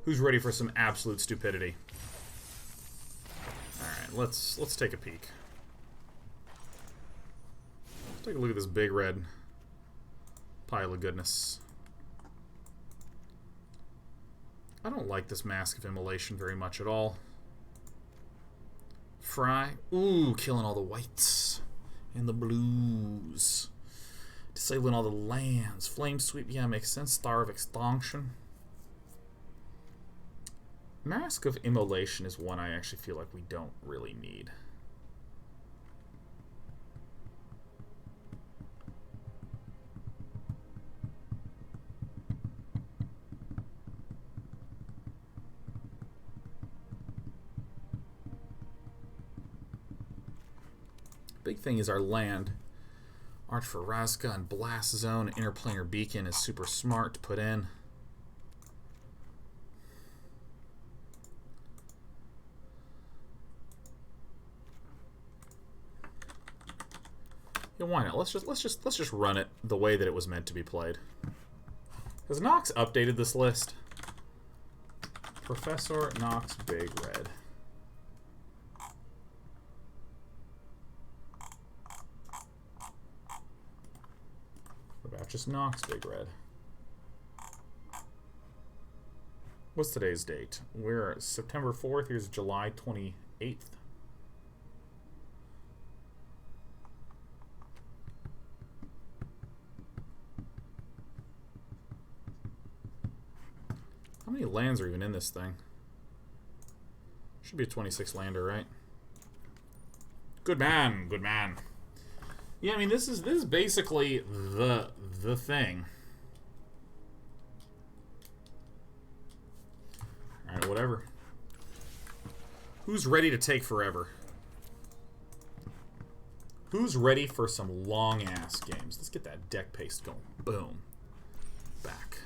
Who's ready for some absolute stupidity? Alright, let's take a peek. Let's take a look at this big red pile of goodness. I don't like this Mask of Immolation very much at all. Fry. Ooh, killing all the whites and the blues. Disabling all the lands. Flame Sweep, yeah, makes sense. Star of Extinction. Mask of Immolation is one I actually feel like we don't really need. Big thing is our land. Arch of Orazca and Blast Zone. Interplanar Beacon is super smart to put in. Yeah, why not? Let's just run it the way that it was meant to be played. Has Nox updated this list? Professor Nox Big Red. What about just Nox Big Red? What's today's date? We're September 4th. Here's July 28th. How many lands are even in this thing? Should be a 26 lander, right? Good man, good man. Yeah, I mean this is basically the thing. All right, whatever. Who's ready to take forever? Who's ready for some long ass games? Let's get that deck paste going. Boom. Back.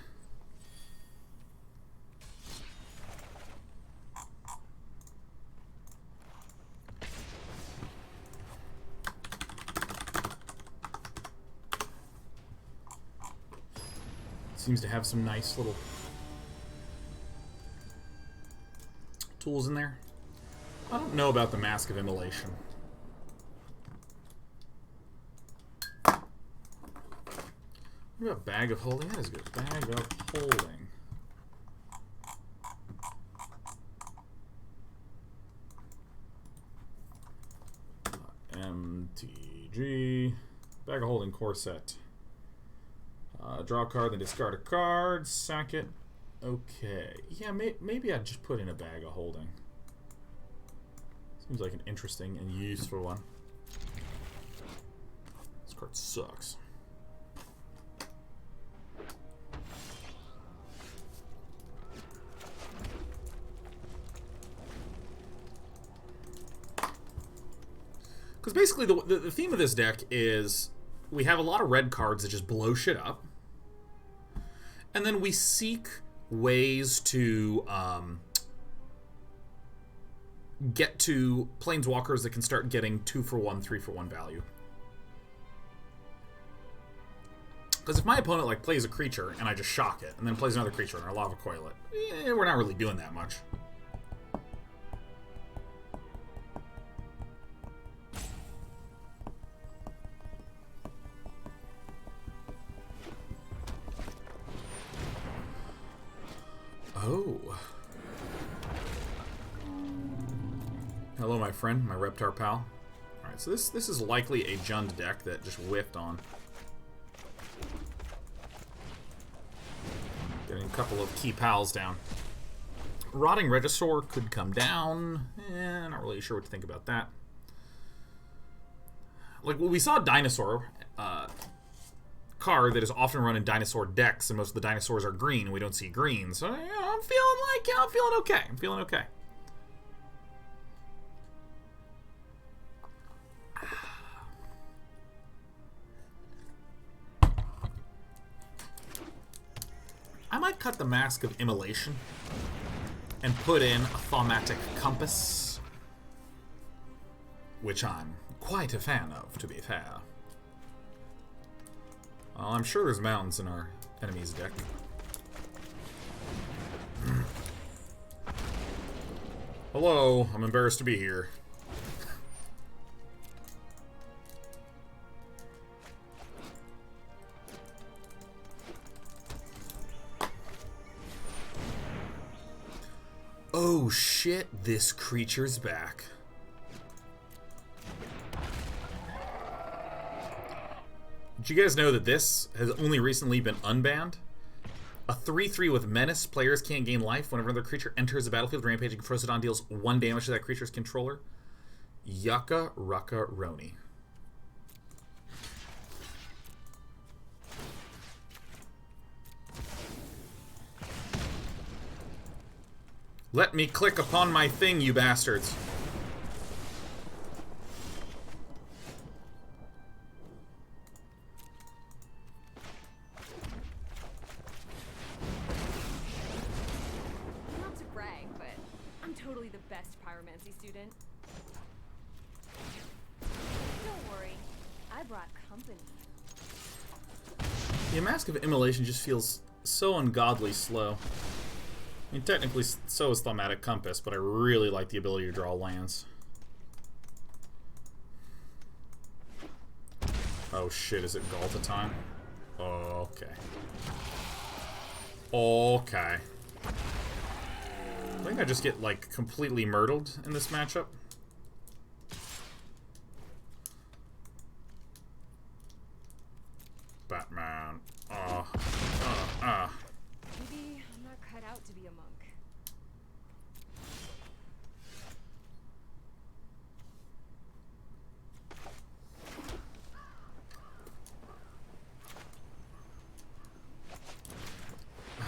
Seems to have some nice little tools in there. I don't know about the Mask of Immolation. What about Bag of Holding? That is good. Bag of Holding. MTG. Bag of Holding core set. Draw a card, then discard a card. Sack it. Okay. Yeah, maybe I'd just put in a Bag of Holding. Seems like an interesting and useful one. This card sucks. Because basically the theme of this deck is we have a lot of red cards that just blow shit up. And then we seek ways to get to planeswalkers that can start getting 2-for-1, 3-for-1 value. Because if my opponent like plays a creature and I just shock it, and then plays another creature and I Lava Coil it, we're not really doing that much. Oh. Hello, my friend, my Reptar pal. Alright, so this is likely a Jund deck that just whiffed on. Getting a couple of key pals down. Rotting Regisaur could come down. Not really sure what to think about that. Like, well, we saw a dinosaur card that is often run in dinosaur decks, and most of the dinosaurs are green, and we don't see green. So, yeah, I'm feeling okay. I'm feeling okay. I might cut the Mask of Immolation and put in a Thaumatic Compass, which I'm quite a fan of, to be fair. I'm sure there's mountains in our enemy's deck. Hello, I'm embarrassed to be here. Oh shit, this creature's back. Did you guys know that this has only recently been unbanned? A 3/3 with Menace. Players can't gain life whenever another creature enters the battlefield. Rampaging Frosidon deals 1 damage to that creature's controller. Yucca Rucka Roni. Let me click upon my thing, you bastards. Not to brag, but I'm totally the best pyromancy student. Don't worry, I brought company. The Mask of Immolation just feels so ungodly slow. I mean, technically, so is Thaumatic Compass, but I really like the ability to draw lands. Oh shit, is it Galta time? Okay. Okay. I think I just get, like, completely murdered in this matchup. Batman. Maybe I'm not cut out to be a monk.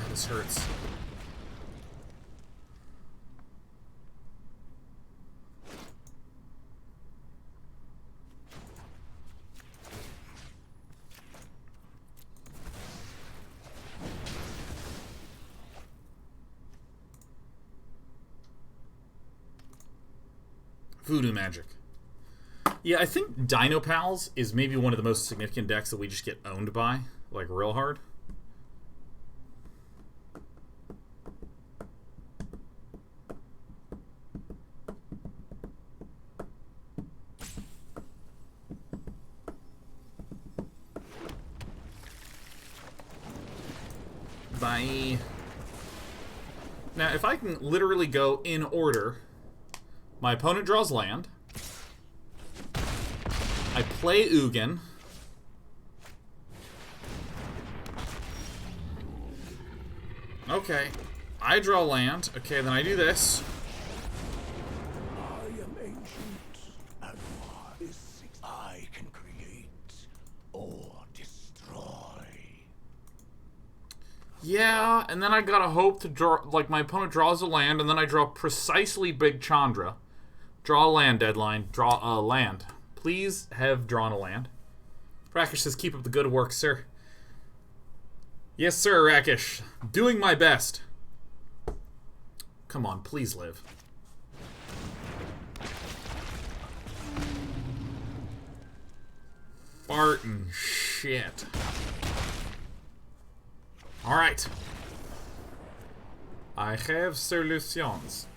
This hurts. Voodoo Magic. Yeah, I think Dino Pals is maybe one of the most significant decks that we just get owned by, like, real hard. Bye. Now, if I can literally go in order, my opponent draws land. I play Ugin. Okay. I draw land. Okay, then I do this. I am ancient, and I can create or destroy. Yeah, and then I gotta hope to draw, like, my opponent draws a land, and then I draw precisely big Chandra. Draw a land deadline. Draw a land. Please have drawn a land. Rakish says, keep up the good work, sir. Yes, sir, Rakish. Doing my best. Come on, please live. Fartin' shit. Alright. I have solutions.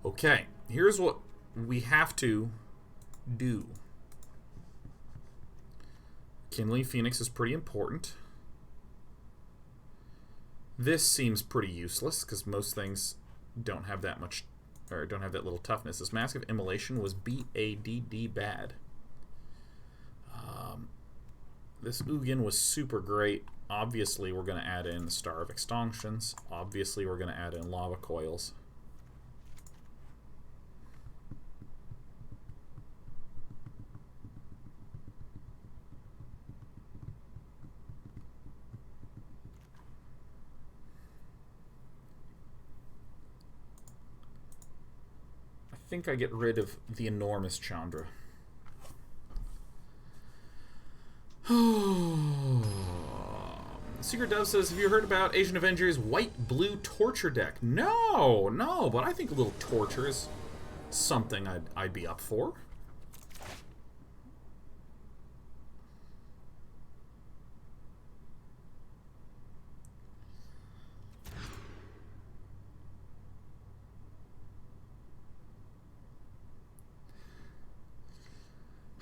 Okay, here's what we have to do. Rekindling Phoenix is pretty important. This seems pretty useless, because most things don't have that much, or don't have that little toughness. This Mask of Immolation was B-A-D-D bad. This Ugin was super great. Obviously, we're going to add in Star of Extinctions. Obviously, we're going to add in Lava Coils. I think I get rid of the enormous Chandra. Secret Dove says, have you heard about Asian Avengers white-blue torture deck? No, but I think a little torture is something I'd be up for.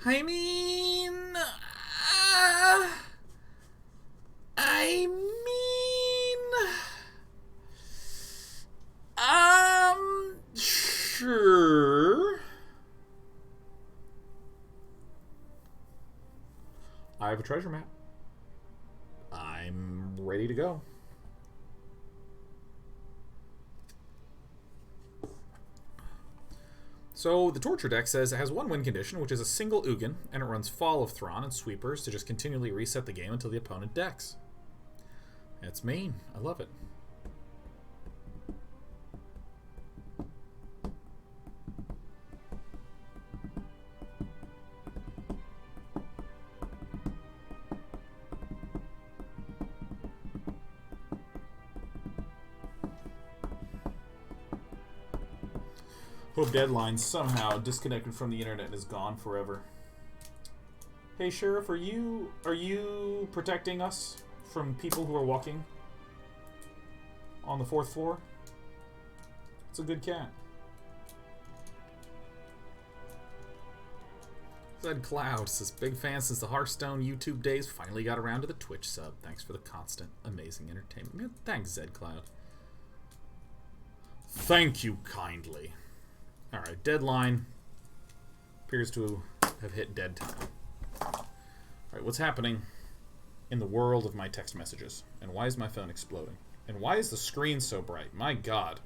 I mean... Sure. I have a treasure map. I'm ready to go. So the Torture deck says it has one win condition, which is a single Ugin, and it runs Fall of Thrawn and Sweepers to just continually reset the game until the opponent decks. That's mean. I love it. Hope Deadline somehow disconnected from the internet and is gone forever. Hey Sheriff, are you protecting us from people who are walking on the 4th floor? It's a good cat. Zed Cloud says, big fan since the Hearthstone YouTube days. Finally got around to the Twitch sub. Thanks for the constant amazing entertainment. Thanks, Zed Cloud. Thank you kindly. Alright, Deadline appears to have hit dead time. Alright, what's happening in the world of my text messages? And why is my phone exploding? And why is the screen so bright? My God.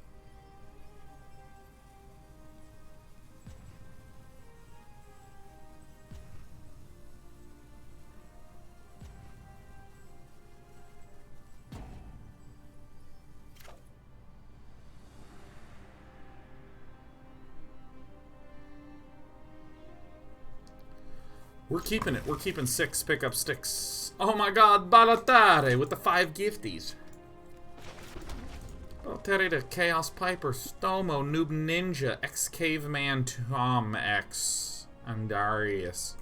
We're keeping it. We're keeping 6 pickup sticks. Oh my God, Balatare with the 5 gifties. Balatare to Chaos Piper, Stomo, Noob Ninja, X-Caveman, Tom X, and Darius.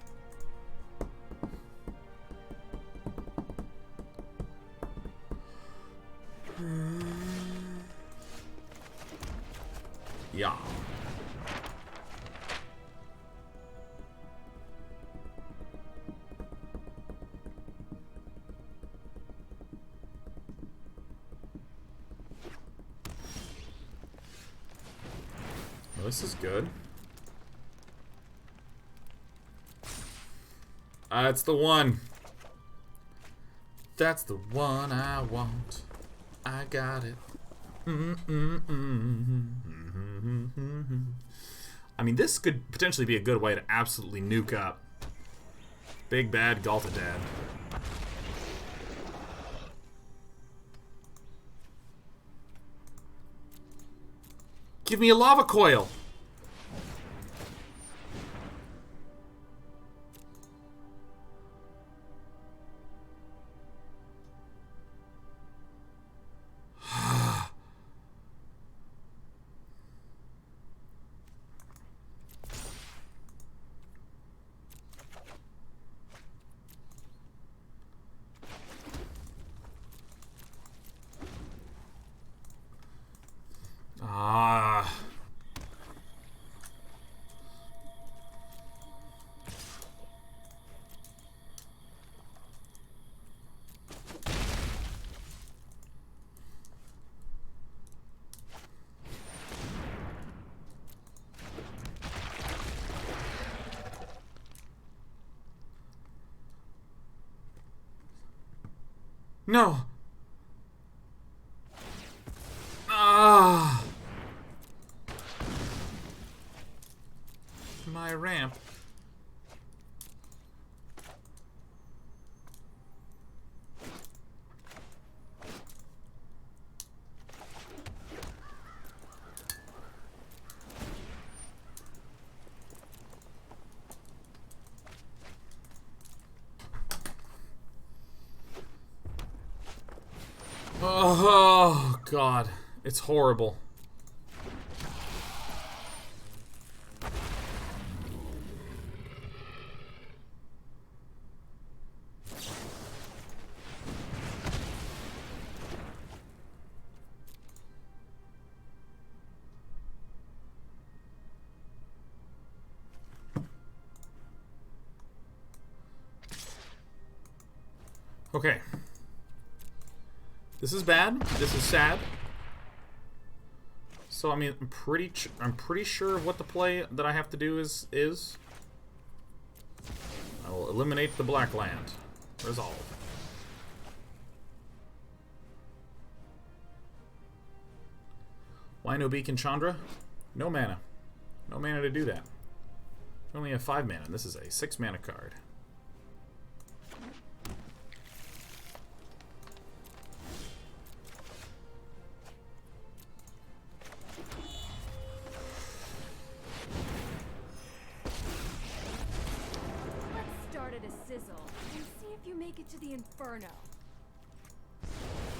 Yeah. This is good. It's the one. That's the one I want. I got it. I mean, this could potentially be a good way to absolutely nuke up Big Bad Galtadad. Give me a Lava Coil! No. My ramp. Oh, God. It's horrible. Okay. This is bad. This is sad. So I mean, I'm pretty sure of what the play that I have to do is. I will eliminate the black land. Resolve. Why no Beacon Chandra? No mana. No mana to do that. We only have 5 mana, and this is a 6 mana card. Let's start at a sizzle and see if you make it to the Inferno.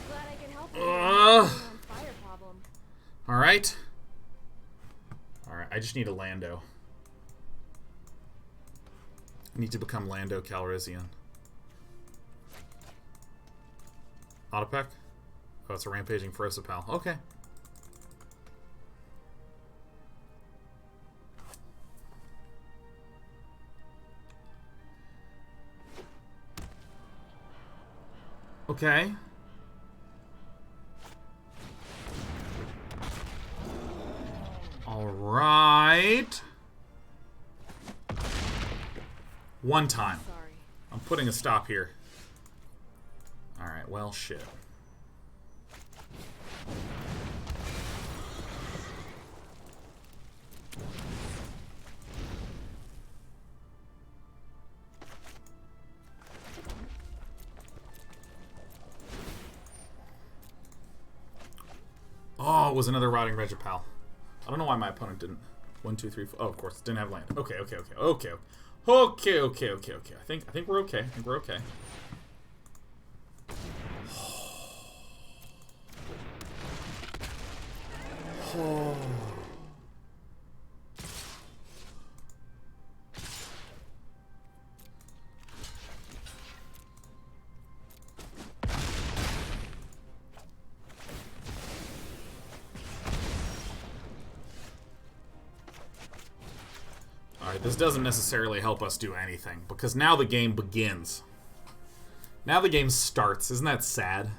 Glad I can help you with the fire problem. Alright. Alright, I just need a Lando. I need to become Lando Calrissian. Autopec? Oh, it's a Rampaging Ferocipal. Okay. Okay. Alright. One time. Sorry. I'm putting a stop here. Alright, well, shit. Oh, it was another Rotting Regipal. I don't know why my opponent didn't. 1, 2, 3, 4. Oh, of course, didn't have land. Okay. I think we're okay. Oh. Alright, this doesn't necessarily help us do anything, because now the game begins. Now the game starts. Isn't that sad?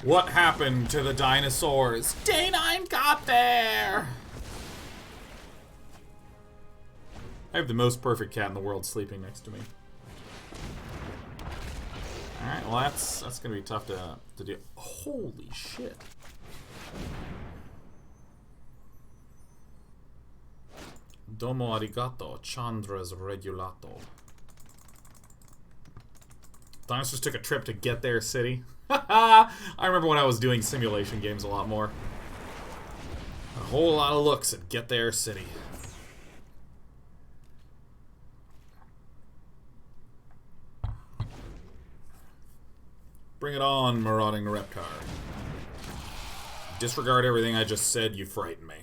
What happened to the dinosaurs? Day 9 got there! I have the most perfect cat in the world sleeping next to me. Alright, well that's gonna be tough to do. Holy shit. Domo arigato, Chandra's Regulator. Dinosaurs took a trip to Get There City. I remember when I was doing simulation games a lot more. A whole lot of looks at Get There City. Bring it on, marauding reptar. Disregard everything I just said, you frighten me.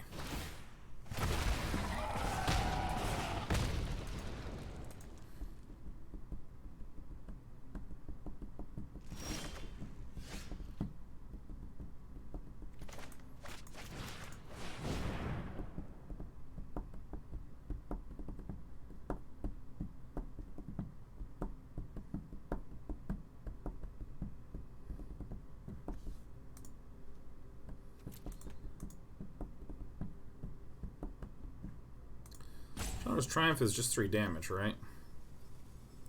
Chandra's Triumph is just 3 damage, right?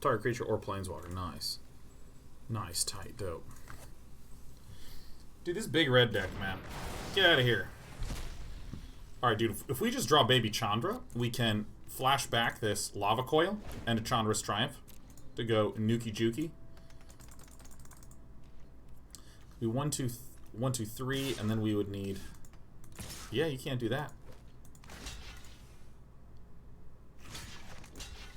Target creature or planeswalker. Nice. Nice, tight, dope. Dude, this big red deck, man. Get out of here. Alright, dude, if we just draw Baby Chandra, we can flash back this Lava Coil and a Chandra's Triumph to go Nuki Juki. We 1, 2, 3, and then we would need... Yeah, you can't do that.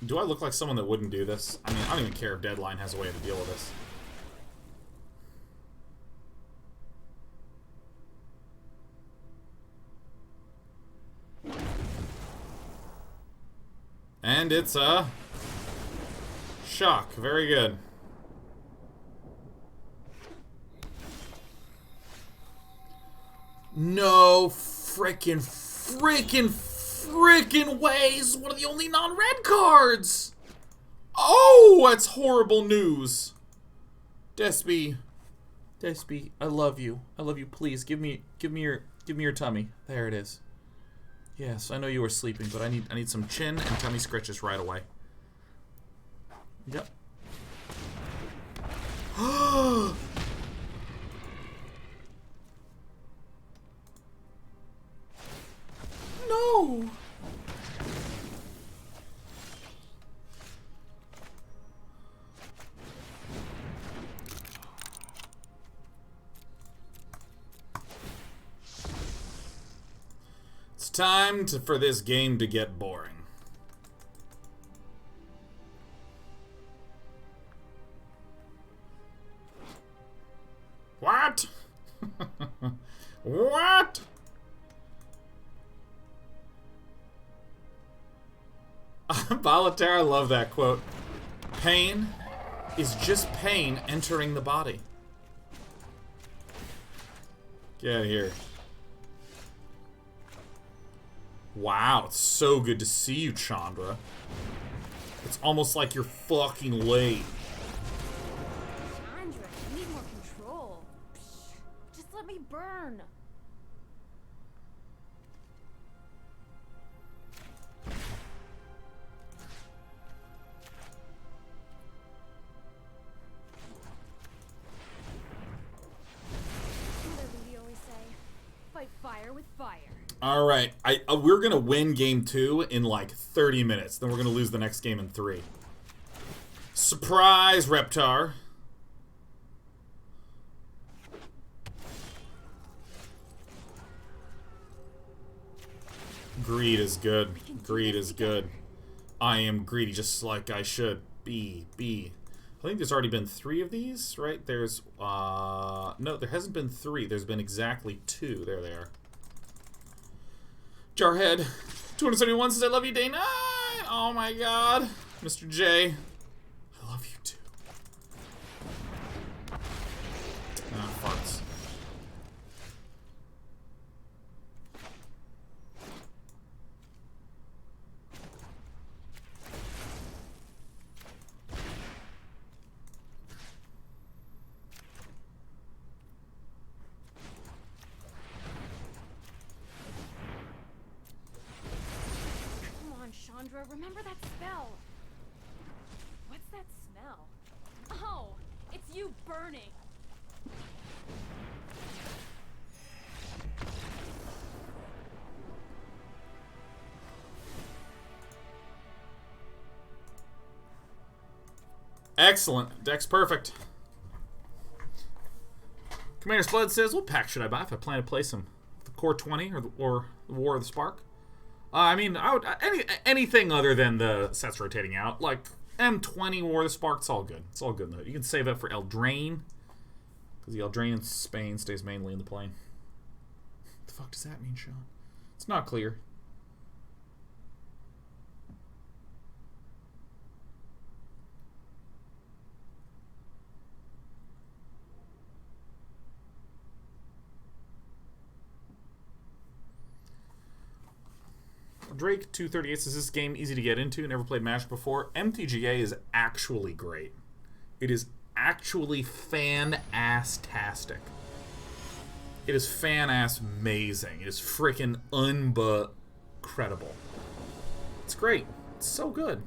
Do I look like someone that wouldn't do this? I mean, I don't even care if Deadline has a way to deal with this. And it's a shock. Very good. No frickin' ways! One of the only non-red cards! Oh, that's horrible news. Despy, I love you. I love you. Please give me your tummy. There it is. Yes, I know you were sleeping, but I need some chin and tummy scratches right away. Yep. No. It's time for this game to get boring. What? What? Voltaire, I love that quote. Pain is just pain entering the body. Get out of here. Wow, it's so good to see you, Chandra. It's almost like you're fucking late. Chandra, you need more control. Psh, just let me burn. What do you always say? Fight fire with fire. All right, we're gonna win game 2 in like 30 minutes. Then we're gonna lose the next game in 3. Surprise, Reptar. Greed is good. Greed is good. I am greedy, just like I should be. I think there's already been 3 of these, right? There's no, there hasn't been 3. There's been exactly 2. There they are. Jarhead, 271 says I love you day 9. Oh my god. Mr. J, I love you too. Ah, farts. Chandra, remember that spell. What's that smell? Oh, it's you burning. Excellent. Deck's perfect. Commander Spud says, what pack should I buy if I plan to play some? The Core 20 or the War of the Spark? I mean, I would anything other than the sets rotating out, like M20 War of the Spark. It's all good. It's all good though. You can save up for Eldraine, because the Eldraine in Spain stays mainly in the plane. What the fuck does that mean, Sean? It's not clear. Drake 238 says this game easy to get into. Never played Magic before. MTGA is actually great. It is actually fan-ass-tastic. It is fan-ass amazing. It is freaking credible. It's great. It's so good.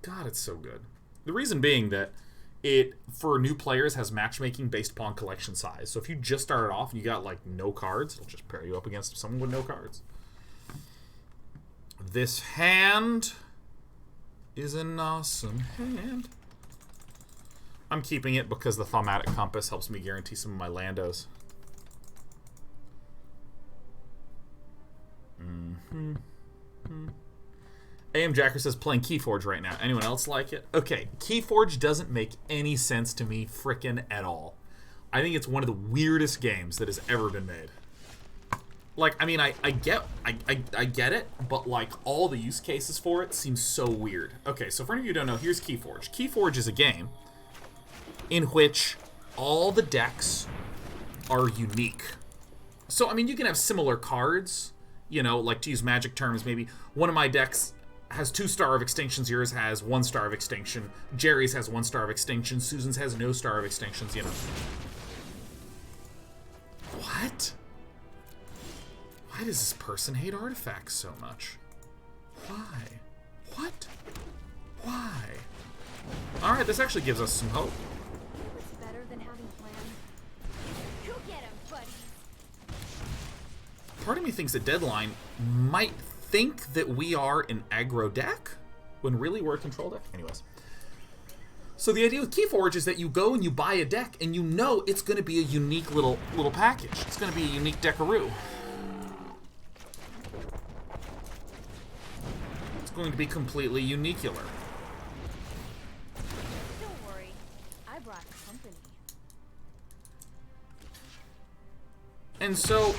God, it's so good. The reason being that it, for new players, has matchmaking based upon collection size. So if you just started off and you got like no cards, it'll just pair you up against someone with no cards. This hand is an awesome hand. I'm keeping it because the Thaumatic Compass helps me guarantee some of my landos. AM Jacker says playing Keyforge right now. Anyone else like it? Okay, Keyforge doesn't make any sense to me frickin' at all. I think it's one of the weirdest games that has ever been made. Like, I mean, I get it, but like all the use cases for it seem so weird. Okay, so for any of you who don't know, here's Keyforge. Keyforge is a game in which all the decks are unique. So, I mean, you can have similar cards, you know, like to use Magic terms, maybe one of my decks has 2 Star of Extinctions. Yours has 1 Star of Extinction. Jerry's has 1 Star of Extinction. Susan's has no Star of Extinctions, you know. What? Why does this person hate artifacts so much? Why? What? Why? Alright, this actually gives us some hope. It's better than having plans. Go get him, buddy. Part of me thinks that Deadline might think that we are an aggro deck, when really we're a control deck. Anyways. So the idea with Keyforge is that you go and you buy a deck, and you know it's going to be a unique little package. It's going to be a unique deckaroo. It's going to be completely unicular. Don't worry, I brought company. And so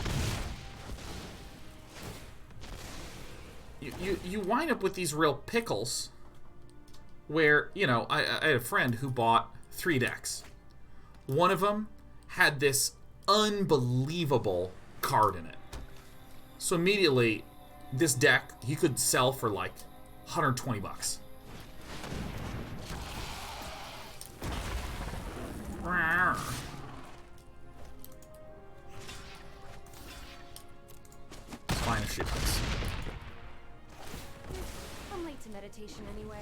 you wind up with these real pickles where, you know, I had a friend who bought 3 decks. One of them had this unbelievable card in it. So immediately, this deck, he could sell for like 120 bucks. It's fine if she does. I'm late to meditation anyway.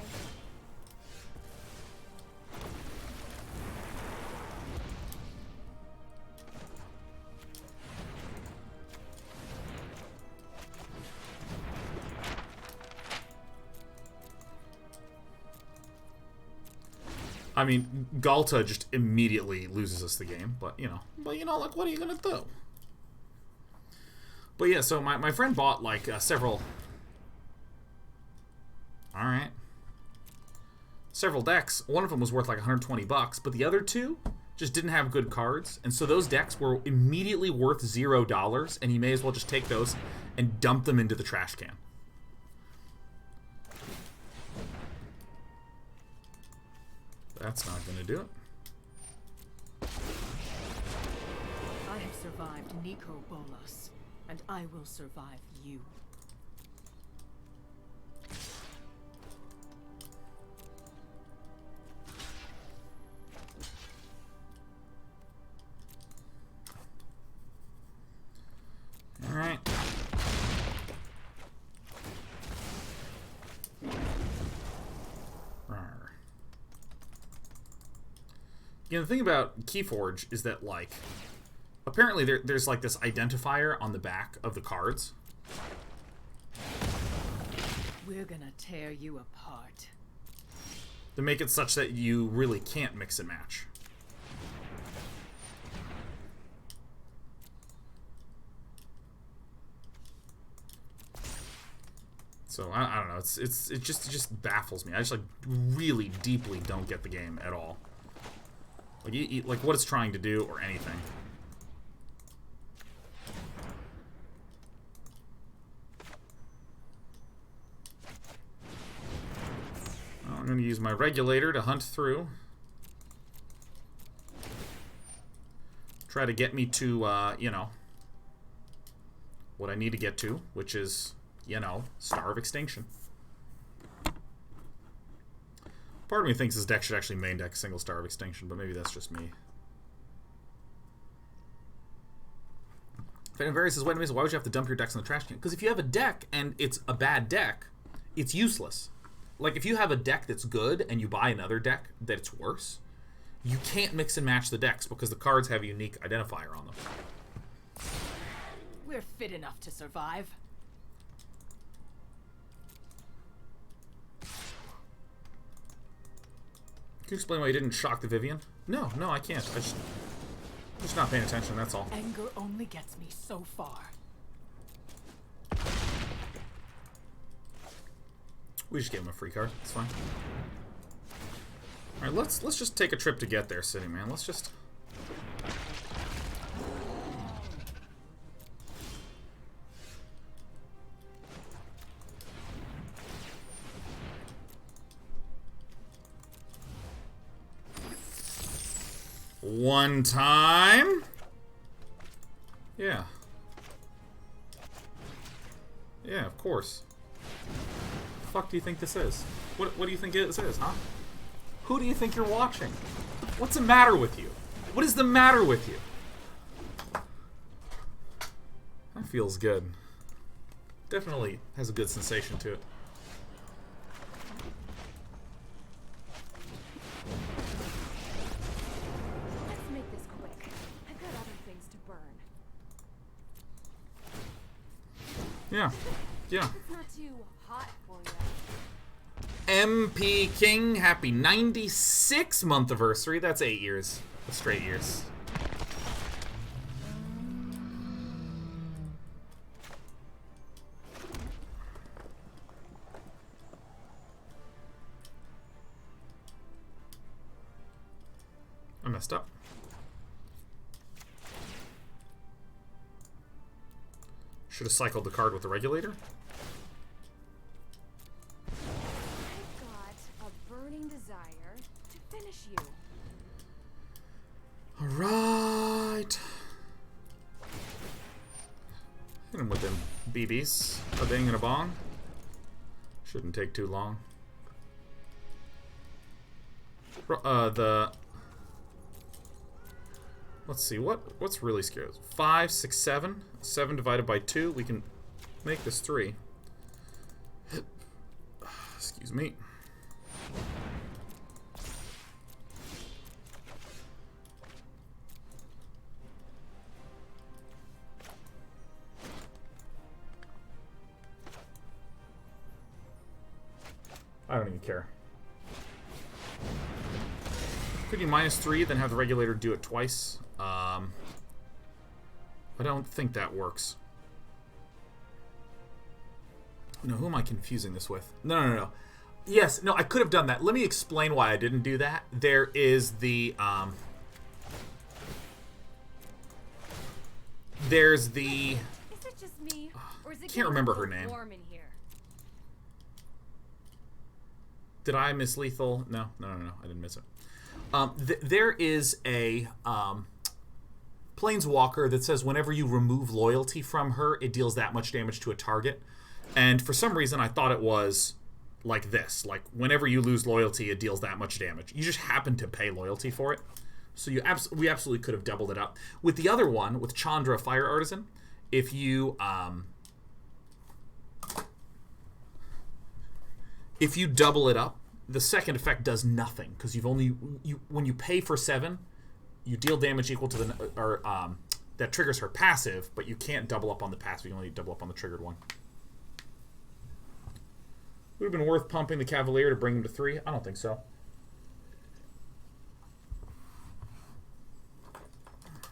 I mean, Galta just immediately loses us the game, but you know, like, what are you gonna do? But yeah, so my friend bought like several. All right. Several decks. One of them was worth like 120 bucks, but the other 2 just didn't have good cards, and so those decks were immediately worth $0, and he may as well just take those and dump them into the trash can. That's not going to do it. I have survived Nico Bolas, and I will survive you. All right. You know, the thing about Keyforge is that, like, apparently there's like this identifier on the back of the cards. We're gonna tear you apart. To make it such that you really can't mix and match. So I don't know. It just baffles me. I just like really deeply don't get the game at all. Like what it's trying to do or anything. Well, I'm going to use my Regulator to hunt through. Try to get me to, you know, what I need to get to, which is, you know, Star of Extinction. Part of me thinks this deck should actually main deck single Star of Extinction, but maybe that's just me. Varys says, wait a minute, why would you have to dump your decks in the trash can? Because if you have a deck and it's a bad deck, it's useless. Like, if you have a deck that's good and you buy another deck that's worse, you can't mix and match the decks because the cards have a unique identifier on them. We're fit enough to survive. Can you explain why you didn't shock the Vivian? No, I can't. I'm just not paying attention, that's all. Anger only gets me so far. We just gave him a free card. It's fine. Alright, let's just take a trip to get there, City Man. Let's just... One time. Yeah. Yeah, of course. fuck do you think this is? What do you think this is, huh? Who do you think you're watching? What's the matter with you? What is the matter with you? That feels good. Definitely has a good sensation to it. Let's make this quick. I've got other things to burn. Yeah. Yeah. It's not too hot for you. MP King, happy 96th month anniversary. That's 8 years. Straight years. I messed up. Should have cycled the card with the Regulator. I've got a burning desire to finish you. Alright. Hit him with them BBs. A bang and a bong. Shouldn't take too long. Let's see, what's really scary? 5, 6, 7. 7 divided by 2. We can make this 3. Excuse me. I don't even care. Could you -3, then have the Regulator do it twice? I don't think that works. No, who am I confusing this with? No. Yes, no, I could have done that. Let me explain why I didn't do that. There is the, there's the... Is it just me, or is it Can't remember her getting name. warm in here? Did I miss Lethal? No, I didn't miss it. There is a Planeswalker that says whenever you remove loyalty from her, it deals that much damage to a target. And for some reason, I thought it was like this. Like, whenever you lose loyalty, it deals that much damage. You just happen to pay loyalty for it. So we absolutely could have doubled it up. With the other one, with Chandra, Fire Artisan, if you double it up, the second effect does nothing, because when you pay for 7, you deal damage equal to that triggers her passive, but you can't double up on the passive. You can only double up on the triggered one. Would have been worth pumping the Cavalier to bring him to 3. I don't think so.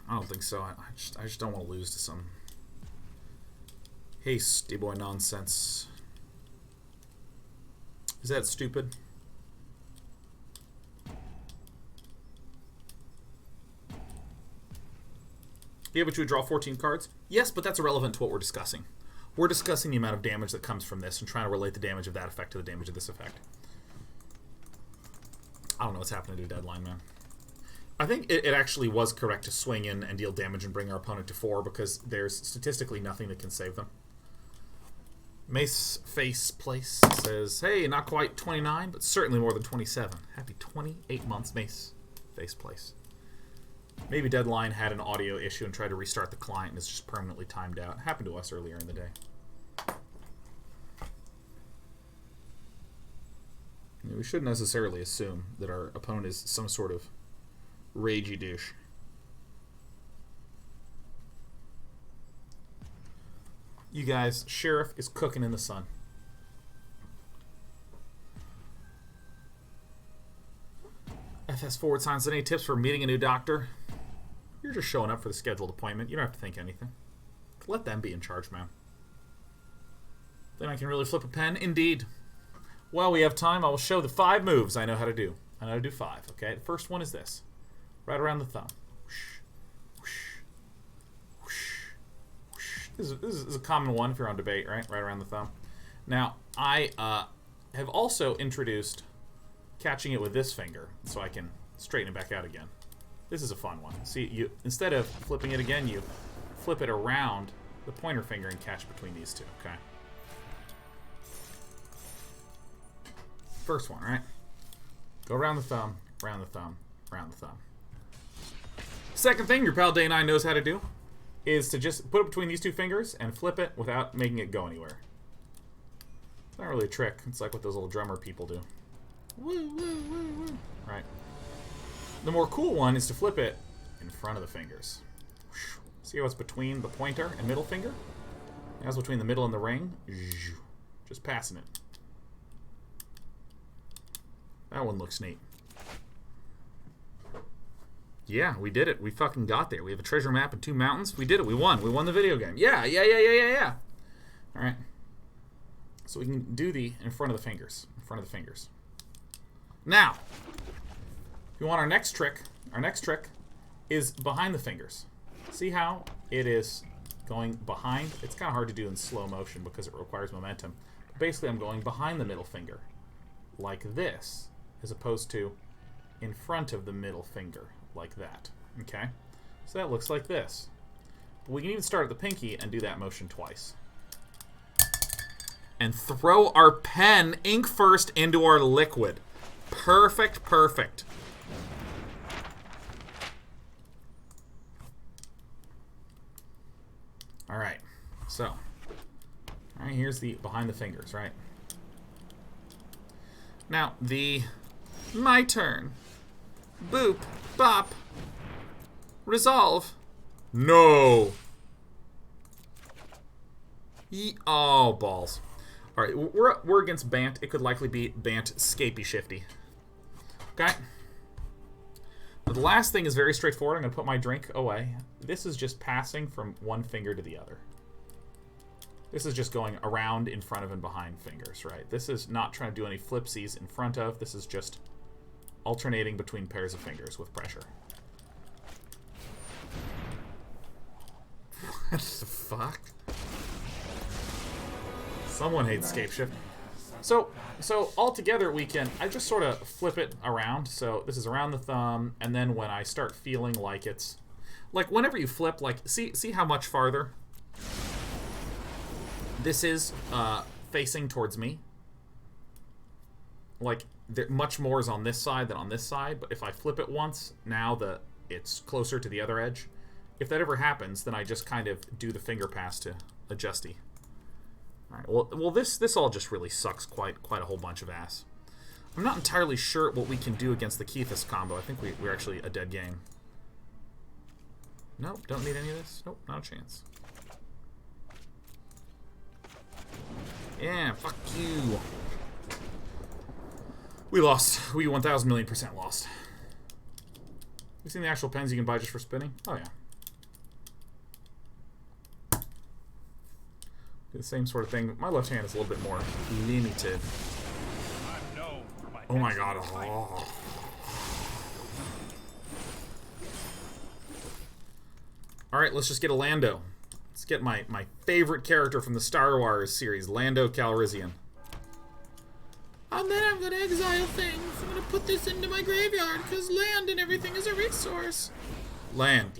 I don't think so. I just don't want to lose to some hasty boy nonsense. Is that stupid? Yeah, but you would draw 14 cards? Yes, but that's irrelevant to what we're discussing. We're discussing the amount of damage that comes from this and trying to relate the damage of that effect to the damage of this effect. I don't know what's happening to Deadline, man. I think it actually was correct to swing in and deal damage and bring our opponent to 4 because there's statistically nothing that can save them. Mace Face Place says, hey, not quite 29, but certainly more than 27. Happy 28 months, Mace Face Place. Maybe Deadline had an audio issue and tried to restart the client and it's just permanently timed out. It happened to us earlier in the day. We shouldn't necessarily assume that our opponent is some sort of ragey douche. You guys, Sheriff is cooking in the sun. FS forward signs. Any tips for meeting a new doctor? You're just showing up for the scheduled appointment. You don't have to think anything. Let them be in charge, man. Then I can really flip a pen. Indeed. While we have time, I will show the 5 moves I know how to do. I know how to do 5, okay? The first one is this. Right around the thumb. Whoosh, whoosh, whoosh, whoosh. This is a common one if you're on debate, right? Right around the thumb. Now, I have also introduced catching it with this finger so I can straighten it back out again. This is a fun one. See, you instead of flipping it again, you flip it around the pointer finger and catch between these two, okay? First one, right? Go around the thumb, around the thumb, around the thumb. Second thing your pal Day 9 knows how to do is to just put it between these two fingers and flip it without making it go anywhere. It's not really a trick. It's like what those little drummer people do. Woo, woo, woo, woo. Right. The more cool one is to flip it in front of the fingers. See how it's between the pointer and middle finger? Now it's between the middle and the ring. Just passing it. That one looks neat. Yeah, we did it. We fucking got there. We have a treasure map and 2 mountains. We did it. We won. We won the video game. Yeah. All right. So we can do the in front of the fingers. In front of the fingers. Now, if you want our next trick is behind the fingers. See how it is going behind? It's kind of hard to do in slow motion because it requires momentum. But basically, I'm going behind the middle finger, like this, as opposed to in front of the middle finger, like that. Okay? So that looks like this. But we can even start at the pinky and do that motion twice. And throw our pen ink first into our liquid. Perfect, perfect. Alright, so, alright, here's the behind the fingers, right? Now, my turn. Boop, bop, resolve. No. Oh, balls. Alright, we're against Bant. It could likely be Bant Scapey Shifty. Okay? The last thing is very straightforward. I'm going to put my drink away. This is just passing from one finger to the other. This is just going around, in front of, and behind fingers, right? This is not trying to do any flipsies in front of. This is just alternating between pairs of fingers with pressure. What the fuck? Someone hates scape shift. So altogether we can, I just sort of flip it around. So this is around the thumb, and then when I start feeling like it's, like whenever you flip, like, see how much farther this is facing towards me? Like, much more is on this side than on this side, but if I flip it once, now it's closer to the other edge. If that ever happens, then I just kind of do the finger pass to adjusty. Alright, well this all just really sucks quite a whole bunch of ass. I'm not entirely sure what we can do against the Kethis combo. I think we're actually a dead game. Nope, don't need any of this. Nope, not a chance. Yeah, fuck you. We lost. We 1,000,000,000% lost. You seen the actual pens you can buy just for spinning? Oh yeah. The same sort of thing. My left hand is a little bit more limited. Oh my god. Oh. Alright, let's just get a Lando. Let's get my favorite character from the Star Wars series, Lando Calrissian. And then I'm gonna exile things. I'm gonna put this into my graveyard, because land and everything is a resource. Land.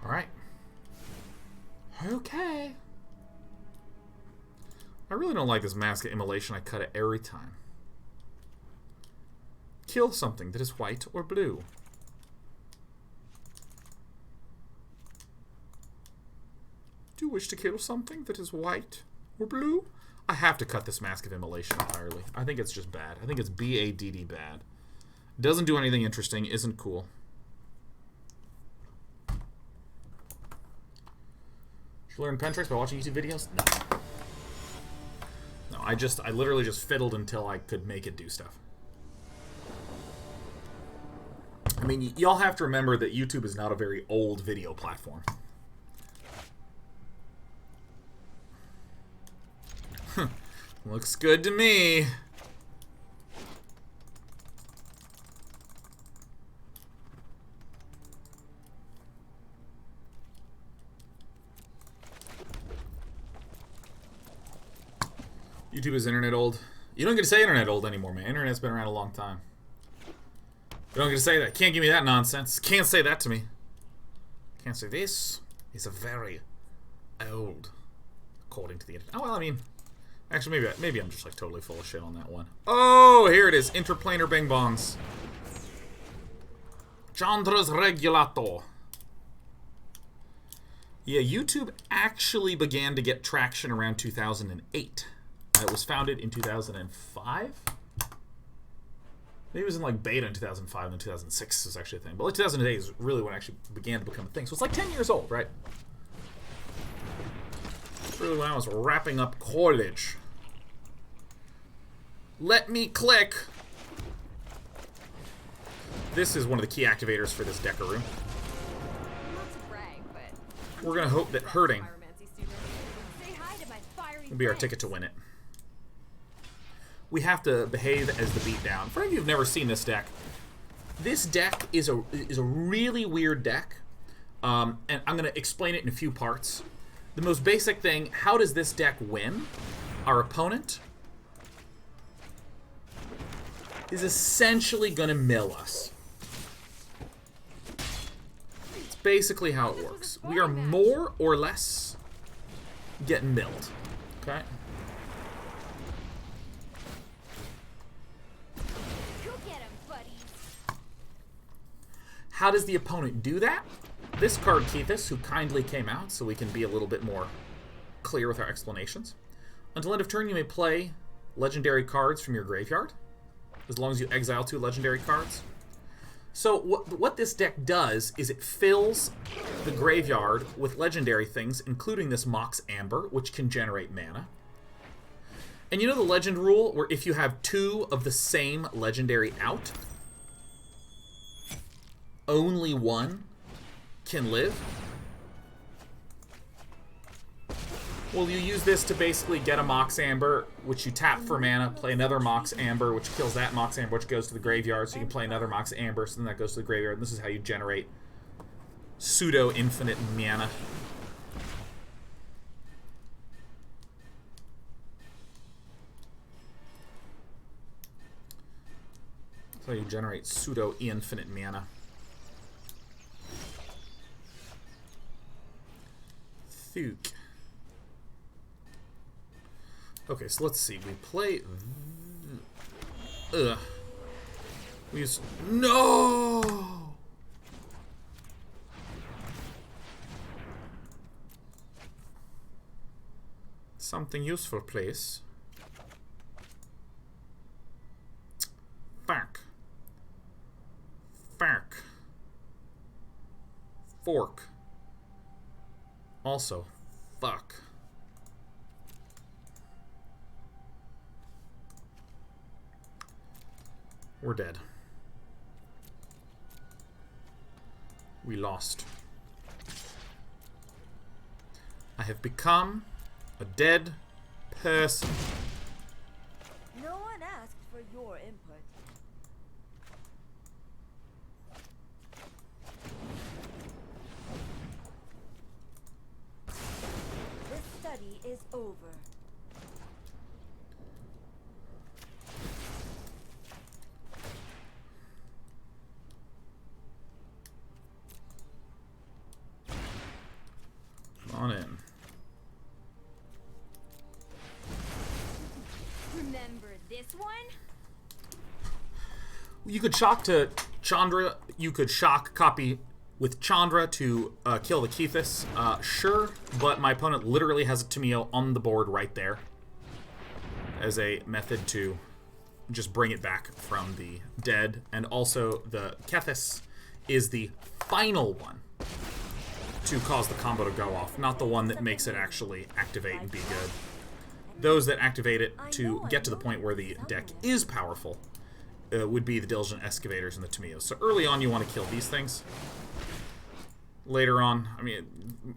Alright. Okay. I really don't like this Mask of Immolation. I cut it every time. Kill something that is white or blue. Do you wish to kill something that is white or blue? I have to cut this Mask of Immolation entirely. I think it's just bad. I think it's B-A-D-D bad. Doesn't do anything interesting, isn't cool. Should you learn pen tricks by watching YouTube videos? No. No, I literally just fiddled until I could make it do stuff. I mean, y'all have to remember that YouTube is not a very old video platform. Looks good to me. YouTube is internet old. You don't get to say internet old anymore, man. Internet's been around a long time. You don't get to say that. Can't give me that nonsense. Can't say that to me. Can't say this is a very old, according to the internet. Oh, well, I mean, actually, maybe I'm just like totally full of shit on that one. Oh, here it is. Interplanar Bing Bongs. Chandra's Regulator. Yeah, YouTube actually began to get traction around 2008. It was founded in 2005? Maybe it was in like beta in 2005 and then 2006 was actually a thing. But like 2008 is really when it actually began to become a thing. So it's like 10 years old, right? It's really when I was wrapping up college. Let me click. This is one of the key activators for this Decaroo. Not to brag, but We're going to hope that hurting Pyromancy student. Say hi to my fiery will be our friends. ticket to win it. We have to behave as the beatdown. For any of you who've never seen this deck, this deck is a really weird deck, and I'm going to explain it in a few parts. The most basic thing, how does this deck win? Our opponent is essentially going to mill us. It's basically how it works. We are more or less getting milled. Okay? Go get 'em, buddies. How does the opponent do that? This card, Keithis, who kindly came out so we can be a little bit more clear with our explanations. Until end of turn, you may play legendary cards from your graveyard, as long as you exile 2 legendary cards. So what this deck does is it fills the graveyard with legendary things, including this Mox Amber, which can generate mana. And you know the legend rule, where if you have 2 of the same legendary out, only one can live? Well, you use this to basically get a Mox Amber, which you tap for mana, play another Mox Amber, which kills that Mox Amber, which goes to the graveyard, so you can play another Mox Amber, so then that goes to the graveyard, and this is how you generate pseudo-infinite mana. So you generate pseudo-infinite mana. Thuke. Okay, so let's see. We play... Ugh. We use... No! Something useful, please. Fuck. Fuck. Fork. Also, fuck. We're dead. We lost. I have become a dead person. No one asked for your input. This study is over. On in. Remember this one? You could shock to Chandra. You could shock copy with Chandra to kill the Keithis. Sure, but my opponent literally has a Tameo on the board right there as a method to just bring it back from the dead. And also the Kethis is the final one to cause the combo to go off, not the one that makes it actually activate and be good. Those that activate it to get to the point where the deck is powerful would be the Diligent Excavators and the Tameos. So early on you want to kill these things. Later on, I mean,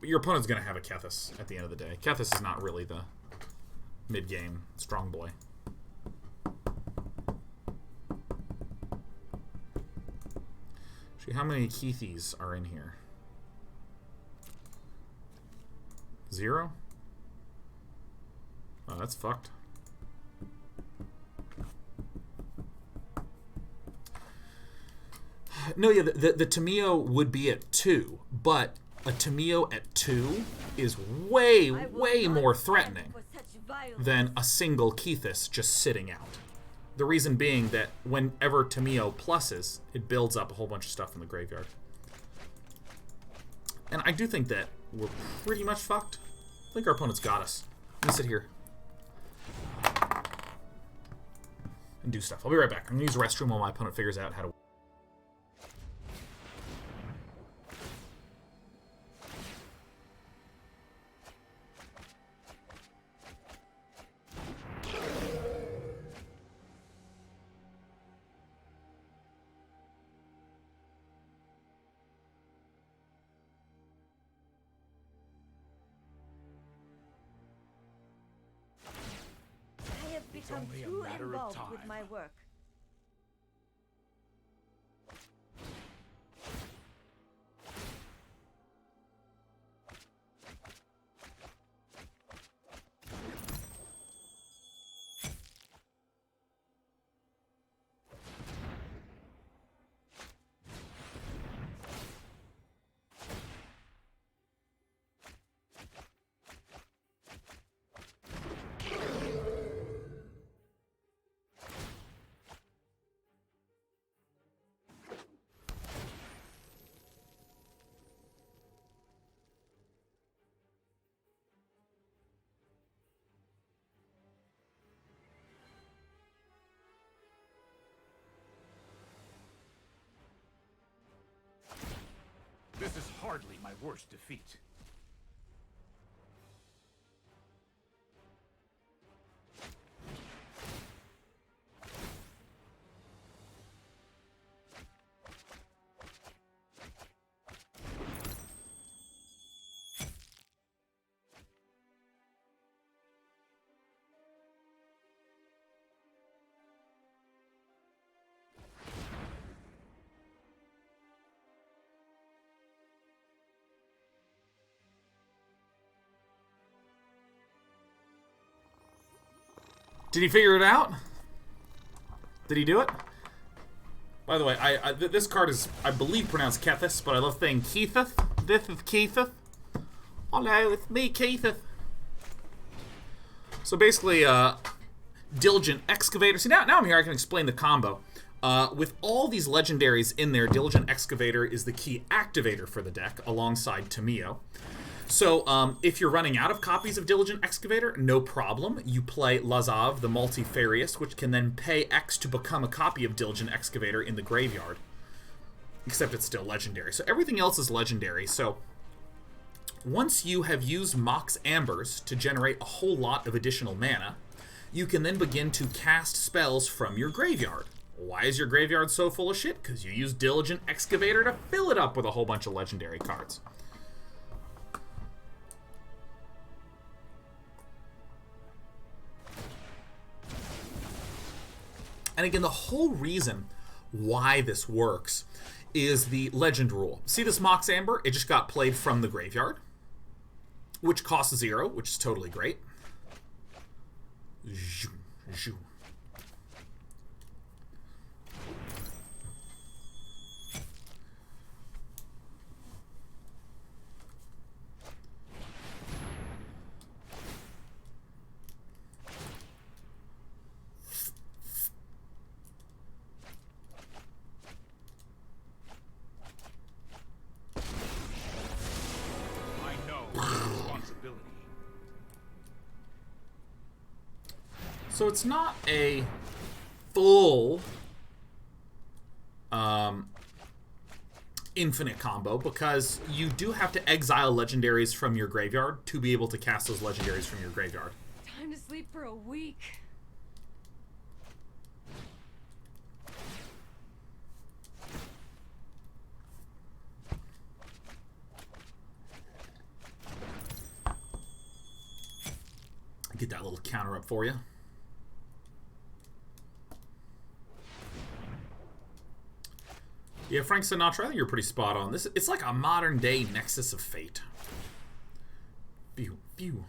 your opponent's going to have a Kethis at the end of the day. Kethis is not really the mid-game strong boy. See how many Keithis are in here. 0? Oh, that's fucked. No, yeah, the Tameo would be at 2, but a Tameo at 2 is way more threatening than a single Kethis just sitting out. The reason being that whenever Tameo pluses, it builds up a whole bunch of stuff in the graveyard. And I do think that we're pretty much fucked. I think our opponent's got us. Let me sit here and do stuff. I'll be right back. I'm going to use the restroom while my opponent figures out how to... I'm too involved with my work. This is hardly my worst defeat. Did he figure it out? Did he do it? By the way, this card is, I believe, pronounced Kethis, but I love saying Keitheth. This is Keitheth. Hello, it's me, Keitheth. So basically, Diligent Excavator. See, now I'm here, I can explain the combo. With all these legendaries in there, Diligent Excavator is the key activator for the deck, alongside Tameo. So, if you're running out of copies of Diligent Excavator, no problem. You play Lazav, the Multifarious, which can then pay X to become a copy of Diligent Excavator in the graveyard. Except it's still legendary. So everything else is legendary. So, once you have used Mox Ambers to generate a whole lot of additional mana, you can then begin to cast spells from your graveyard. Why is your graveyard so full of shit? Because you use Diligent Excavator to fill it up with a whole bunch of legendary cards. And again, the whole reason why this works is the legend rule. See this Mox Amber? It just got played from the graveyard, which costs 0, which is totally great. Zhoo, zhoo. So it's not a full infinite combo, because you do have to exile legendaries from your graveyard to be able to cast those legendaries from your graveyard. Time to sleep for a week. Get that little counter up for you. Yeah, Frank Sinatra, I think you're pretty spot on. It's like a modern day Nexus of Fate. Pew, pew.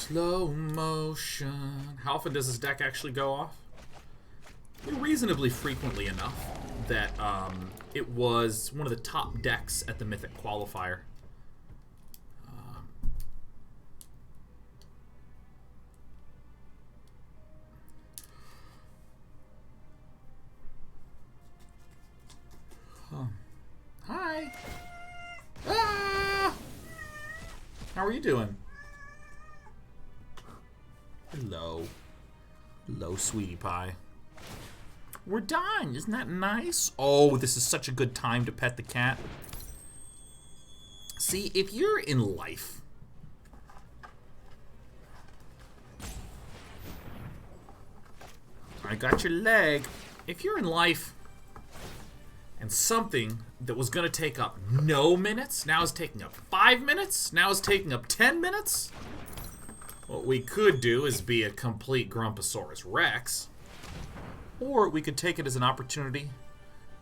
Slow motion. How often does this deck actually go off? Reasonably frequently enough that it was one of the top decks at the Mythic Qualifier. Hi. Ah! How are you doing? Hello. Hello, sweetie pie. We're done. Isn't that nice? Oh, this is such a good time to pet the cat. See, if you're in life, I got your leg. If you're in life and something that was going to take up no minutes now is taking up 5 minutes, now is taking up 10 minutes, what we could do is be a complete Grumposaurus Rex. Or we could take it as an opportunity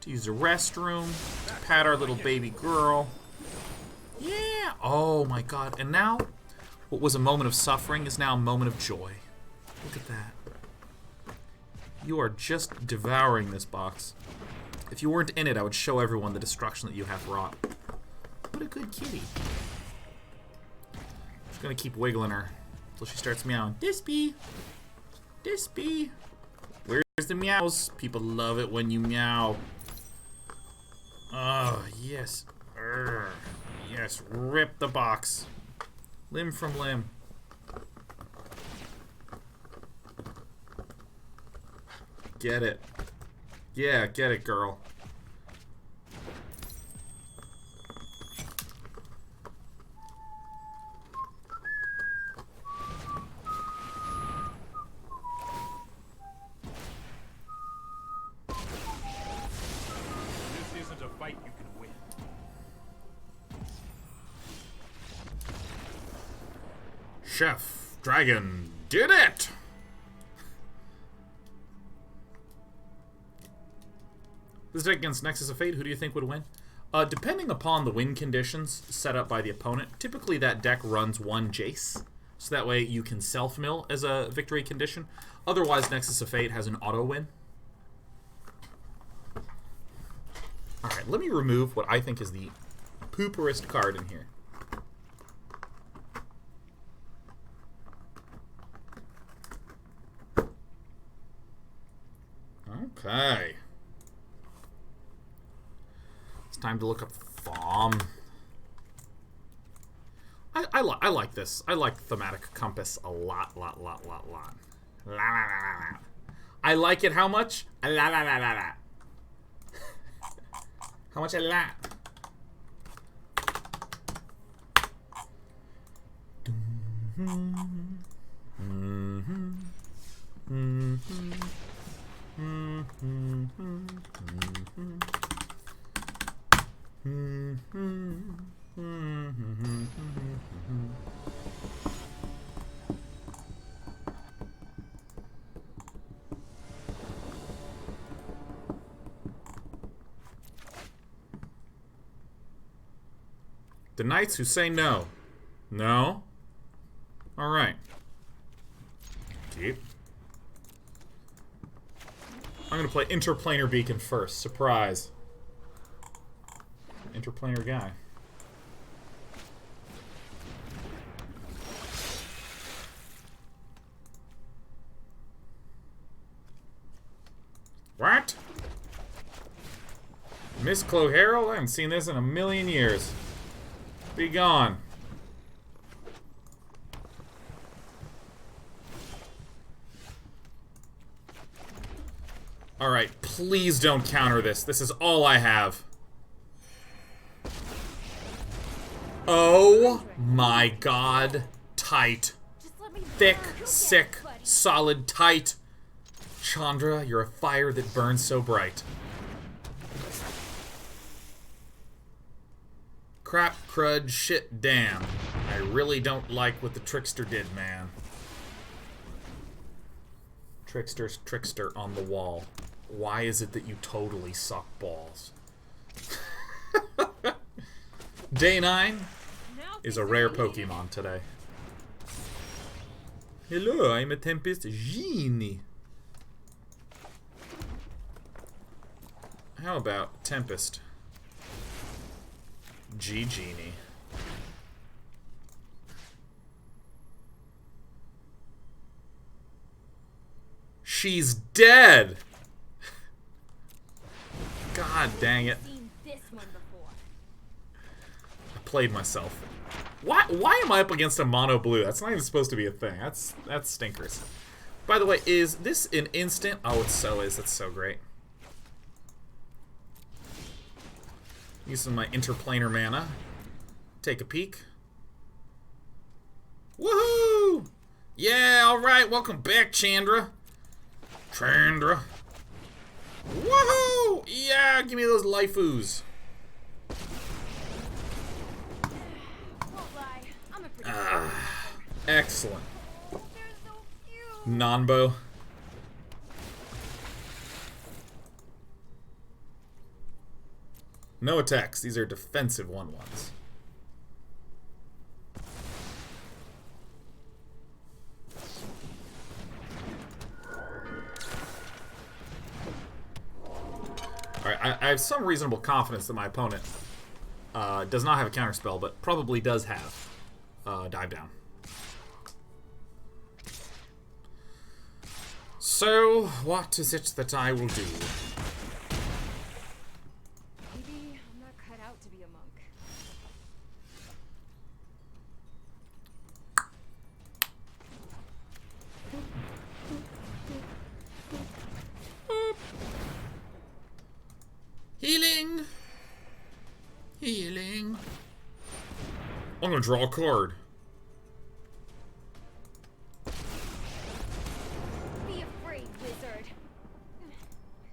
to use a restroom, to pat our little baby girl. Yeah! Oh my god. And now, what was a moment of suffering is now a moment of joy. Look at that. You are just devouring this box. If you weren't in it, I would show everyone the destruction that you have wrought. What a good kitty. Just gonna keep wiggling her until she starts meowing. Dispy! Dispy! Where's the meows? People love it when you meow. Oh, yes. Urgh. Yes, rip the box. Limb from limb. Get it. Yeah, get it, girl. This isn't a fight you can win. Chef Dragon did it! This deck against Nexus of Fate, who do you think would win? Depending upon the win conditions set up by the opponent, typically that deck runs one Jace, so that way you can self-mill as a victory condition. Otherwise, Nexus of Fate has an auto-win. Alright, let me remove what I think is the pooperest card in here. Okay. Time to look up Thaum. I like this. I like Thaumatic Compass a lot. I like it how much? How much a lot? The knights who say no. No? Alright. Keep. I'm gonna play Interplanar Beacon first. Surprise. Interplanar guy. What? Miss Clohero? I haven't seen this in a million years. Be gone. Alright, please don't counter this. This is all I have. Oh my god. Tight. Thick, sick, solid, tight. Chandra, you're a fire that burns so bright. Crap, crud, shit, damn. I really don't like what the trickster did, man. Trickster's trickster on the wall. Why is it that you totally suck balls? Day 9 is a rare Pokemon today. Hello, I'm a Tempest Genie. How about Tempest Genie? She's dead! God dang it. Seen this one before. I played myself. Why am I up against a mono blue? That's not even supposed to be a thing. That's stinkers. By the way, is this an instant? Oh, it so is. That's so great. Using my interplanar mana. Take a peek. Woohoo! Yeah, alright. Welcome back, Chandra. Chandra. Woohoo! Yeah, give me those lifeos. Excellent. Nonbo. No attacks. These are defensive 1/1s. Alright, I have some reasonable confidence that my opponent does not have a counterspell, but probably does have Dive Down. So, what is it that I will do? Maybe I'm not cut out to be a monk. Healing! Healing. I'm gonna draw a card. Be afraid, wizard. I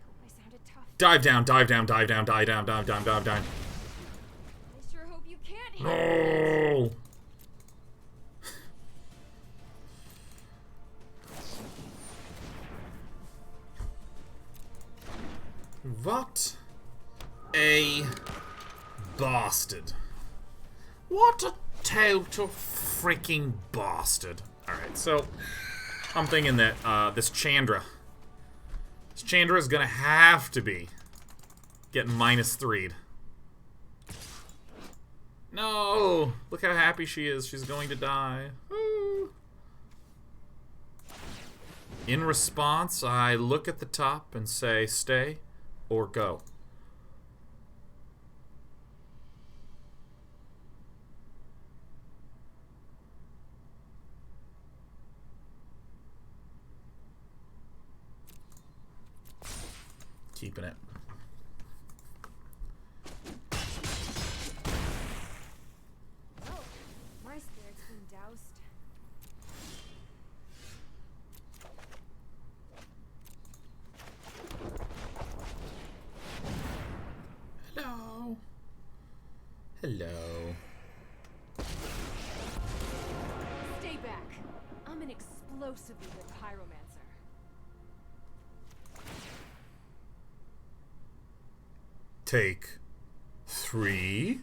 hope I sounded tough. Dive down, dive down, dive down, dive down, dive down, dive down. I sure hope you can't hit. No! What a bastard. What a total freaking bastard. Alright, so I'm thinking that this Chandra is gonna have to be getting -3'd. No! Look how happy she is. She's going to die. Woo. In response, I look at the top and say, stay or go. Keeping it. Oh, my spirit's been doused. Hello. Hello. Stay back. I'm an explosively good pyromancer. Take 3. Get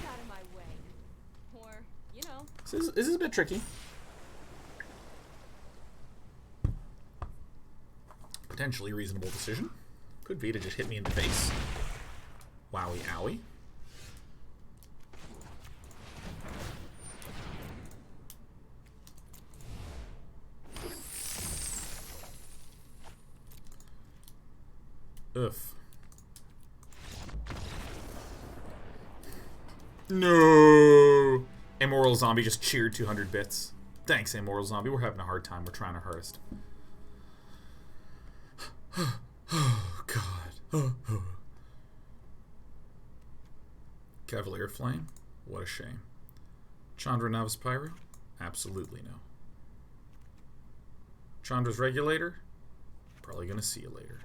out of my way. Or, you know. This is a bit tricky. Potentially reasonable decision. Could be to just hit me in the face. Wowie owie. Oof. No! Immoral Zombie just cheered 200 bits. Thanks, Immoral Zombie. We're having a hard time. We're trying our hardest. Oh, God. Cavalier of Flame? What a shame. Chandra Novice Pyro? Absolutely no. Chandra's Regulator? Probably gonna see you later.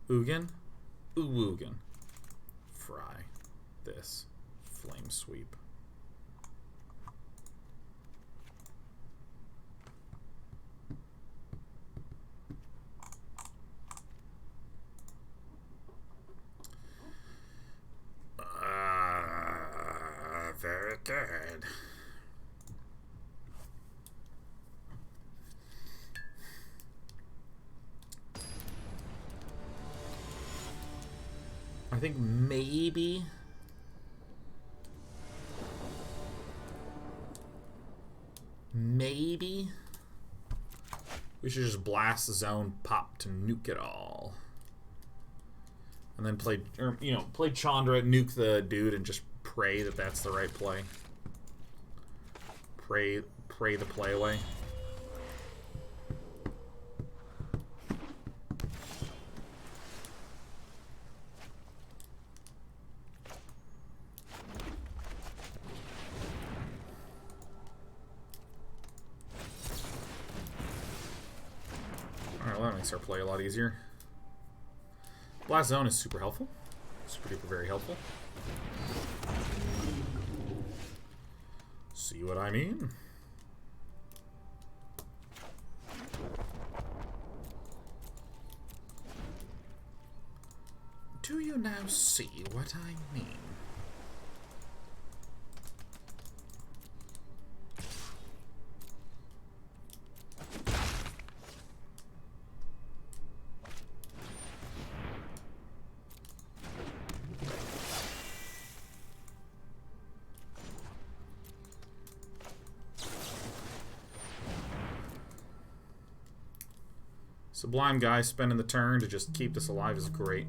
Ugin? Ugin. Fry. This. Flame Sweep. Very good. think maybe... Maybe we should just blast the zone, pop to nuke it all, and then play, or you know, play Chandra, nuke the dude, and just pray that that's the right play. Pray the play away. Makes our play a lot easier. Blast Zone is super helpful. Super duper very helpful. See what I mean? Do you now see what I mean? Sublime guy spending the turn to just keep this alive is great.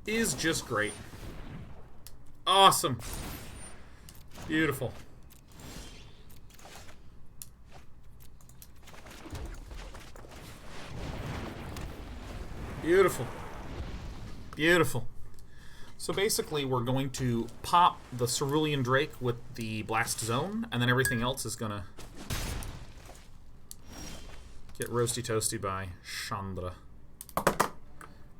Is just great. Awesome. Beautiful. Beautiful. Beautiful. So basically we're going to pop the Cerulean Drake with the Blast Zone, and then everything else is gonna get roasty toasty by Chandra.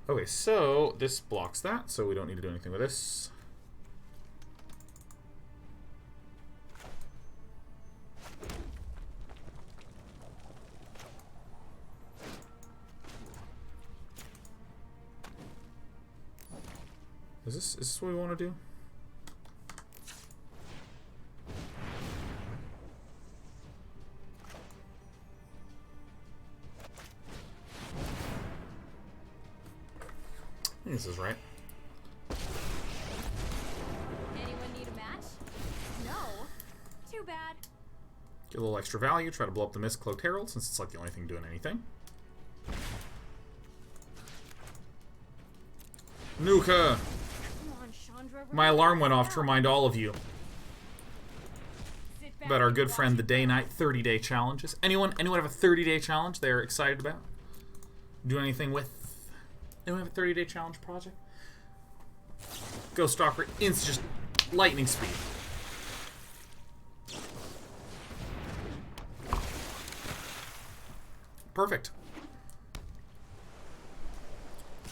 Okay, so this blocks that, so we don't need to do anything with this. Is this what we want to do? I think this is right. Anyone need a match? No. Too bad. Get a little extra value, try to blow up the Mist Cloaked Herald, since it's like the only thing doing anything. Nuka! My alarm went off to remind all of you about our good friend, the Day-Night 30-Day Challenges. Anyone have a 30-day challenge they're excited about? Do anything with? Anyone have a 30-day challenge project? Ghost Stalker, just lightning speed. Perfect.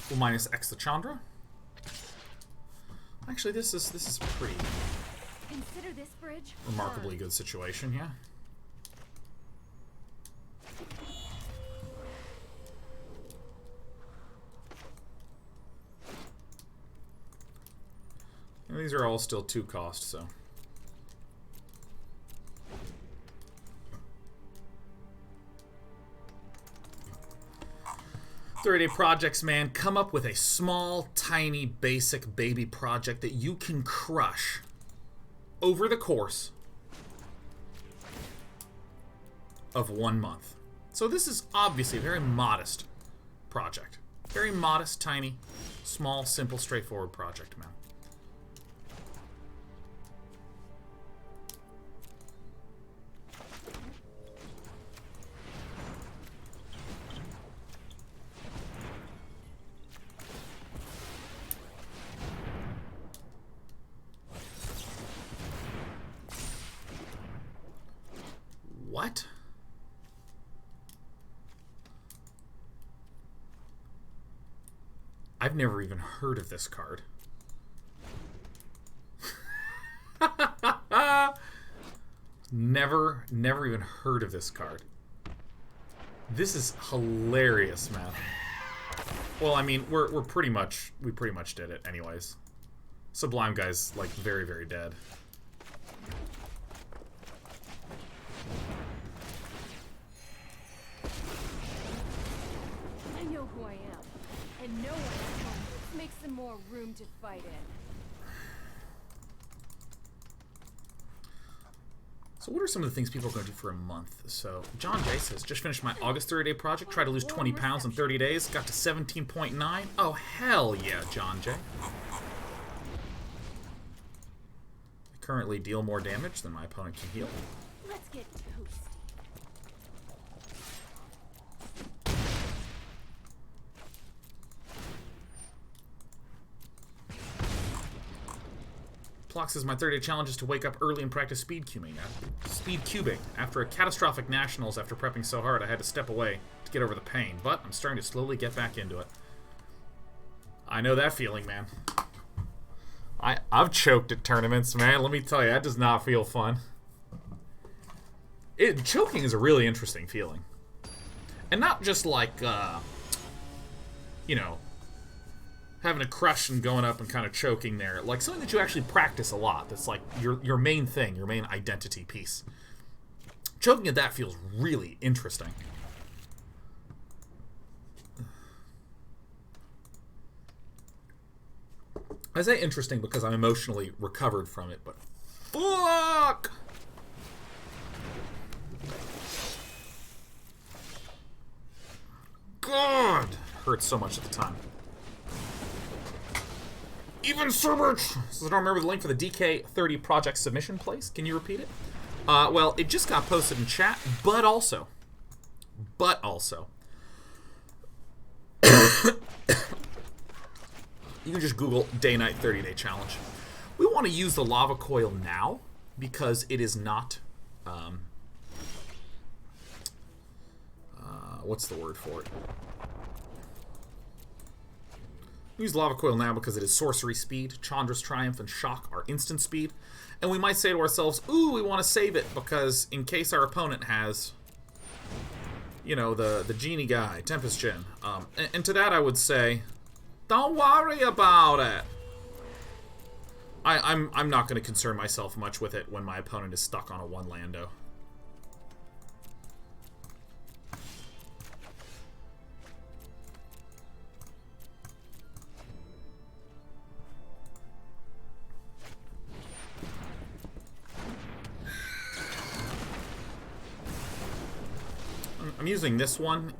We'll minus X the Chandra. Actually, this is pretty Consider this bridge remarkably good situation, yeah. And these are all still 2 cost, so. Day projects, man, come up with a small, tiny, basic baby project that you can crush over the course of 1 month. So this is obviously a very modest project. Very modest, tiny, small, simple, straightforward project, man. What? I've never even heard of this card. Never even heard of this card. This is hilarious, man. Well, I mean, we pretty much did it anyways. Sublime guy's like very, very dead. I know who I am, and no one is going to Let's make some more room to fight in. So what are some of the things people are going to do for a month? So John J says, just finished my August 30-day project. Tried to lose 20 pounds in 30 days. Got to 17.9. Oh, hell yeah, John J. I currently deal more damage than my opponent can heal. Let's get toasty. Plox says my 30-day challenge is to wake up early and practice speed cubing. After a catastrophic nationals after prepping so hard, I had to step away to get over the pain. But I'm starting to slowly get back into it. I know that feeling, man. I've choked at tournaments, man. Let me tell you, that does not feel fun. Choking is a really interesting feeling. And not just like, you know, having a crush and going up and kind of choking there. Like something that you actually practice a lot. That's like your main thing, your main identity piece. Choking at that feels really interesting. I say interesting because I'm emotionally recovered from it, but fuck! God! Hurts so much at the time. Even Serbert says, I don't remember the link for the DK30 project submission place. Can you repeat it? Well, it just got posted in chat, but also. You can just Google day-night 30-day challenge. We want to use the Lava Coil now because it is not, what's the word for it? Use Lava Coil now because it is sorcery speed. Chandra's Triumph and Shock are instant speed. And we might say to ourselves, ooh, we want to save it because in case our opponent has, you know, the genie guy, Tempest Djinn. And to that I would say, don't worry about it. I'm not going to concern myself much with it when my opponent is stuck on a one lando. I'm using this one.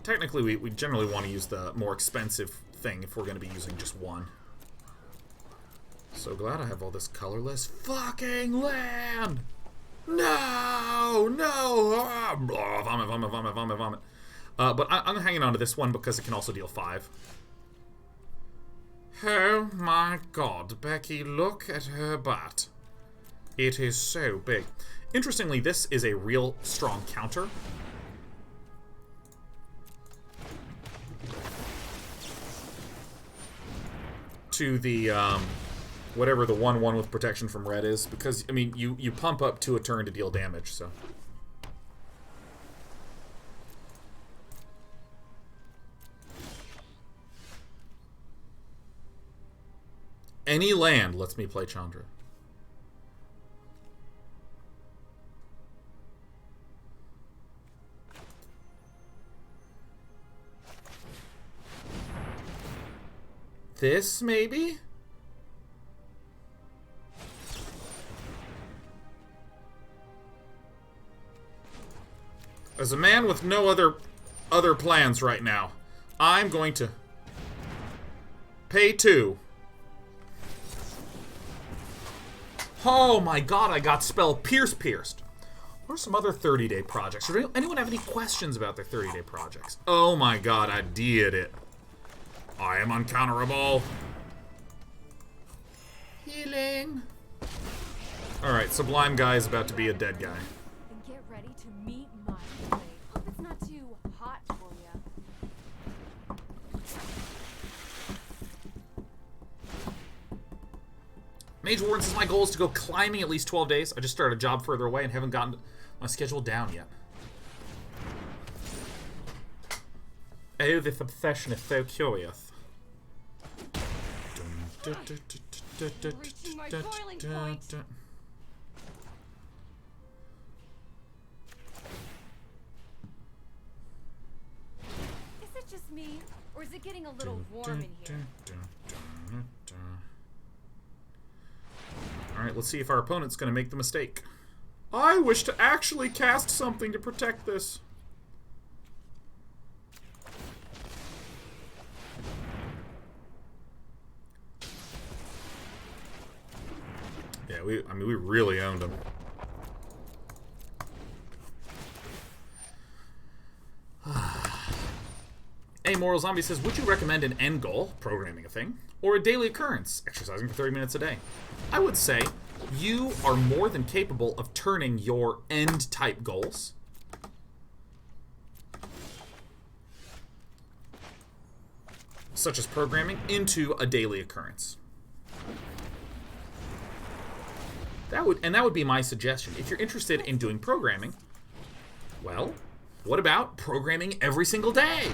Technically, we generally want to use the more expensive thing if we're going to be using just one. So glad I have all this colorless fucking land! No! No! Ah, blah, vomit, vomit, vomit, vomit, vomit. But I'm hanging on to this one because it can also deal 5. Oh my god, Becky, look at her butt. It is so big. Interestingly, this is a real strong counter. To the, whatever the 1/1 with protection from red is. Because, I mean, you pump up to a turn to deal damage, so. Any land lets me play Chandra. This, maybe? As a man with no other plans right now, I'm going to pay 2. Oh my god, I got spell pierced. What are some other 30-day projects? Does anyone have any questions about their 30-day projects? Oh my god, I did it. I am uncounterable. Healing. Alright, Sublime Guy is about to be a dead guy. And get ready to meet my blade. Hope it's not too hot for you. Mage Warden says my goal is to go climbing at least 12 days. I just started a job further away and haven't gotten my schedule down yet. Oh, this obsession is so curious. Reaching my boiling point. Is it just me, Or is it getting a little warm in here? Alright, let's see if our opponent's going to make the mistake. I wish to actually cast something to protect this. Yeah, we really owned him. Amoral Zombie says, would you recommend an end goal, programming a thing, or a daily occurrence, exercising for 30 minutes a day? I would say you are more than capable of turning your end type goals such as programming into a daily occurrence. That would be my suggestion. If you're interested in doing programming, well, what about programming every single day?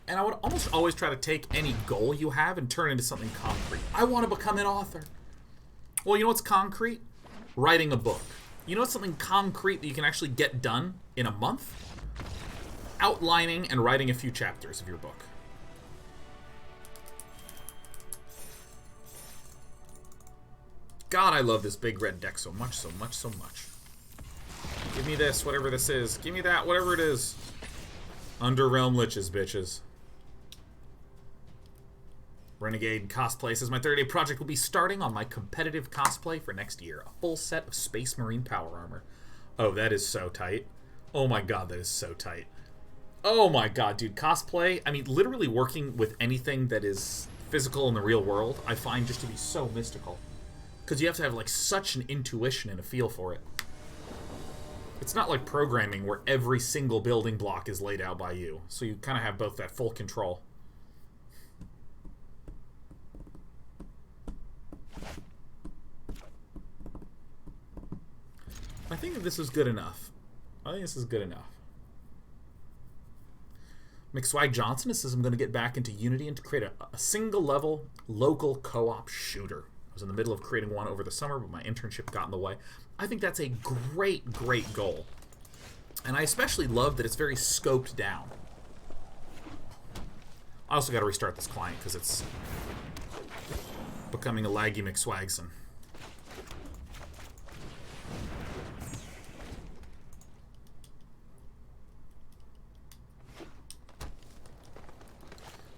And I would almost always try to take any goal you have and turn it into something concrete. I want to become an author. Well, you know what's concrete? Writing a book. You know what's something concrete that you can actually get done in a month? Outlining and writing a few chapters of your book. God, I love this big red deck so much, so much, so much. Give me this, whatever this is. Give me that, whatever it is. Underrealm Liches, bitches. Renegade Cosplay says, my 30-day project will be starting on my competitive cosplay for next year. A full set of Space Marine power armor. Oh, that is so tight. Oh my god, that is so tight. Oh my god, dude. Cosplay, I mean, literally working with anything that is physical in the real world, I find just to be so mystical. Because you have to have, like, such an intuition and a feel for it. It's not like programming where every single building block is laid out by you. So you kind of have both that full control. I think that this is good enough. I think this is good enough. McSwag Johnson says, I'm going to get back into Unity and to create a single-level local co-op shooter. I was in the middle of creating one over the summer, but my internship got in the way. I think that's a great, great goal. And I especially love that it's very scoped down. I also got to restart this client because it's becoming a laggy McSwagson.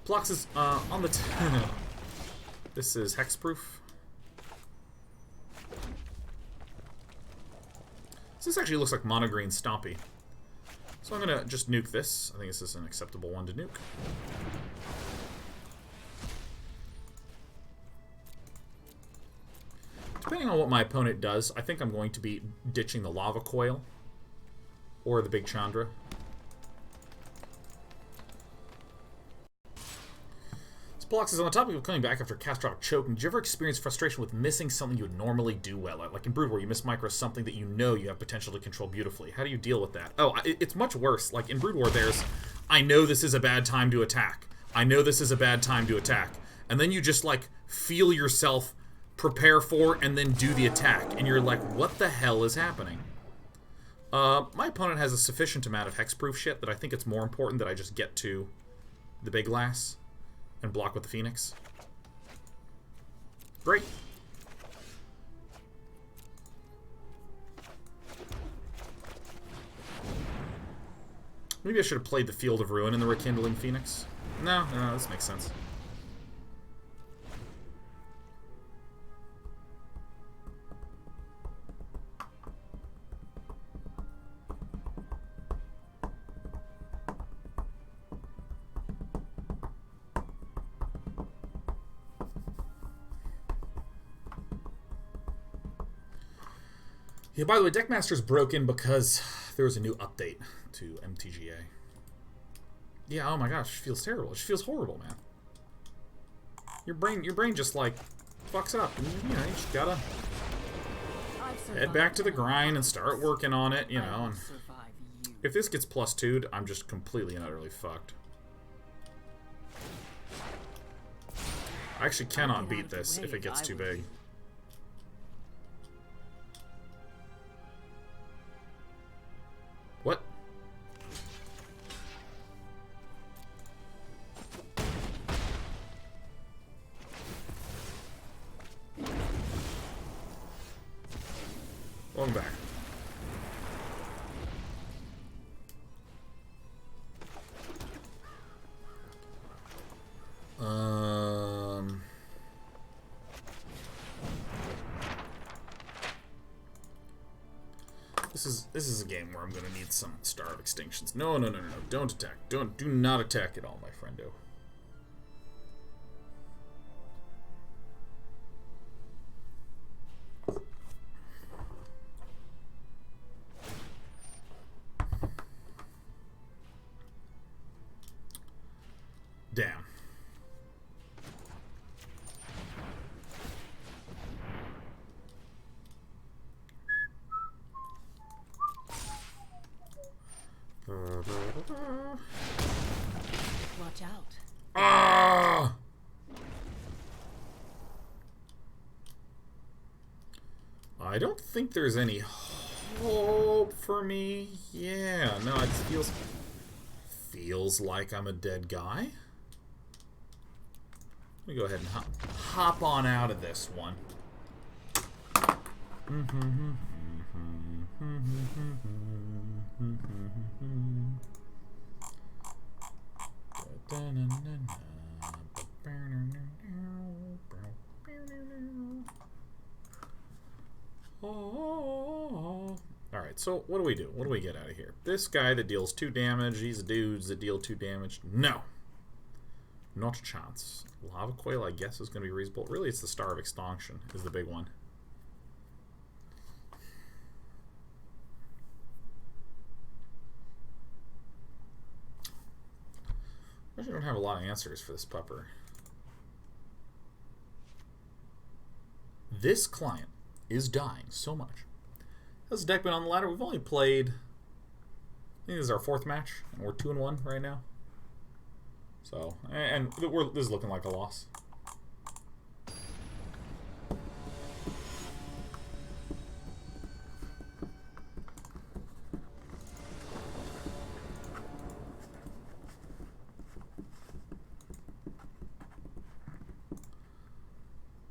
Plux is on the... This is Hexproof. So this actually looks like Monogreen Stompy. So I'm going to just nuke this. I think this is an acceptable one to nuke. Depending on what my opponent does, I think I'm going to be ditching the Lava Coil or the big Chandra. Blox is on the topic of coming back after catastrophic choking. Did you ever experience frustration with missing something you would normally do well at? Like in Brood War, you miss micro something that you know you have potential to control beautifully. How do you deal with that? Oh, it's much worse. Like in Brood War, there's, I know this is a bad time to attack. I know this is a bad time to attack. And then you just, like, feel yourself prepare for and then do the attack. And you're like, what the hell is happening? My opponent has a sufficient amount of hexproof shit that I think it's more important that I just get to the big glass and block with the Phoenix. Great. Maybe I should have played the Field of Ruin in the Rekindling Phoenix. No, this makes sense. Yeah, by the way, Deckmaster's broken because there was a new update to MTGA. Yeah, oh my gosh, it feels terrible. It just feels horrible, man. Your brain just, like, fucks up. And, you know, you just gotta head back to the grind and start working on it, you know. And if this gets +2'd, I'm just completely and utterly fucked. I actually cannot beat this if it gets too big. What? This is a game where I'm gonna need some Star of Extinctions. No. Don't attack. Do not attack at all, my friendo. Damn. Watch out. Ah! I don't think there's any hope for me. Yeah, no, it feels like I'm a dead guy. Let me go ahead and hop on out of this one. Alright, so what do we do? What do we get out of here? This guy that deals 2 damage, these dudes that deal 2 damage. No! Not a chance. Lava Coil, I guess, is going to be reasonable. Really, it's the Star of Extinction is the big one. I actually don't have a lot of answers for this pupper. This client is dying so much. How's the deck been on the ladder? We've only played, I think this is our 4th match, and we're 2-1 right now. So, and this is looking like a loss.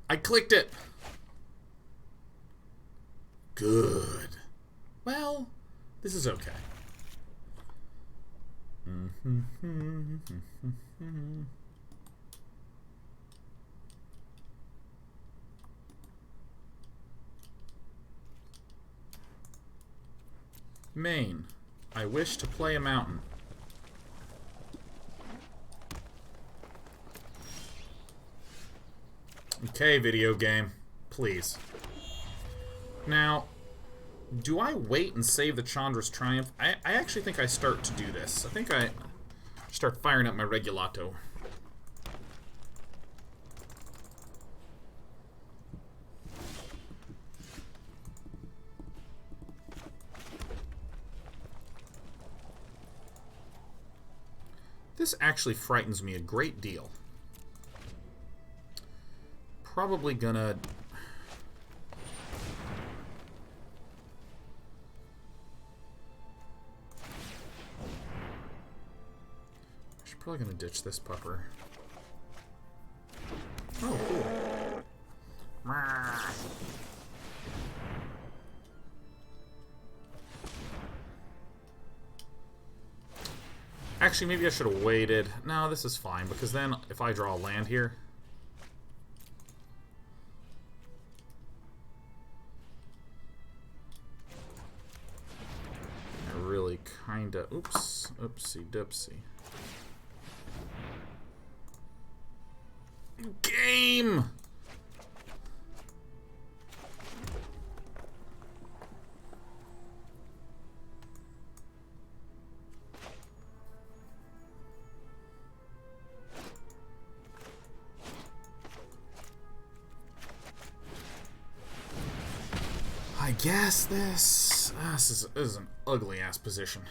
I clicked it! Good. Well, this is okay. Main. I wish to play a mountain. Okay, video game. Please. Now, do I wait and save the Chandra's Triumph? I actually think I start to do this. I think I start firing up my Regulator. This actually frightens me a great deal. Probably gonna... Probably gonna ditch this pupper. Oh, cool. Actually, maybe I should have waited. No, this is fine, because then if I draw a land here... I really kinda... Oops. Oopsie-doopsie. Game! I guess this is an ugly ass position.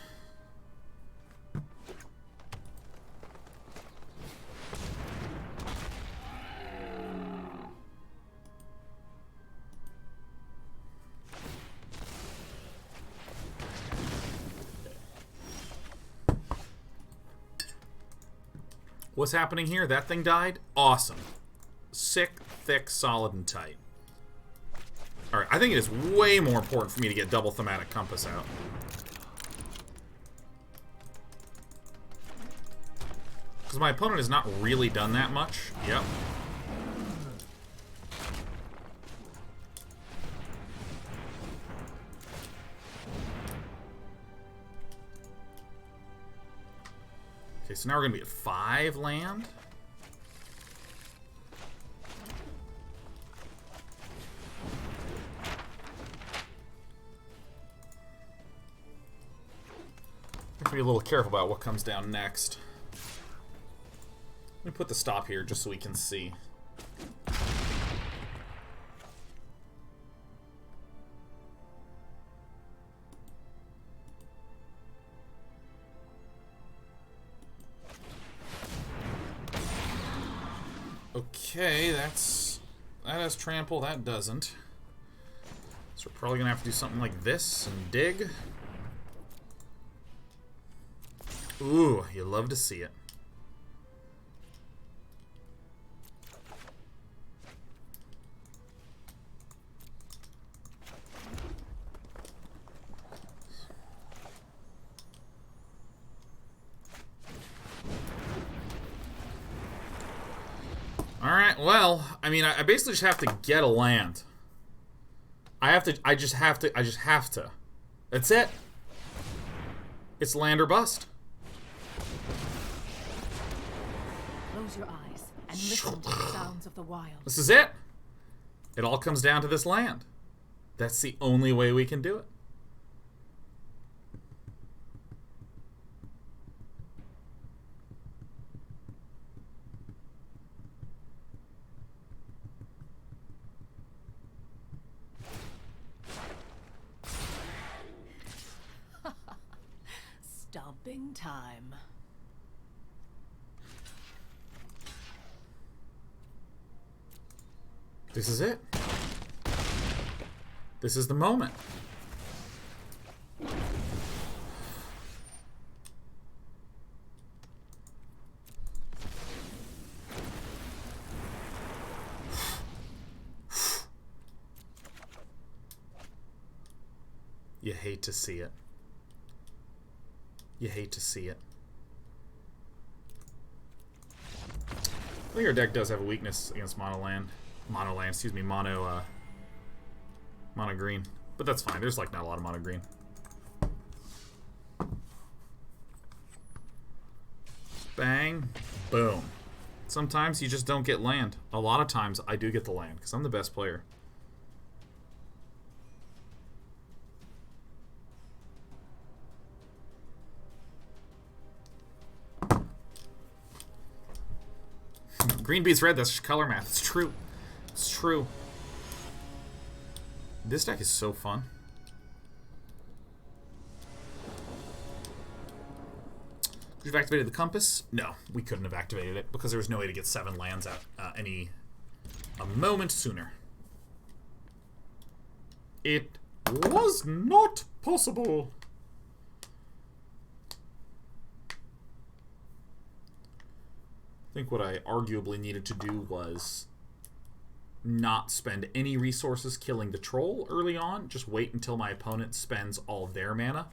What's happening here? That thing died? Awesome. Sick, thick, solid, and tight. Alright, I think it is way more important for me to get double Thaumatic Compass out. Because my opponent has not really done that much. Yep. Okay, so now we're going to be at 5 land. Have to be a little careful about what comes down next. Let me put the stop here just so we can see. Okay, that has trample, that doesn't. So we're probably gonna have to do something like this and dig. Ooh, you love to see it. Alright, well, I mean, I basically just have to get a land. I just have to. That's it. It's land or bust. Close your eyes and listen to the sounds of the wild. This is it. It all comes down to this land. That's the only way we can do it. Stomping time. This is it. This is the moment. You hate to see it. You hate to see it. I think our deck does have a weakness against mono green. But that's fine. There's like not a lot of mono green. Bang. Boom. Sometimes you just don't get land. A lot of times I do get the land because I'm the best player. Green beats red, that's just color math. It's true. It's true. This deck is so fun. Could you have activated the compass? No, we couldn't have activated it because there was no way to get 7 lands out a moment sooner. It was not possible. I think what I arguably needed to do was not spend any resources killing the troll early on. Just wait until my opponent spends all of their mana.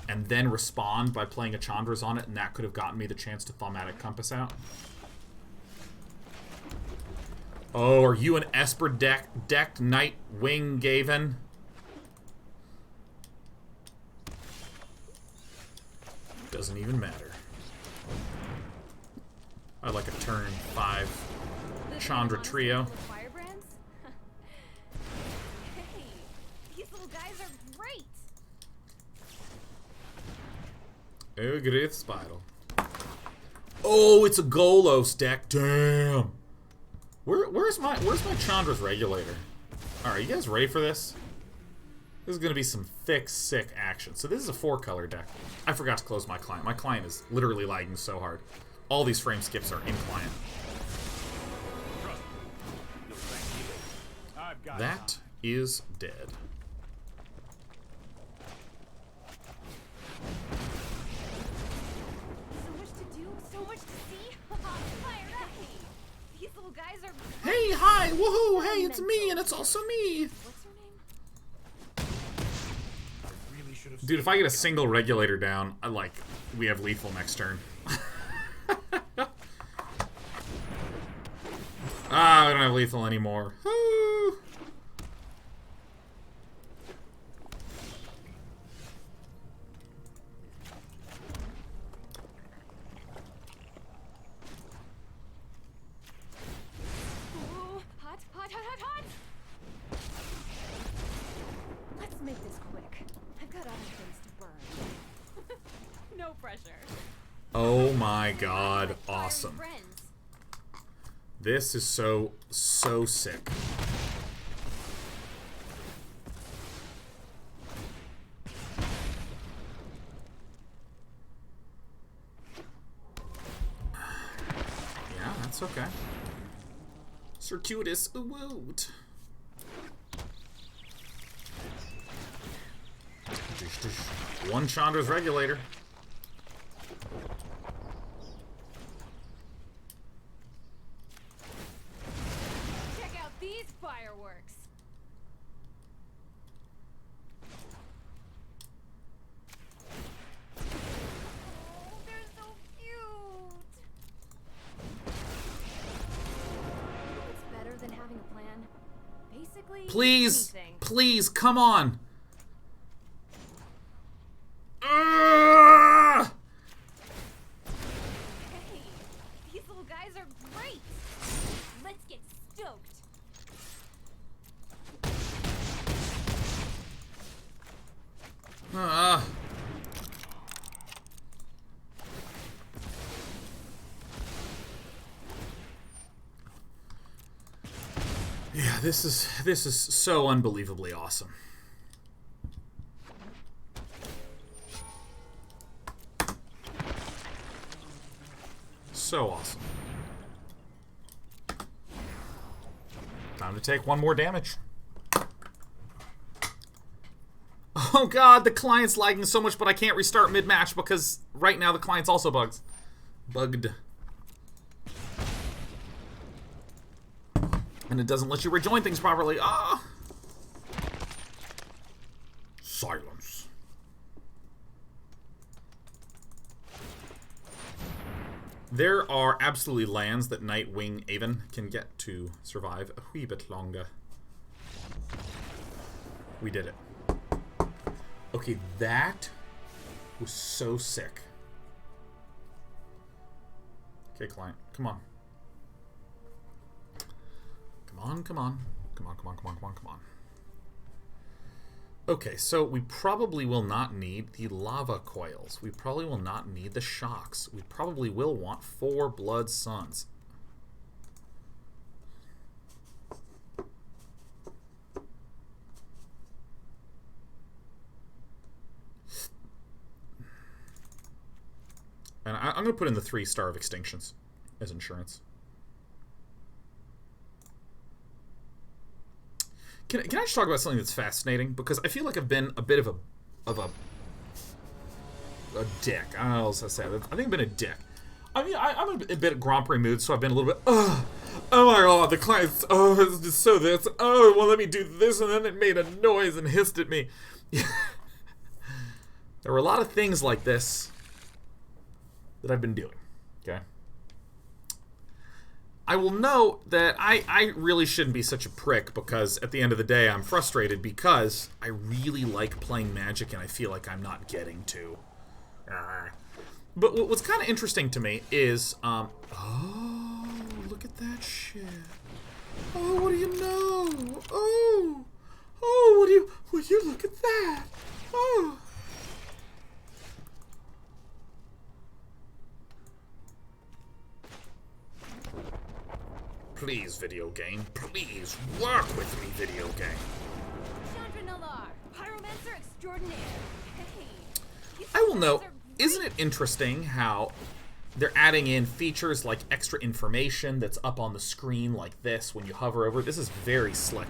And then respond by playing a Chandra's on it, and that could have gotten me the chance to Thaumatic Compass out. Oh, are you an Esper decked Night Wing Gaven? Doesn't even matter. I like a turn 5 Chandra trio. Hey, these little guys are great. Oh, great Spiral. Oh, it's a Golos deck. Damn. Where's my Chandra's Regulator? Alright, you guys ready for this? This is gonna be some thick, sick action. So this is a 4-color deck. I forgot to close my client. My client is literally lagging so hard. All these frame skips are in client. That is dead. So much to do, so much to see. Fire up. These little guys are great. Hey, hi, woohoo, hey, it's me, and it's also me. What's her name? Dude, if I get a single Regulator down, we have lethal next turn. I don't have lethal anymore. Woo. pressure. Oh my god, awesome. Friends. This is so sick. Yeah, that's okay. Circuitous woot. One Chandra's Regulator. Check out these fireworks. Oh, they're so cute. It's better than having a plan. Basically, Please, anything. please, come on. Ah! Hey, these little guys are great. Let's get stoked. Yeah, this is so unbelievably awesome. So awesome. Time to take one more damage. Oh god, the client's lagging so much, but I can't restart mid-match because right now the client's also bugged. And it doesn't let you rejoin things properly. Ah! Silence. There are absolutely lands that Nightwing Aven can get to survive a wee bit longer. We did it. Okay, that was so sick. Okay, client, come on. Come on, come on. Come on, come on, come on, come on, come on. Okay, so we probably will not need the Lava Coils. We probably will not need the Shocks. We probably will want 4 Blood Suns. And I'm going to put in the 3 Star of Extinctions as insurance. Can I just talk about something that's fascinating? Because I feel like I've been a bit of a dick. I don't know what else to say. I think I've been a dick. I mean, I'm a bit Grand Prix mood, so I've been a little bit, oh my god, the client's, it's just so this, well, let me do this, and then it made a noise and hissed at me. There were a lot of things like this that I've been doing, okay? I will note that I really shouldn't be such a prick, because at the end of the day I'm frustrated because I really like playing Magic and I feel like I'm not getting to. But what's kind of interesting to me is, oh, look at that shit. Oh, what do you know? Oh, would you look at that? Oh. Please, video game. Please, work with me, video game. Chandra, Pyromancer extraordinaire. Hey. I will note, isn't it interesting how they're adding in features like extra information that's up on the screen like this when you hover over it? This is very slick.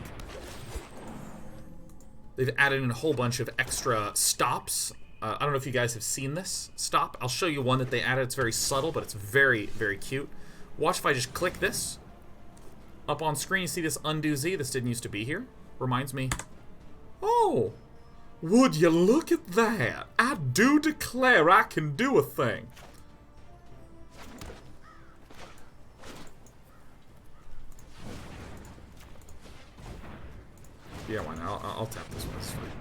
They've added in a whole bunch of extra stops. I don't know if you guys have seen this stop. I'll show you one that they added. It's very subtle, but it's very, very cute. Watch if I just click this. Up on screen, you see this undo Z? This didn't used to be here. Reminds me. Oh, would you look at that? I do declare I can do a thing. Yeah, why not? I'll tap this one. It's fine.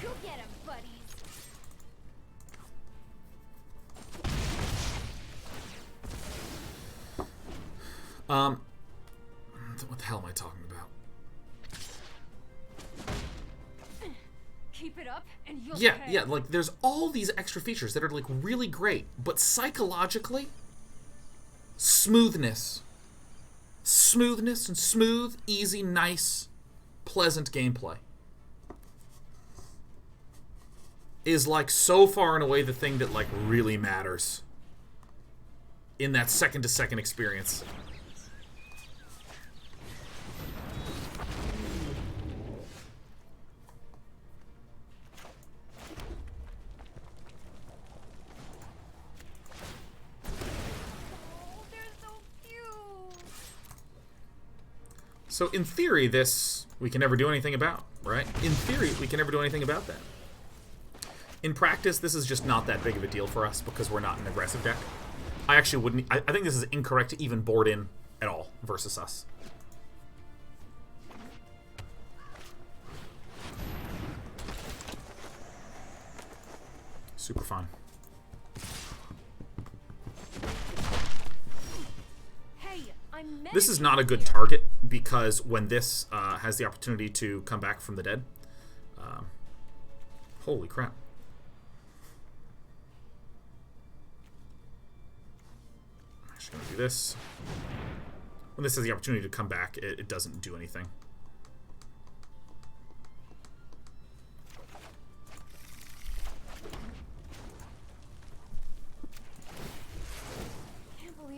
Go get him, buddies. What the hell am I talking about? up and you'll Yeah, pay. yeah, like, there's all these extra features that are, like, really great, but psychologically, smoothness. Smoothness and smooth, easy, nice, pleasant gameplay is, like, so far and away the thing that, like, really matters in that second-to-second experience. So in theory, this we can never do anything about, right? In theory, we can never do anything about that. In practice, this is just not that big of a deal for us because we're not an aggressive deck. I actually wouldn't... I think this is incorrect to even board in at all versus us. Super fun. This is not a good target because when this has the opportunity to come back from the dead, holy crap. I'm actually going to do this. When this has the opportunity to come back, it doesn't do anything.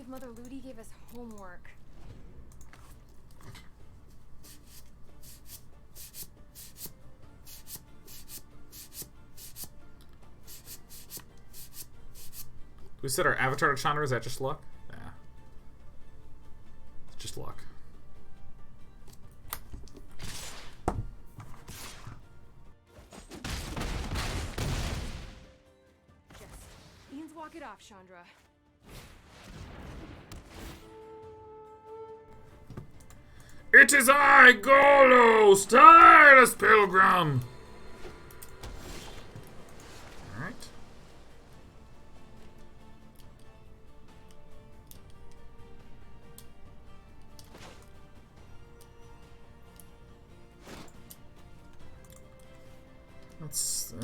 Mother Ludi gave us homework. We said our avatar to Chandra, is that just luck? Yeah. It's just luck. Ian's walk it off, Chandra. It is I, Golos, tireless pilgrim! Alright. Let's...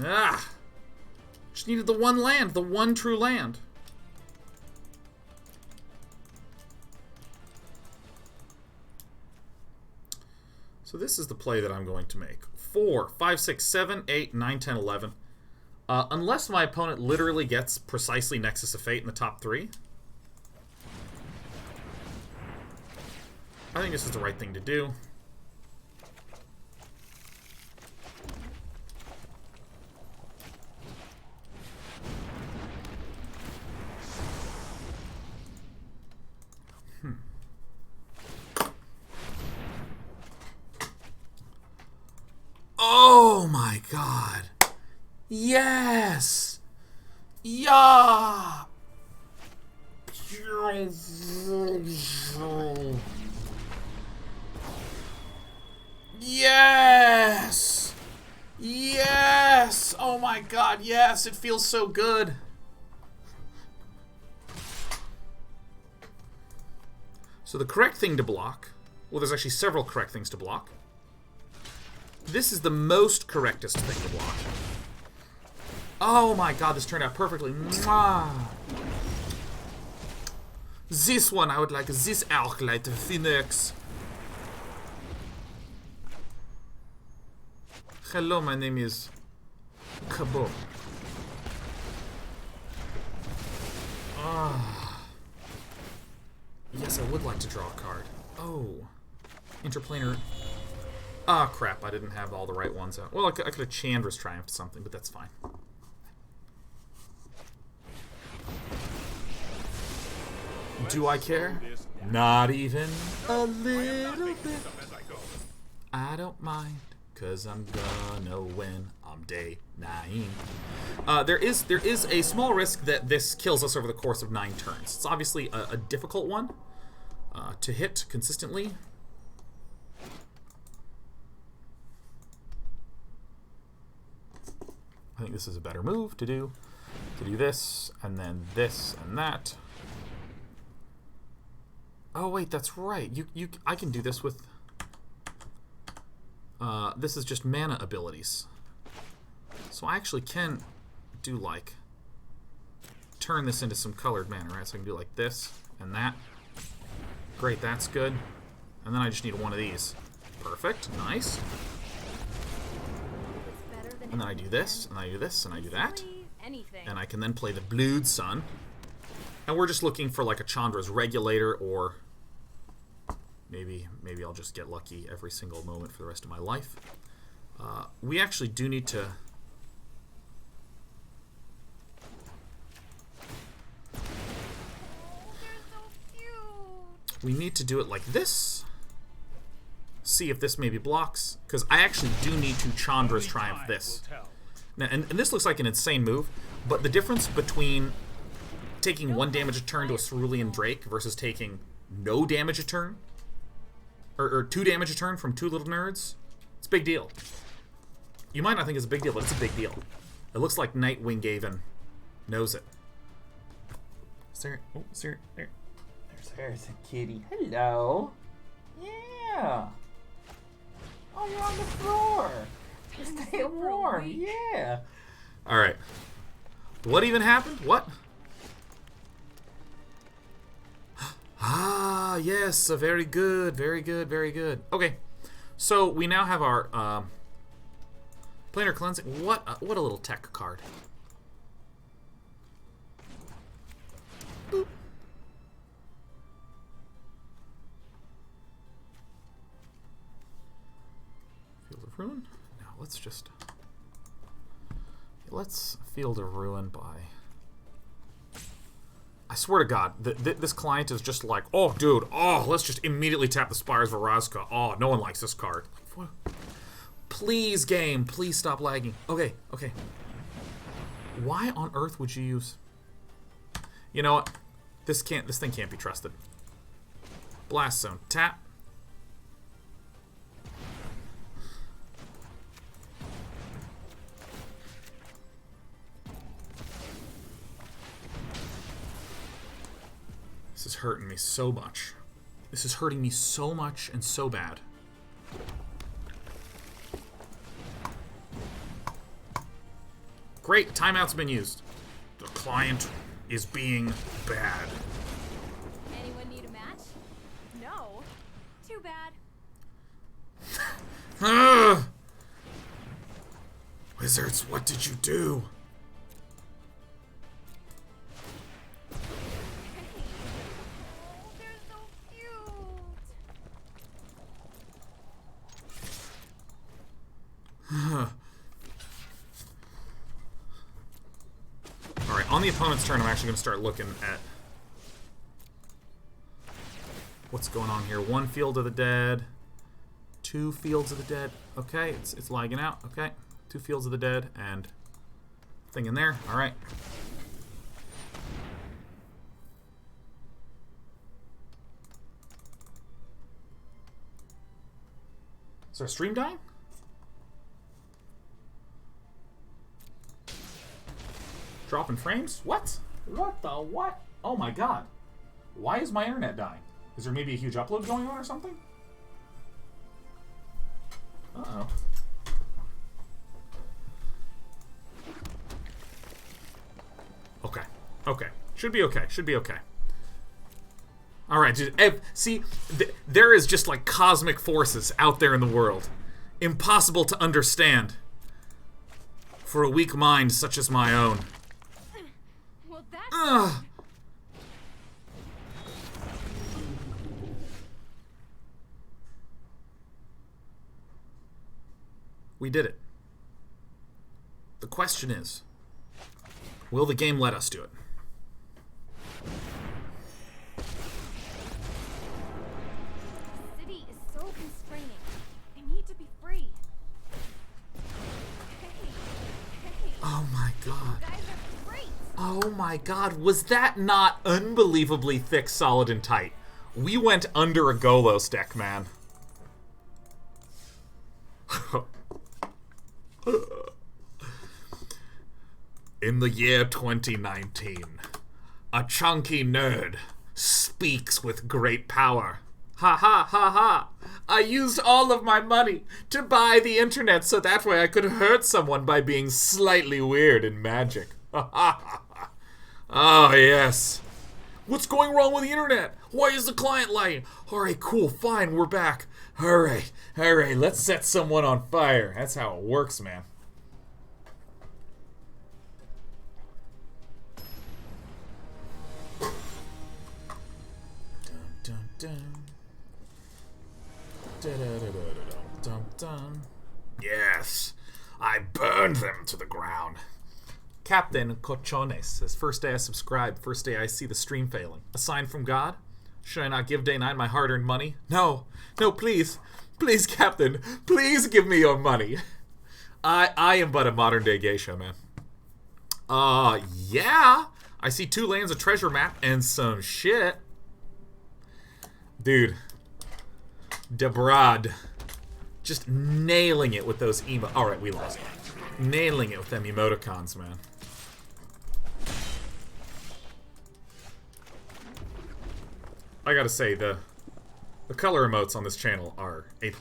Just needed the one land, the one true land. So this is the play that I'm going to make. 4, 5, 6, 7, 8, 9, 10, 11. Unless my opponent literally gets precisely Nexus of Fate in the top 3. I think this is the right thing to do. Oh my god. Yes. Yeah. Yes. Yes. Oh my god, yes. It feels so good. So the correct thing to block, well, there's actually several correct things to block. This is the most correctest thing to block. Oh my god, this turned out perfectly. Mwah. This one, I would like this Acolyte of Phoenix. Hello, my name is Kabo. Yes, I would like to draw a card. Oh. Interplanar... Ah, crap, I didn't have all the right ones out. Well, I could have Chandra's triumphed something, but that's fine. Do I care? Not even a little bit. I don't mind, cause I'm gonna win on day 9. There is a small risk that this kills us over the course of 9 turns. It's obviously a difficult one to hit consistently. I think this is a better move to do this, and then this, and that. Oh wait, that's right. I can do this with... this is just mana abilities. So I actually can do, like, turn this into some colored mana, right? So I can do like this and that. Great, that's good. And then I just need one of these. Perfect, nice. And then I do this, and I do this, and I do that. And I can then play the Blood Sun. And we're just looking for like a Chandra's Regulator, or maybe I'll just get lucky every single moment for the rest of my life. We actually do need to... We need to do it like this. See if this maybe blocks. Because I actually do need to Chandra's Triumph this. Now, and this looks like an insane move, but the difference between taking 1 damage a turn to a Cerulean Drake versus taking no damage a turn, or 2 damage a turn from 2 little nerds, it's a big deal. You might not think it's a big deal, but it's a big deal. It looks like Nightwing Gaven knows it. Sir, oh, sir, there. There's a kitty. Hello. Yeah. Oh, you're on the floor. Stay warm. Yeah. All right. What even happened? What? Ah, yes. Very good. Very good. Very good. Okay. So we now have our Planar Cleansing. What a little tech card. Boop. Field of Ruin? No, let's Field of Ruin by... I swear to God, this client is just like, oh, dude, oh, let's just immediately tap the Spires of Orazca. Oh, no one likes this card. Please, game, please stop lagging. Okay, okay. Why on earth would you use... You know what? This thing can't be trusted. Blast Zone, tap. This is hurting me so much. This is hurting me so much and so bad. Great, timeout's been used. The client is being bad. Anyone need a match? No. Too bad. Wizards, what did you do? Alright, on the opponent's turn, I'm actually going to start looking at what's going on here. 1 Field of the Dead, 2 Fields of the Dead. Okay, it's lagging out. Okay, 2 Fields of the Dead, and thing in there. Alright. Is our stream dying? Dropping frames? What? What the what? Oh my god. Why is my internet dying? Is there maybe a huge upload going on or something? Uh-oh. Okay. Okay. Should be okay. Should be okay. Alright, dude. See, there is just like cosmic forces out there in the world. Impossible to understand for a weak mind such as my own. Well, that's... We did it. The question is, will the game let us do it? The city is so constraining. I need to be free. Hey. Oh my god. You guys are great. Oh my god, was that not unbelievably thick, solid, and tight? We went under a Golos deck, man. In the year 2019, a chunky nerd speaks with great power. Ha ha ha ha. I used all of my money to buy the internet so that way I could hurt someone by being slightly weird in magic. Ha ha ha ha. Oh, yes. What's going wrong with the internet? Why is the client lying? Alright, cool, fine, we're back. Alright, let's set someone on fire. That's how it works, man. Dun, dun, dun. Yes, I burned them to the ground. Captain Cochones says, first day I subscribe, first day I see the stream failing. A sign from God? Should I not give Day 9 my hard-earned money? No, please. Please, Captain. Please give me your money. I am but a modern-day geisha, man. Yeah. I see 2 lands, a treasure map, and some shit. Dude. Debrad. Just nailing it with those emo... Alright, we lost. Nailing it with them emoticons, man. I gotta say, the color emotes on this channel are A+.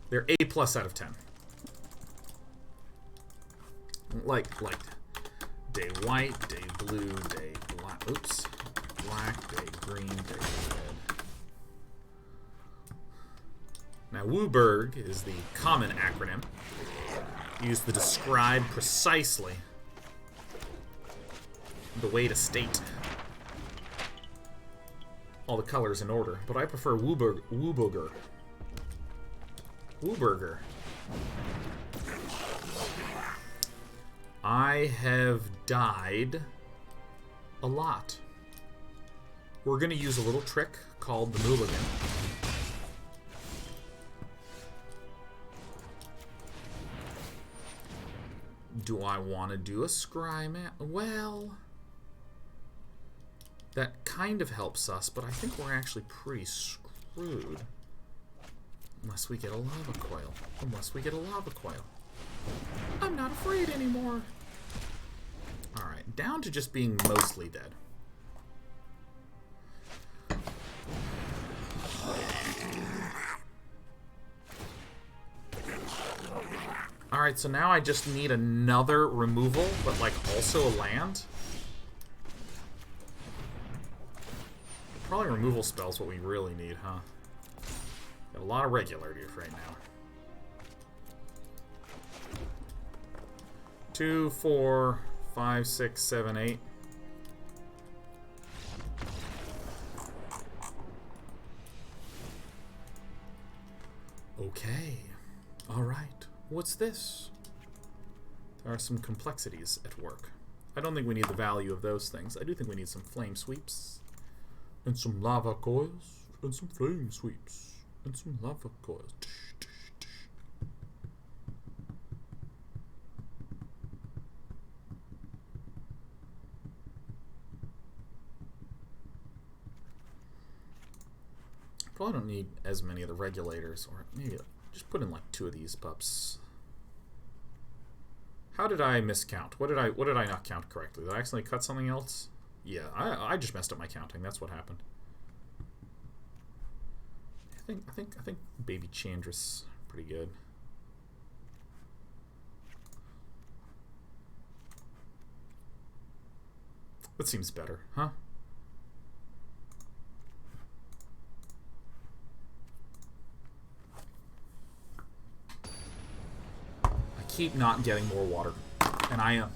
They're A+ out of 10. Like day white, day blue, day black. Oops. Black, day green, day red. Now, WUBERG is the common acronym used to describe precisely the way to state all the colors in order, but I prefer WUBERG. WUBERGer. I have died a lot. We're gonna use a little trick called the Mulligan. Do I want to do a scry map? Well, that kind of helps us, but I think we're actually pretty screwed. Unless we get a Lava Coil. I'm not afraid anymore. Alright, down to just being mostly dead. Alright, so now I just need another removal, but like also a land. Probably removal spells what we really need, huh? Got a lot of regularity right now. 2, 4, 5, 6, 7, 8. Okay. Alright. What's this? There are some complexities at work. I don't think we need the value of those things. I do think we need some flame sweeps. And some lava coils. And some flame sweeps. And some lava coils. Probably don't need as many of the regulators, or maybe just put in like 2 of these pups. How did I miscount? What did I not count correctly? Did I accidentally cut something else? Yeah, I just messed up my counting. That's what happened. I think Baby Chandra's pretty good. That seems better, huh? Keep not getting more water, and I am.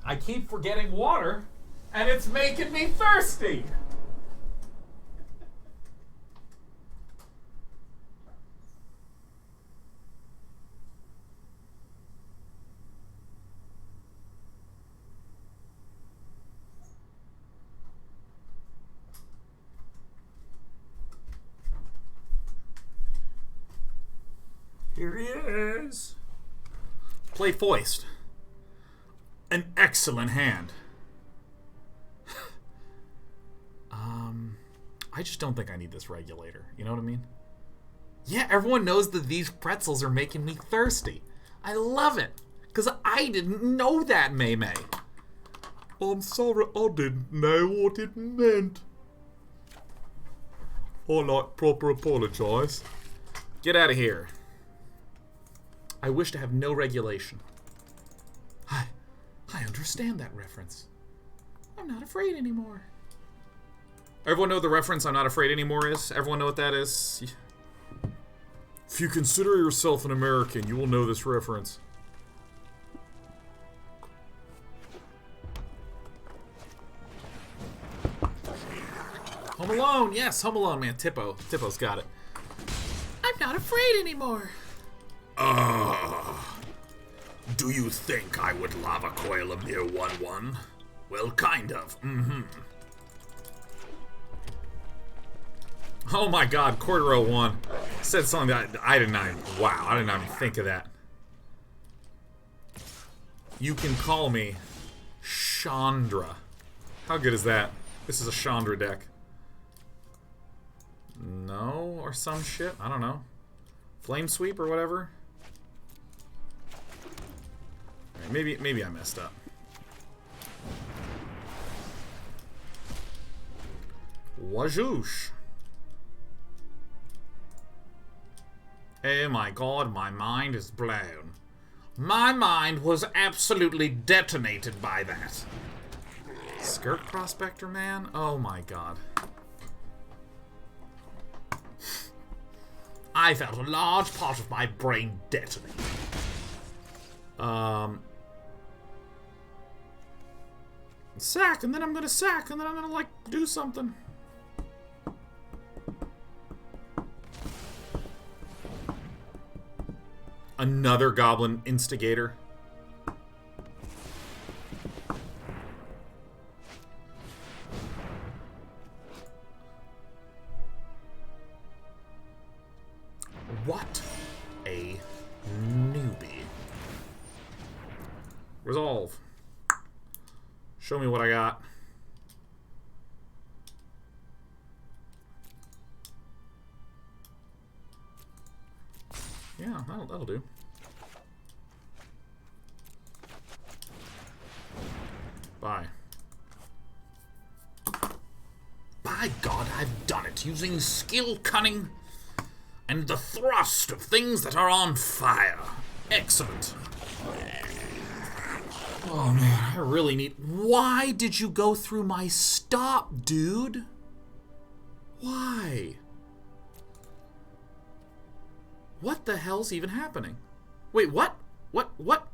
I keep forgetting water, and it's making me thirsty. Here he is. Play Foist. An excellent hand. I just don't think I need this regulator. You know what I mean? Yeah, everyone knows that these pretzels are making me thirsty. I love it. Because I didn't know that, May May. I'm sorry, I didn't know what it meant. Polite, proper apologise. Get out of here. I wish to have no regulation. I understand that reference. I'm not afraid anymore. Everyone know what the reference I'm not afraid anymore is? Everyone know what that is? If you consider yourself an American, you will know this reference. Home Alone! Yes, Home Alone, man. Tippo's got it. I'm not afraid anymore. Do you think I would Lava Coil a mere 1/1? Well, kind of. Oh my god, Cordero1 said something that I did not even, wow, I did not even think of that. You can call me Chandra. How good is that? This is a Chandra deck. No, or some shit, I don't know. Flame Sweep or whatever. Right, maybe I messed up. Wajoosh. Oh my god, my mind is blown. My mind was absolutely detonated by that. Skirt Prospector, man? Oh my god. I felt a large part of my brain detonate. Sack, and then I'm gonna sack, and then I'm gonna, like, do something. Another Goblin Instigator. What a newbie. Resolve. Show me what I got. Yeah, that'll do. Bye. By God, I've done it using skill, cunning, and the thrust of things that are on fire. Excellent. Oh man, I really need... Why did you go through my stop, dude? Why? What the hell's even happening? Wait, what? What?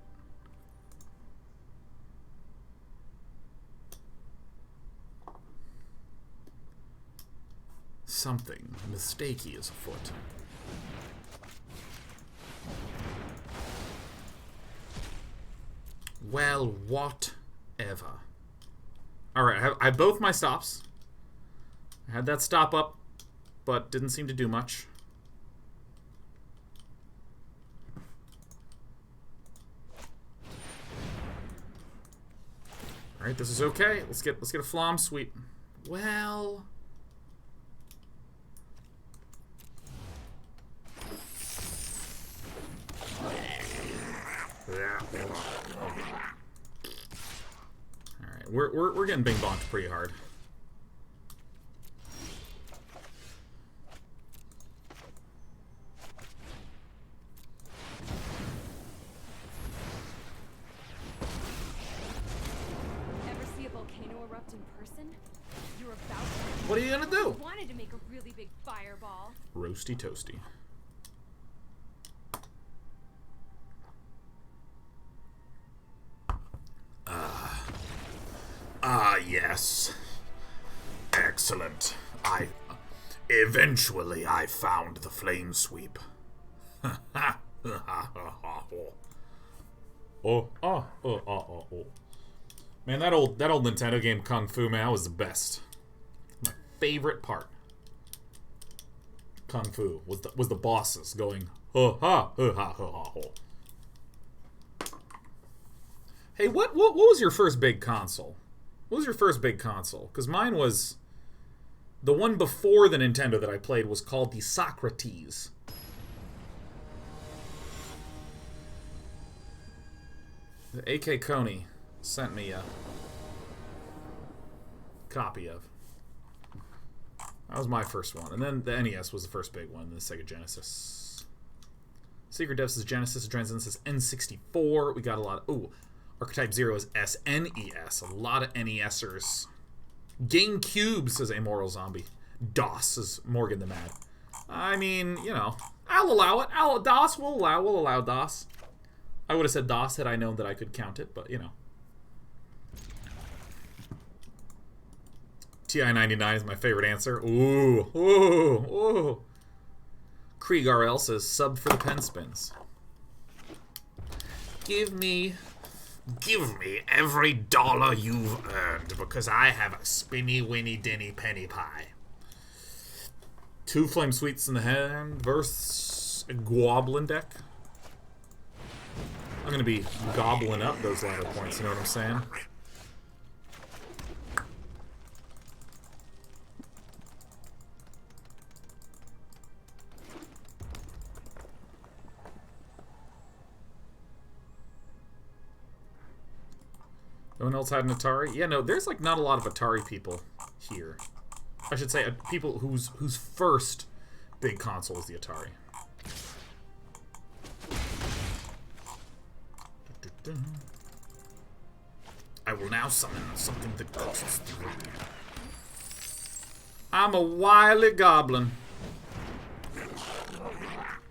Something mistakey is afoot. Well, whatever. Alright, I have both my stops. I had that stop up, but didn't seem to do much. Alright, this is okay. Let's get a Flom sweep. Well... Alright, we're getting bing bonked pretty hard. Ever see a volcano erupt in person? You're about to. What are you gonna do? I wanted to make a really big fireball. Roasty toasty. Yes. Excellent. Eventually I found the flame sweep. Oh. Man, that old Nintendo game Kung Fu, man, was the best. My favorite part. Kung Fu was the bosses going ha. Hey, what was your first big console? What was your first big console? Because mine was... The one before the Nintendo that I played was called the Socrates. The AK Coney sent me a copy of. That was my first one. And then the NES was the first big one, the Sega Genesis. Secret Depths is Genesis, Transcendence is N64. We got a lot of... Ooh, Archetype 0 is SNES. A lot of NESers. GameCube says Amoral Zombie. DOS says Morgan the Mad. I mean, you know, I'll allow it. DOS, we'll allow DOS. I would have said DOS had I known that I could count it, but, you know. TI-99 is my favorite answer. Ooh, ooh, ooh. Krieg RL says sub for the pen spins. Give me every dollar you've earned because I have a spinny winny dinny penny pie. 2 Flame Sweets in the hand versus a Goblin deck. I'm going to be gobbling up those ladder points, you know what I'm saying? No one else had an Atari? Yeah, no, there's like not a lot of Atari people here. I should say people whose first big console is the Atari. I will now summon something that costs 3. I'm a wily goblin.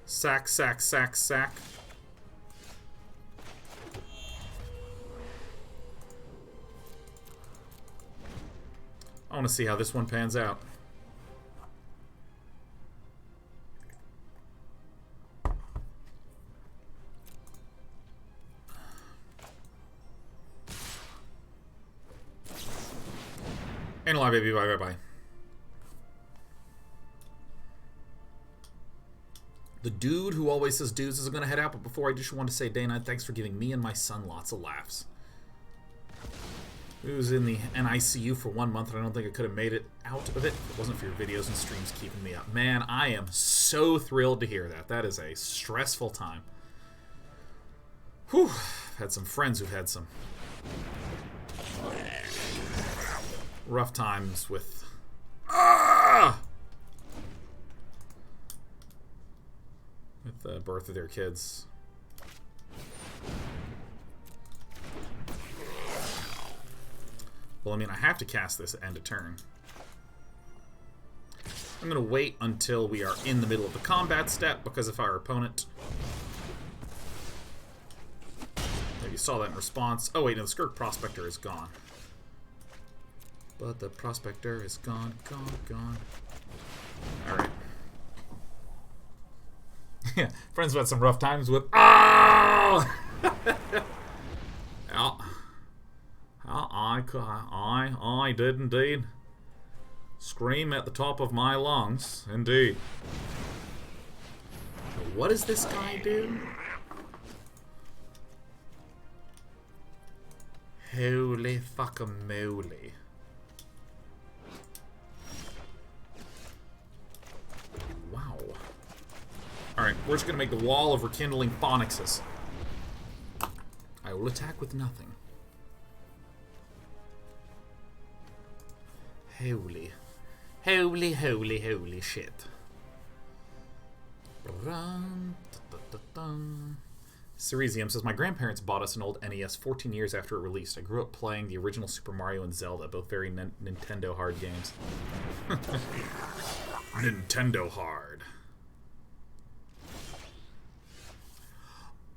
Sack, sack, sack, sack. I want to see how this one pans out. Ain't a lie, baby. Bye, bye, bye. The dude who always says dudes is going to head out, but before I just want to say, Dana, thanks for giving me and my son lots of laughs. He was in the NICU for 1 month, and I don't think I could have made it out of it if it wasn't for your videos and streams keeping me up. Man, I am so thrilled to hear that. That is a stressful time. Whew. I've had some friends who've had some rough times with... with the birth of their kids. Well, I mean, I have to cast this at end of turn. I'm going to wait until we are in the middle of the combat step, because if our opponent... There, you saw that in response. Oh, wait, no, the Skirk Prospector is gone. But the Prospector is gone, gone, gone. Alright. Yeah, friends who had some rough times with... Oh! I did indeed scream at the top of my lungs, indeed. What does this guy do? Holy fucking moly. Wow. Alright, we're just gonna make the wall of Rekindling Phoenixes. I will attack with nothing. Holy. Holy, holy, holy shit. Ceresium says, my grandparents bought us an old NES 14 years after it released. I grew up playing the original Super Mario and Zelda, both very Nintendo hard games. Nintendo hard.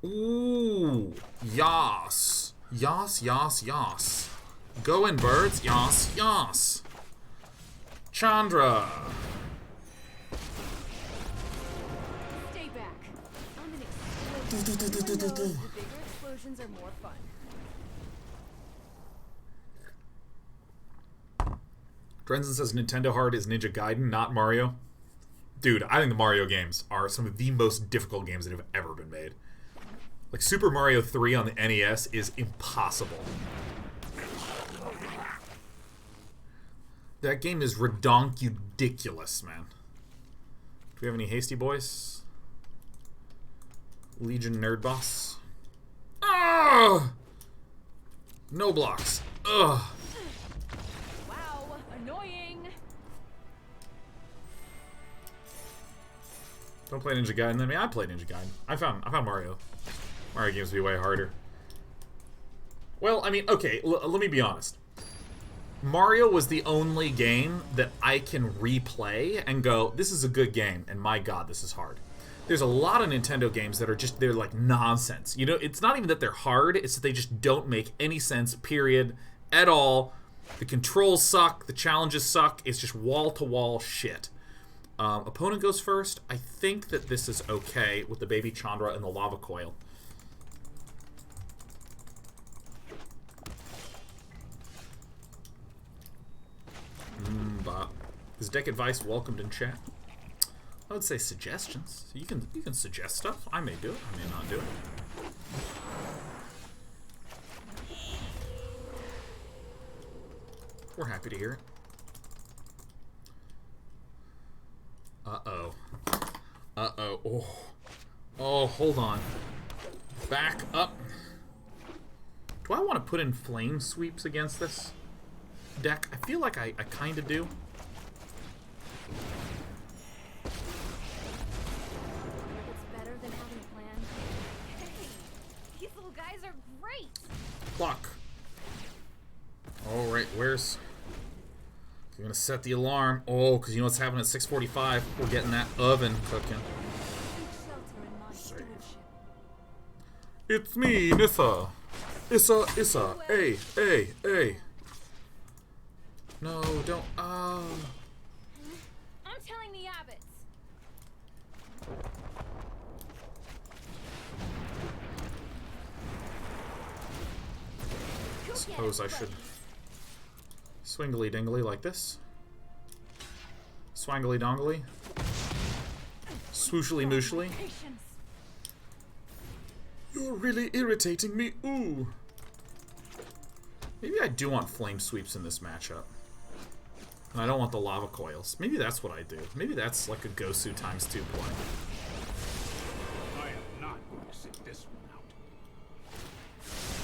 Ooh, yas. Yas, yas, yas. Go in, birds. Yas, yas. Chandra. Stay back. I'm an explosion. The bigger explosions are more fun. Drenzen says Nintendo Hard is Ninja Gaiden, not Mario. Dude, I think the Mario games are some of the most difficult games that have ever been made. Like, Super Mario 3 on the NES is impossible. That game is redonkulous, man. Do we have any hasty boys? Legion Nerd Boss. Ah! No blocks. Ugh. Wow, annoying. Don't play Ninja Gaiden. I mean, I played Ninja Gaiden. I found Mario. Mario games to be way harder. Well, I mean, okay, let me be honest. Mario was the only game that I can replay and go, this is a good game, and my god, this is hard. There's a lot of Nintendo games that are just, they're like nonsense. You know, it's not even that they're hard, it's that they just don't make any sense, period, at all. The controls suck, the challenges suck, it's just wall-to-wall shit. Opponent goes first. I think that this is okay with the baby Chandra and the Lava Coil. Is deck advice welcomed in chat? I would say suggestions. So you can suggest stuff. I may do it. I may not do it. We're happy to hear it. Uh-oh. Uh-oh. Oh. Oh, hold on. Back up. Do I want to put in flame sweeps against this deck? I feel like I kind of do. It's better than having planned. Hey, these little guys are great. Clock. All right, where's... You're gonna set the alarm. Oh, because you know what's happening at 6:45? We're getting that oven cooking. It's me, Nissa. Issa. Hey. No, don't. I'm telling the abbots. Suppose I should swingly dingly like this. Swangly dongly. Swooshly mooshly. You're really irritating me. Ooh. Maybe I do want flame sweeps in this matchup. And I don't want the lava coils. Maybe that's what I do. Maybe that's like a Gosu ×2 play. I am not going to sit this one out.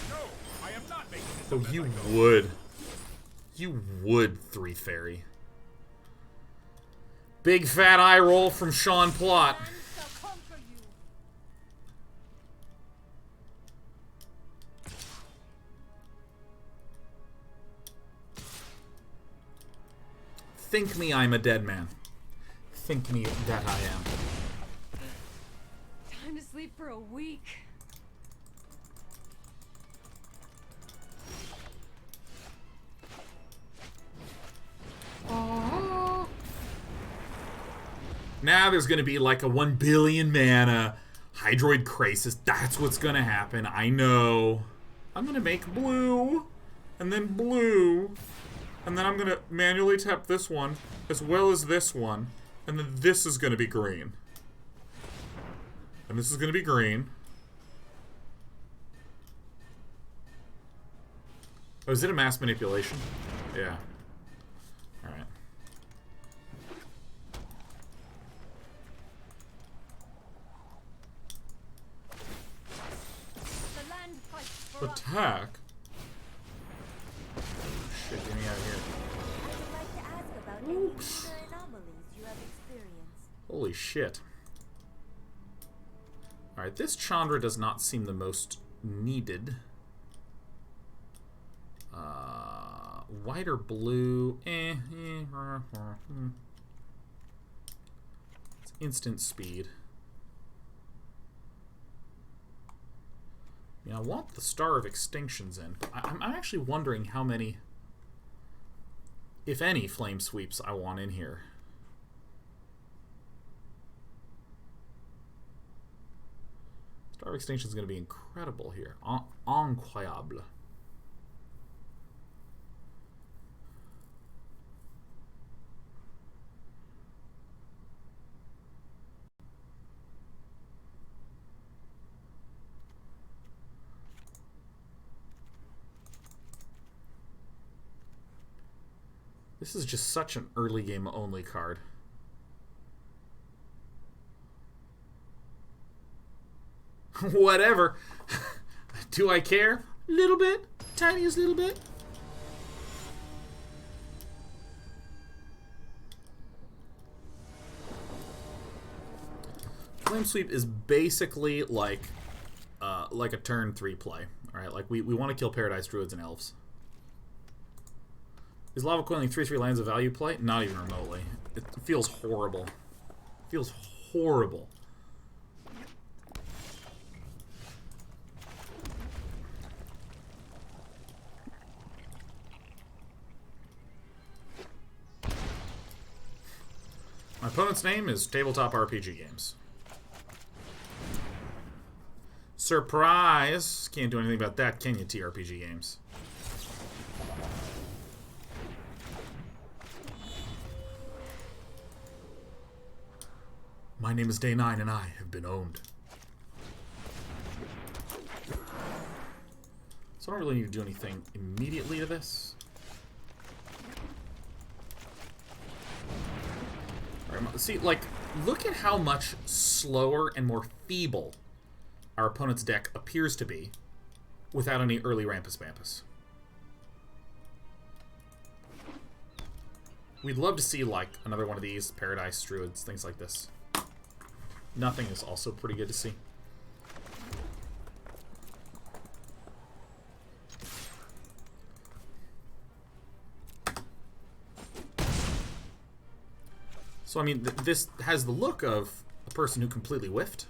No, I am not making this Oh, up as you I go. would. You would, 3 Fairy. Big fat eye roll from Sean Plott. Think me I'm a dead man. Think me that I am. Time to sleep for a week. Now there's gonna be like a 1 billion mana Hydroid Crisis. That's what's gonna happen. I know. I'm gonna make blue, and then blue, and then I'm gonna manually tap this one as well as this one, and then this is gonna be green, and this is gonna be green. Oh, is it a mass manipulation? Yeah. All right. The land fights for us. Attack? Shit, get me out of here. I would like to ask about any Oops. lunar anomalies you have experienced. Holy shit. Alright, this Chandra does not seem the most needed. White or blue? It's instant speed. Yeah, I want the Star of Extinctions in. I'm actually wondering how many, if any, flame sweeps I want in here. Star of Extinction is going to be incredible here. Incroyable. This is just such an early game only card. Whatever. Do I care? Little bit. Tiniest little bit. Flame Sweep is basically like a turn 3 play. Alright, like we want to kill Paradise Druids and Elves. Is Lava Coiling 3/3 lands a value play? Not even remotely. It feels horrible. It feels horrible. My opponent's name is Tabletop RPG Games. Surprise! Can't do anything about that, can you, TRPG Games? My name is Day 9 and I have been owned. So I don't really need to do anything immediately to this. Alright, see, like, look at how much slower and more feeble our opponent's deck appears to be without any early Rampus Vampus. We'd love to see, like, another one of these, Paradise Druids, things like this. Nothing is also pretty good to see. So, I mean, this has the look of a person who completely whiffed.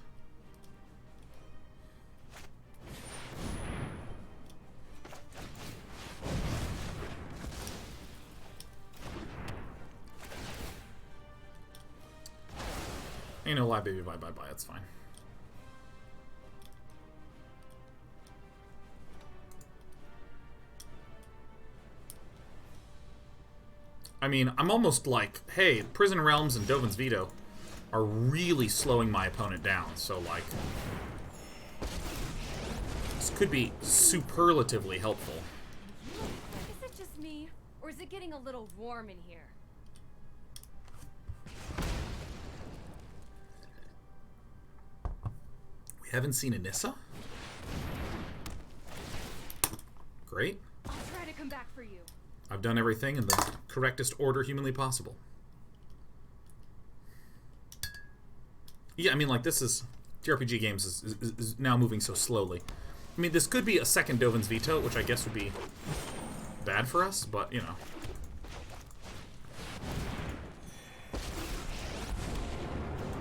Ain't no lie, baby, bye, bye, bye, that's fine. I mean, I'm almost like, hey, Prison Realms and Dovin's Veto are really slowing my opponent down, so, like, this could be superlatively helpful. Is it just me, or is it getting a little warm in here? We haven't seen Anissa? Great. I'll try to come back for you. I've done everything in the correctest order humanly possible. Yeah, I mean, like, this is... TRPG Games is now moving so slowly. I mean, this could be a second Dovin's Veto, which I guess would be bad for us, but, you know.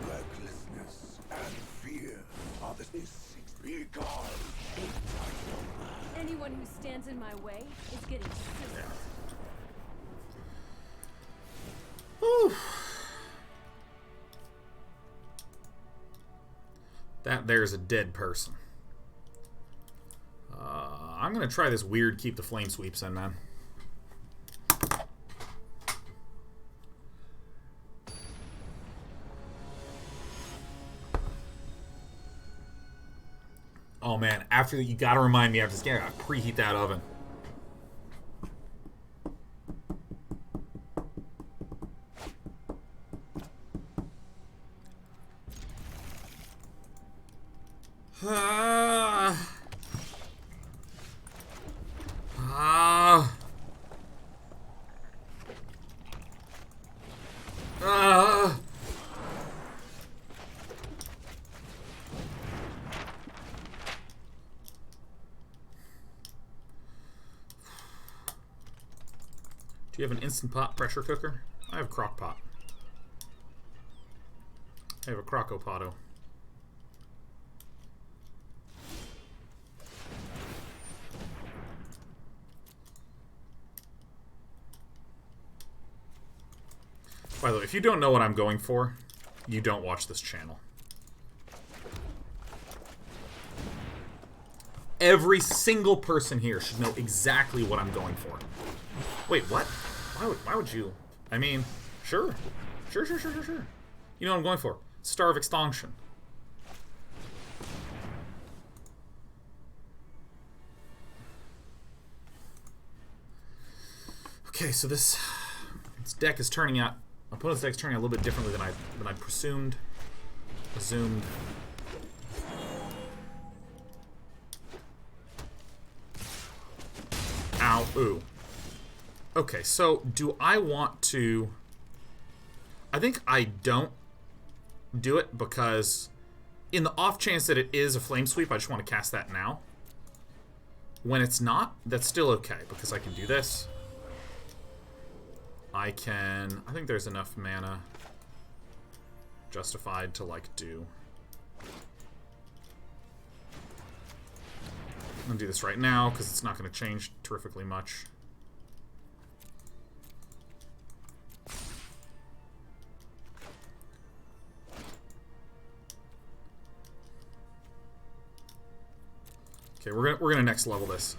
Recklessness and fear are the be gone. Anyone who stands in my way is getting sick. Whew. That there's a dead person. I'm gonna try this weird keep the flame sweeps in, man. Oh man, after you gotta remind me after this game, I gotta preheat that oven. Do you have an Instant Pot pressure cooker? I have a crock pot. I have a Crock-O-Potto. By the way, if you don't know what I'm going for, you don't watch this channel. Every single person here should know exactly what I'm going for. Wait, what? Why would you? I mean, sure. Sure. You know what I'm going for. Star of Extinction. Okay, so this deck is turning out. My opponent's deck is turning out a little bit differently than I presumed. Assumed. Ow. Ooh. Okay, so do I want to... I think I don't do it because in the off chance that it is a flame sweep, I just want to cast that now. When it's not, that's still okay, because I can do this. I think there's enough mana justified to, like, do... I'm going to do this right now, because it's not going to change terrifically much. Okay, we're gonna next level this.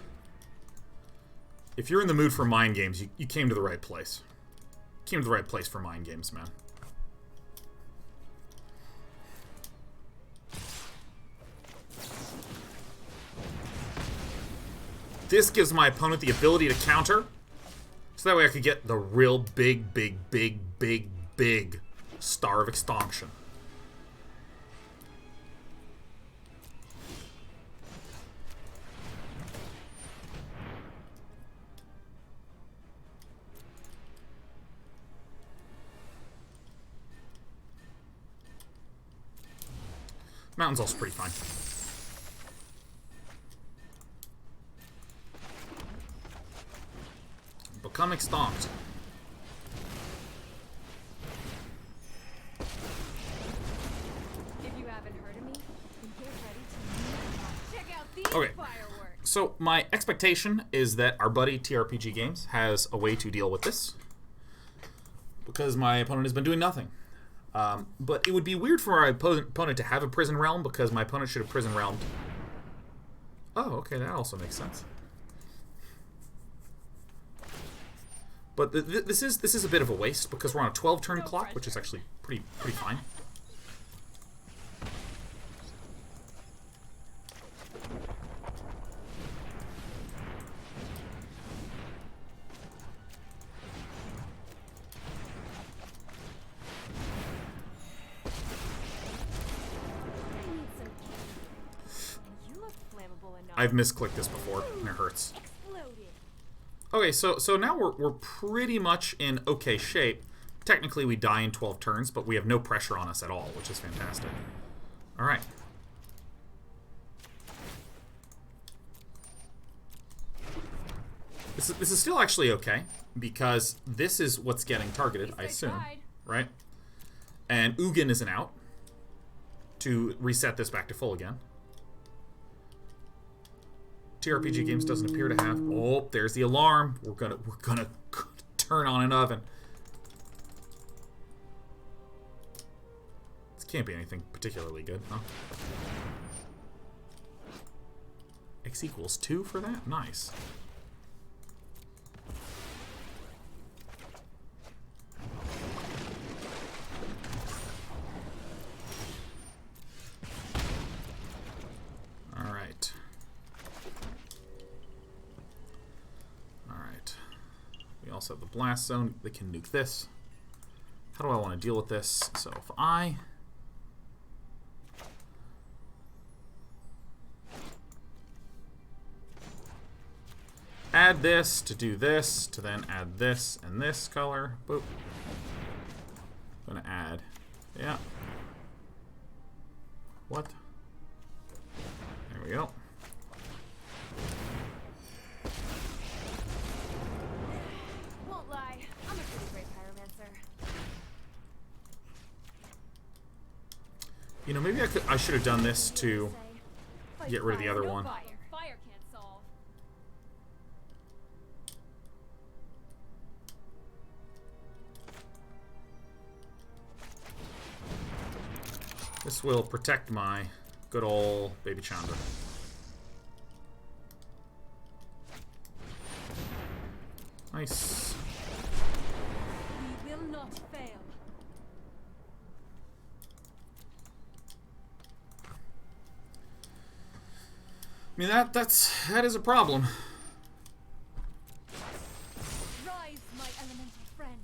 If you're in the mood for mind games, you came to the right place. Came to the right place for mind games, man. This gives my opponent the ability to counter, so that way I could get the real big Star of Extinction. Mountain's also pretty fine. Become extinct. If you haven't heard of me, then get ready to check out these fireworks. So my expectation is that our buddy TRPG Games has a way to deal with this, because my opponent has been doing nothing. But it would be weird for our opponent to have a prison realm, because my opponent should have prison realmed. Oh, okay, that also makes sense. But this is a bit of a waste, because we're on a 12-turn clock, which is actually pretty fine. I've misclicked this before, and it hurts. Okay, so now we're pretty much in okay shape. Technically, we die in 12 turns, but we have no pressure on us at all, which is fantastic. All right. This is still actually okay, because this is what's getting targeted, I assume, right? And Ugin isn't out to reset this back to full again. TRPG Games doesn't appear to have... Oh, there's the alarm. We're gonna turn on an oven. This can't be anything particularly good, huh? X equals 2 for that? Nice. Also have the blast zone. They can nuke this. How do I want to deal with this? So if I add this to do this, to then add this and this color, boop. I'm gonna add, yeah. What? There we go. I'm a pretty great pyromancer. You know, maybe I should have done this to get rid of the other one. Fire can't solve. This will protect my good old baby Chandra. Nice. We will not fail. I mean, that is a problem. Rise, my elemental friend.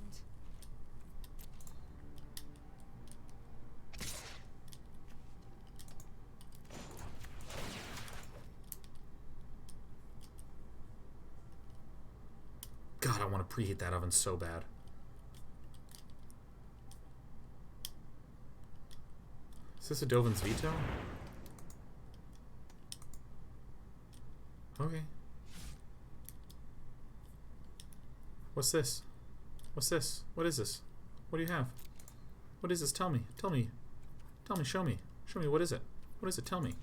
God, I want to preheat that oven so bad. this a Dovin's Veto? Okay. What's this? What's this? What is this? What do you have? What is this? Tell me. Tell me. Tell me. Show me. Show me. What is it? What is it? Tell me.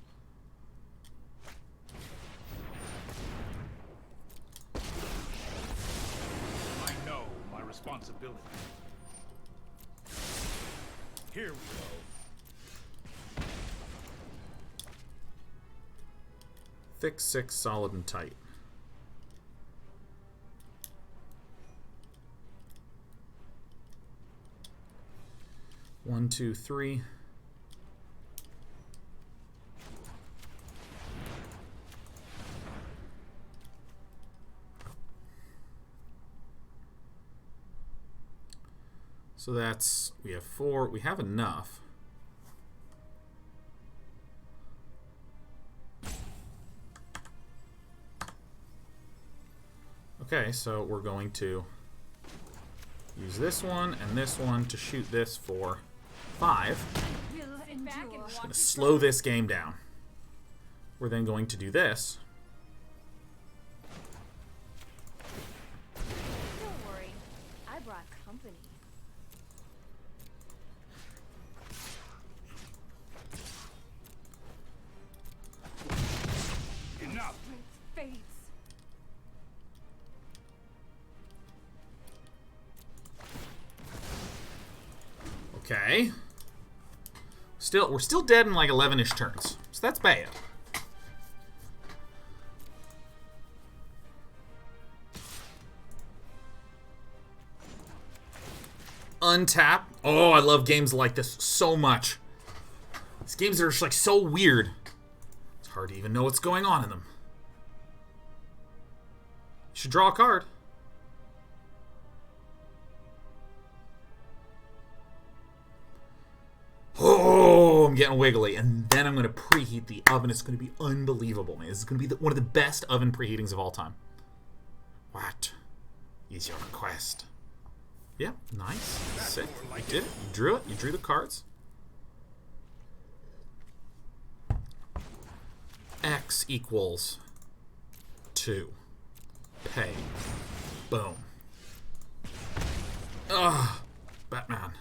I know my responsibility. Here we go. Thick, sick, solid, and tight. One, two, three. So that's, we have 4, we have enough. Okay, so we're going to use this one and this one to shoot this for 5. Sit back and watch Just going it to slow this game down. We're then going to do this. Don't worry, I brought company. Enough. Great fates. Okay. We're still dead in like 11-ish turns. So that's bad. Untap. Oh, I love games like this so much. These games are just like so weird. It's hard to even know what's going on in them. You should draw a card. Oh, I'm getting wiggly. And then I'm going to preheat the oven. It's going to be unbelievable, man. This is going to be one of the best oven preheatings of all time. What is your request? Yeah, nice. Sick. You did it. You drew it. You drew the cards. X equals 2. Pay. Boom. Ugh. Batman.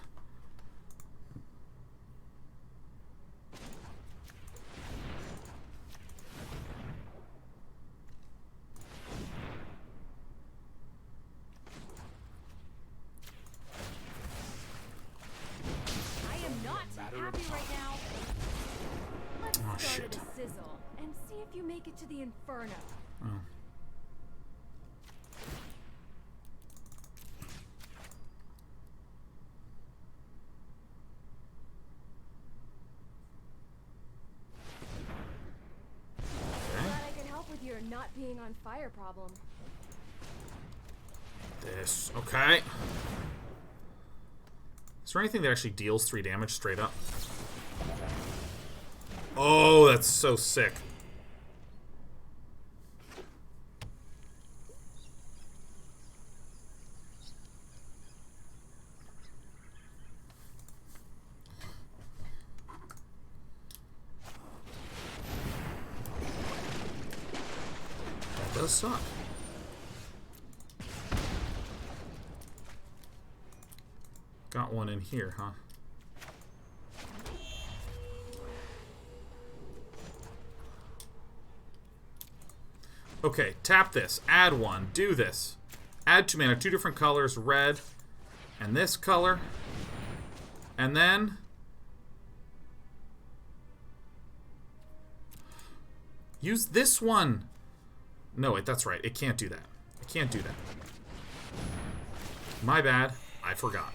I am not happy right now. Let's start shit. at a sizzle and see if you make it to the Inferno. Oh. Glad I could help with your not being on fire problem. This. Okay. Is there anything that actually deals 3 damage straight up? Oh, that's so sick. That does suck. Got one in here, huh? Okay, tap this. Add 1. Do this. Add 2 mana. 2 different colors. Red. And this color. And then... use this one. No, wait, that's right. It can't do that. It can't do that. My bad. I forgot.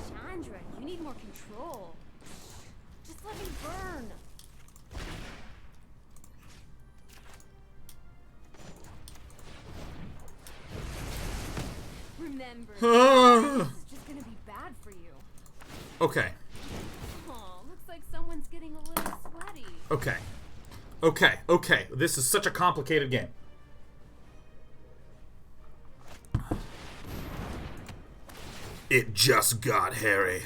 Chandra, you need more control. Just let me burn. Remember, this is just gonna be bad for you. Okay. Oh, looks like someone's getting a little sweaty. Okay. Okay. Okay. This is such a complicated game. It just got hairy.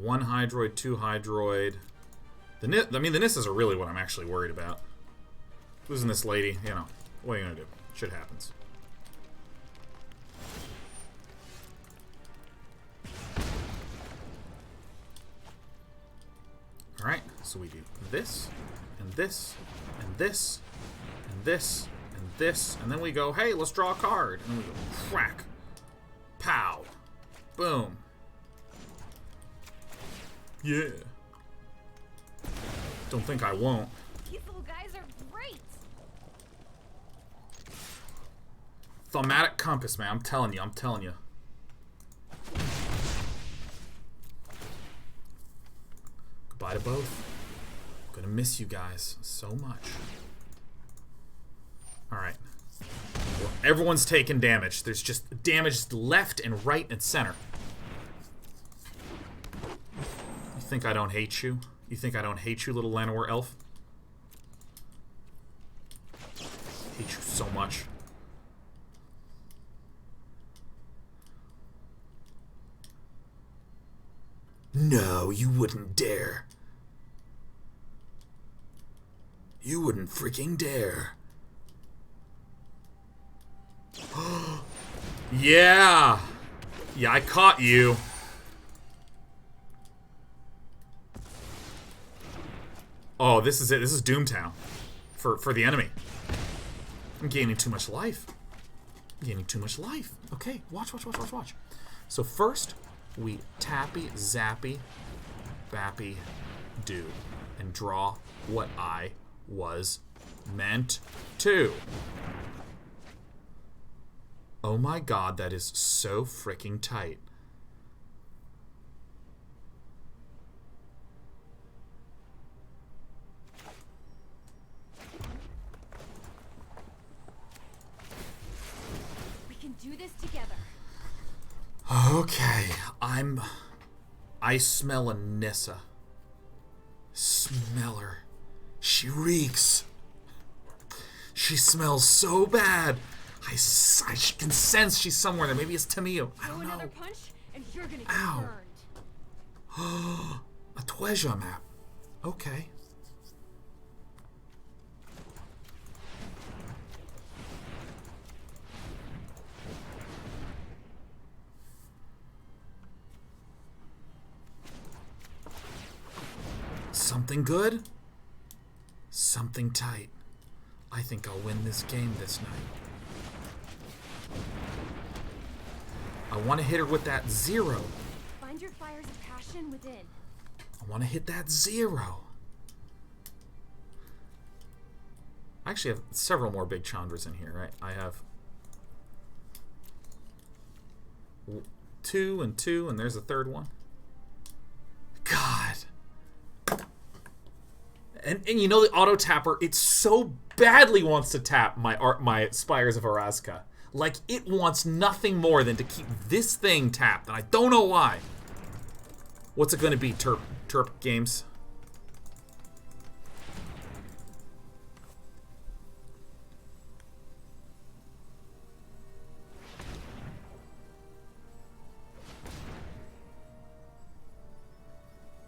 1 Hydroid, 2 Hydroid. The Nisses are really what I'm actually worried about. Losing this lady, you know, what are you gonna do? Shit happens. Alright, so we do this, and this, and this, and this, and this, and then we go, hey, let's draw a card. And then we go, crack, pow, boom. Yeah. Don't think I won't. These little guys are great. Thaumatic Compass, man. I'm telling you. I'm telling you. Goodbye to both. I'm gonna miss you guys so much. Alright. Well, everyone's taking damage. There's just damage left and right and center. You think I don't hate you? You think I don't hate you, little Llanowar elf? Hate you so much. No, you wouldn't dare. You wouldn't freaking dare. Yeah! Yeah, I caught you. Oh, this is it. This is Doomtown. For the enemy. I'm gaining too much life. I'm gaining too much life. Okay, watch. So first, we tappy, zappy, bappy, do. And draw what I was meant to. Oh my god, that is so freaking tight. We can do this together. Okay, I smell a Nissa. Smell her. She reeks. She smells so bad. I can sense she's somewhere there. Maybe it's Tamiyo. I don't know. Another punch, and you're gonna get Ow. burned. A treasure map. Okay. Something good? Something tight. I think I'll win this game this night. I want to hit her with that 0. Find your fires of passion within. I want to hit that 0. I actually have several more big Chandras in here, right? I have 2 and 2, and there's a third one. God. And you know the auto tapper, it so badly wants to tap my Spires of Orazca. Like, it wants nothing more than to keep this thing tapped, and I don't know why. What's it going to be, Terp Games?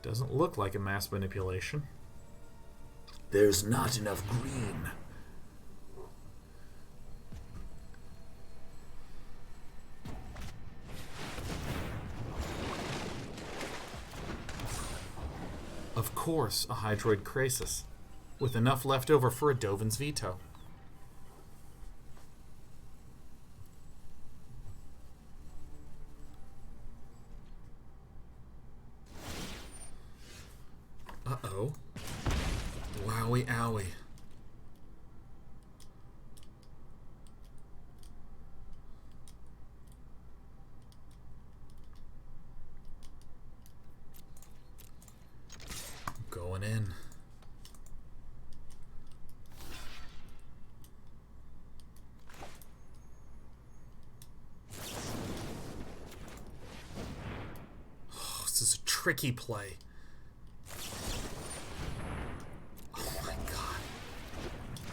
Doesn't look like a mass manipulation. There's not enough green. Of course, a Hydroid Krasis, with enough left over for a Dovin's Veto. Uh-oh. Wowie owie. Going in. Oh, this is a tricky play.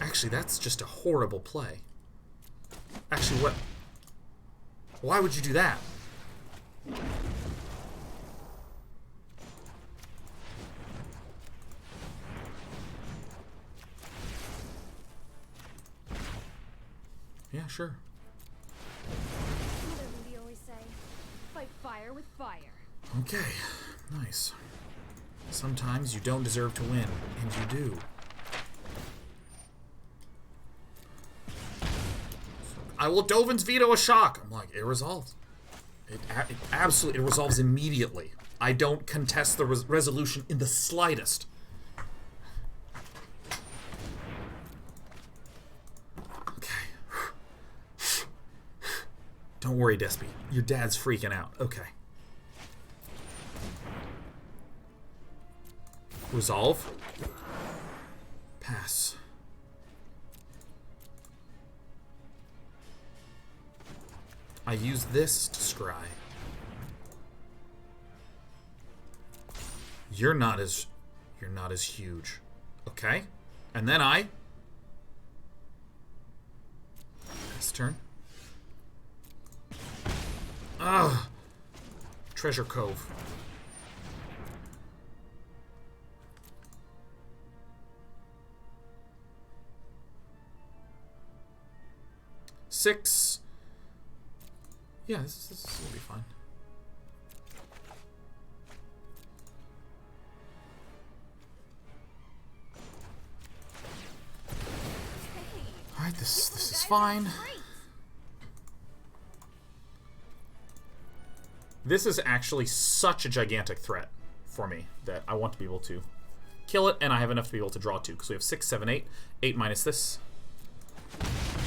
Actually, that's just a horrible play. Actually, what? Why would you do that? Yeah, sure. Mother Ruby always say, fight fire with fire. Okay, nice. Sometimes you don't deserve to win, and you do. I will Dovin's veto a shock. I'm like, it resolves. It absolutely, it resolves immediately. I don't contest the resolution in the slightest. Okay. Don't worry, Despy. Your dad's freaking out. Okay. Resolve. Pass. I use this to scry. You're not as huge. Okay? And then I this turn. Ugh. Treasure Cove. Six. Yeah, this will be fine. All right, this is fine. This is actually such a gigantic threat for me that I want to be able to kill it, and I have enough to be able to draw 2 because we have 6, 7, 8. 8 minus this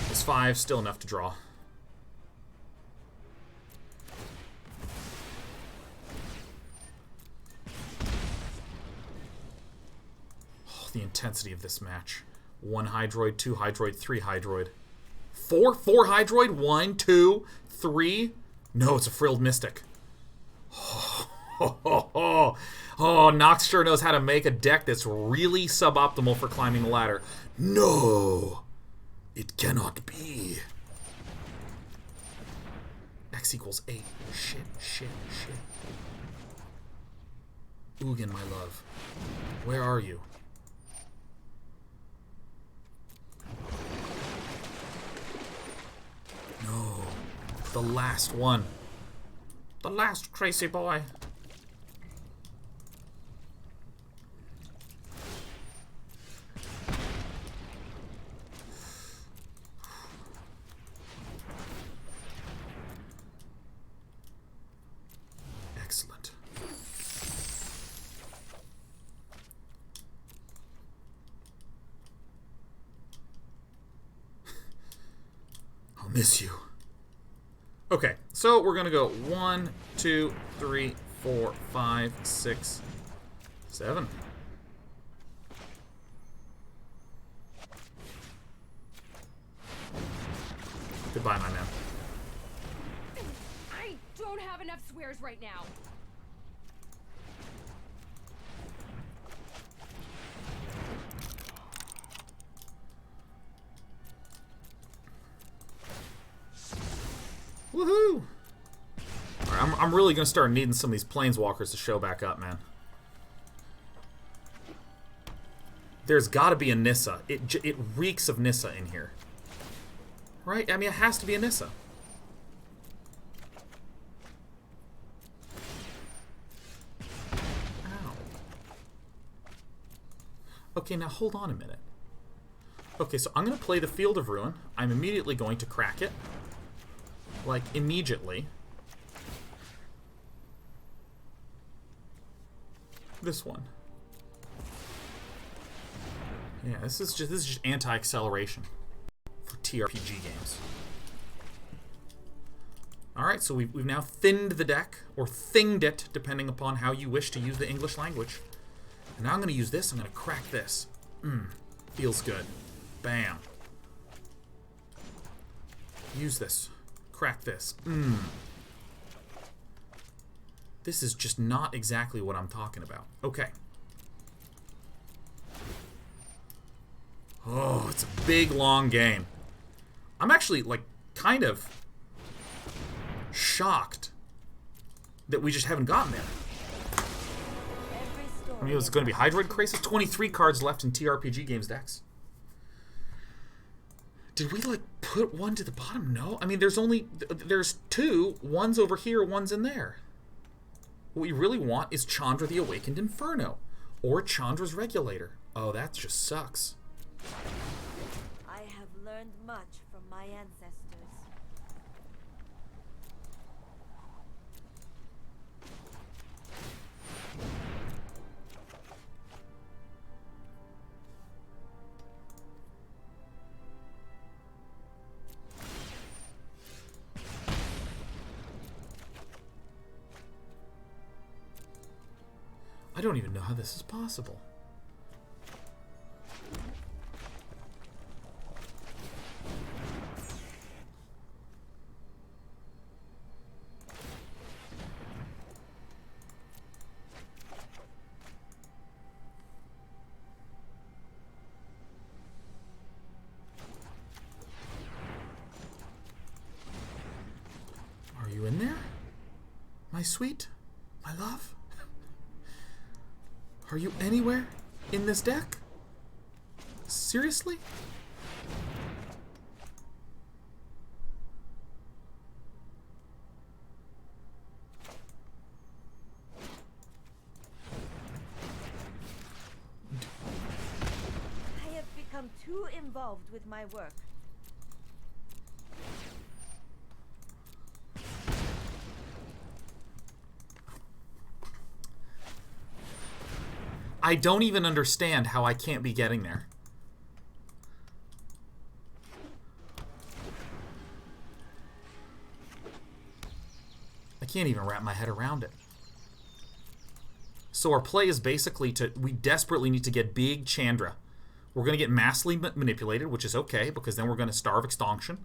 is 5, still enough to draw. The intensity of this match. 1 Hydroid, 2 Hydroid, 3 Hydroid. 4 Hydroid, 1, 2, 3. No, it's a Frilled Mystic. Oh, Nox sure knows how to make a deck that's really suboptimal for climbing the ladder. No, it cannot be. X equals 8. Shit. Ugin, my love. Where are you? No. The last one. The last crazy boy. Excellent. I'll miss you. Okay, so we're gonna go 1, 2, 3, 4, 5, 6, 7. Goodbye, my man. I don't have enough swears right now. Woohoo! Alright, I'm really gonna start needing some of these planeswalkers to show back up, man. There's gotta be a Nissa. It reeks of Nissa in here. Right? I mean, it has to be a Nissa. Ow. Okay, now hold on a minute. Okay, so I'm gonna play the Field of Ruin. I'm immediately going to crack it. Like, immediately. This one. Yeah, this is just anti-acceleration for TRPG games. Alright, so we've now thinned the deck, or thinged it, depending upon how you wish to use the English language. And now I'm going to use this, I'm going to crack this. Feels good. Bam. Use this. Crack this. This is just not exactly what I'm talking about. Okay. Oh, it's a big, long game. I'm actually, like, kind of shocked that we just haven't gotten there. I mean, it was going to be Hydroid Crisis. 23 cards left in TRPG games decks. Did we, like, put one to the bottom? No. I mean, there's two. One's over here, one's in there. What we really want is Chandra the Awakened Inferno. Or Chandra's Regulator. Oh, that just sucks. I have learned much from my ancestors. I don't even know how this is possible. Are you in there? My sweet? My love? Are you anywhere in this deck? Seriously? I have become too involved with my work. I don't even understand how I can't be getting there. I can't even wrap my head around it. So our play is basically we desperately need to get big Chandra. We're going to get massively manipulated, which is okay, because then we're going to Star of Extinction.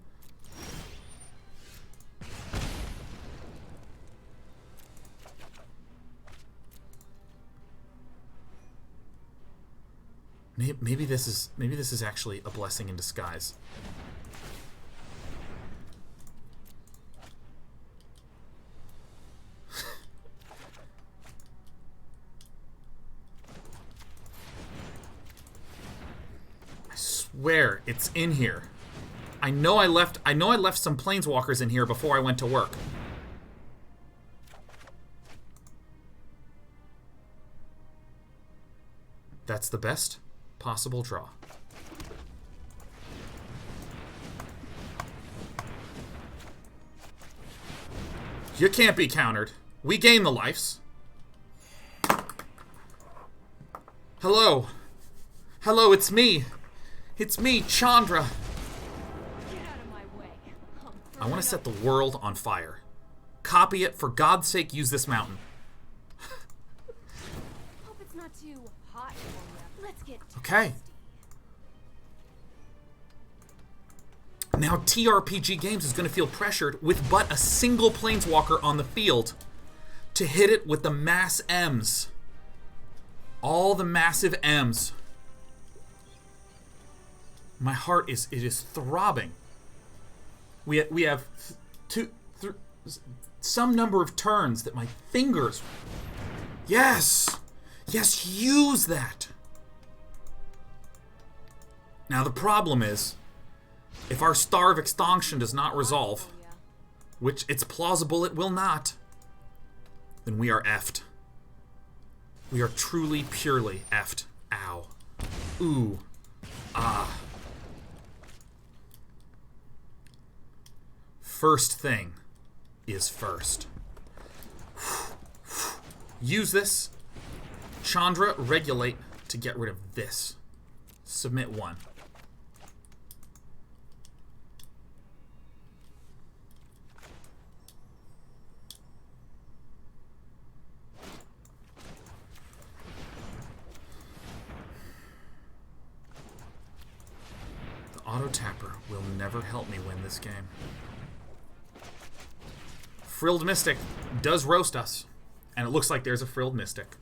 Maybe this is actually a blessing in disguise. I swear it's in here. I know I left some planeswalkers in here before I went to work. That's the best possible draw. You can't be countered. We gain the lives. Hello. Hello, it's me. It's me, Chandra. Get out of my way. I want to set the world on fire. Copy it. For God's sake, use this mountain. Hope it's not too hot for you. Let's get Okay. Now TRPG Games is going to feel pressured with but a single planeswalker on the field to hit it with the mass M's. All the massive M's. My heart is throbbing. We have some number of turns that my fingers. Yes, use that. Now the problem is, if our Star of Extinction does not resolve, which it's plausible it will not, then we are effed. We are truly, purely effed. Ow. Ooh. Ah. First thing is first. Use this. Chandra, regulate to get rid of this. Submit one. Auto Tapper will never help me win this game. Frilled Mystic does roast us. And it looks like there's a Frilled Mystic.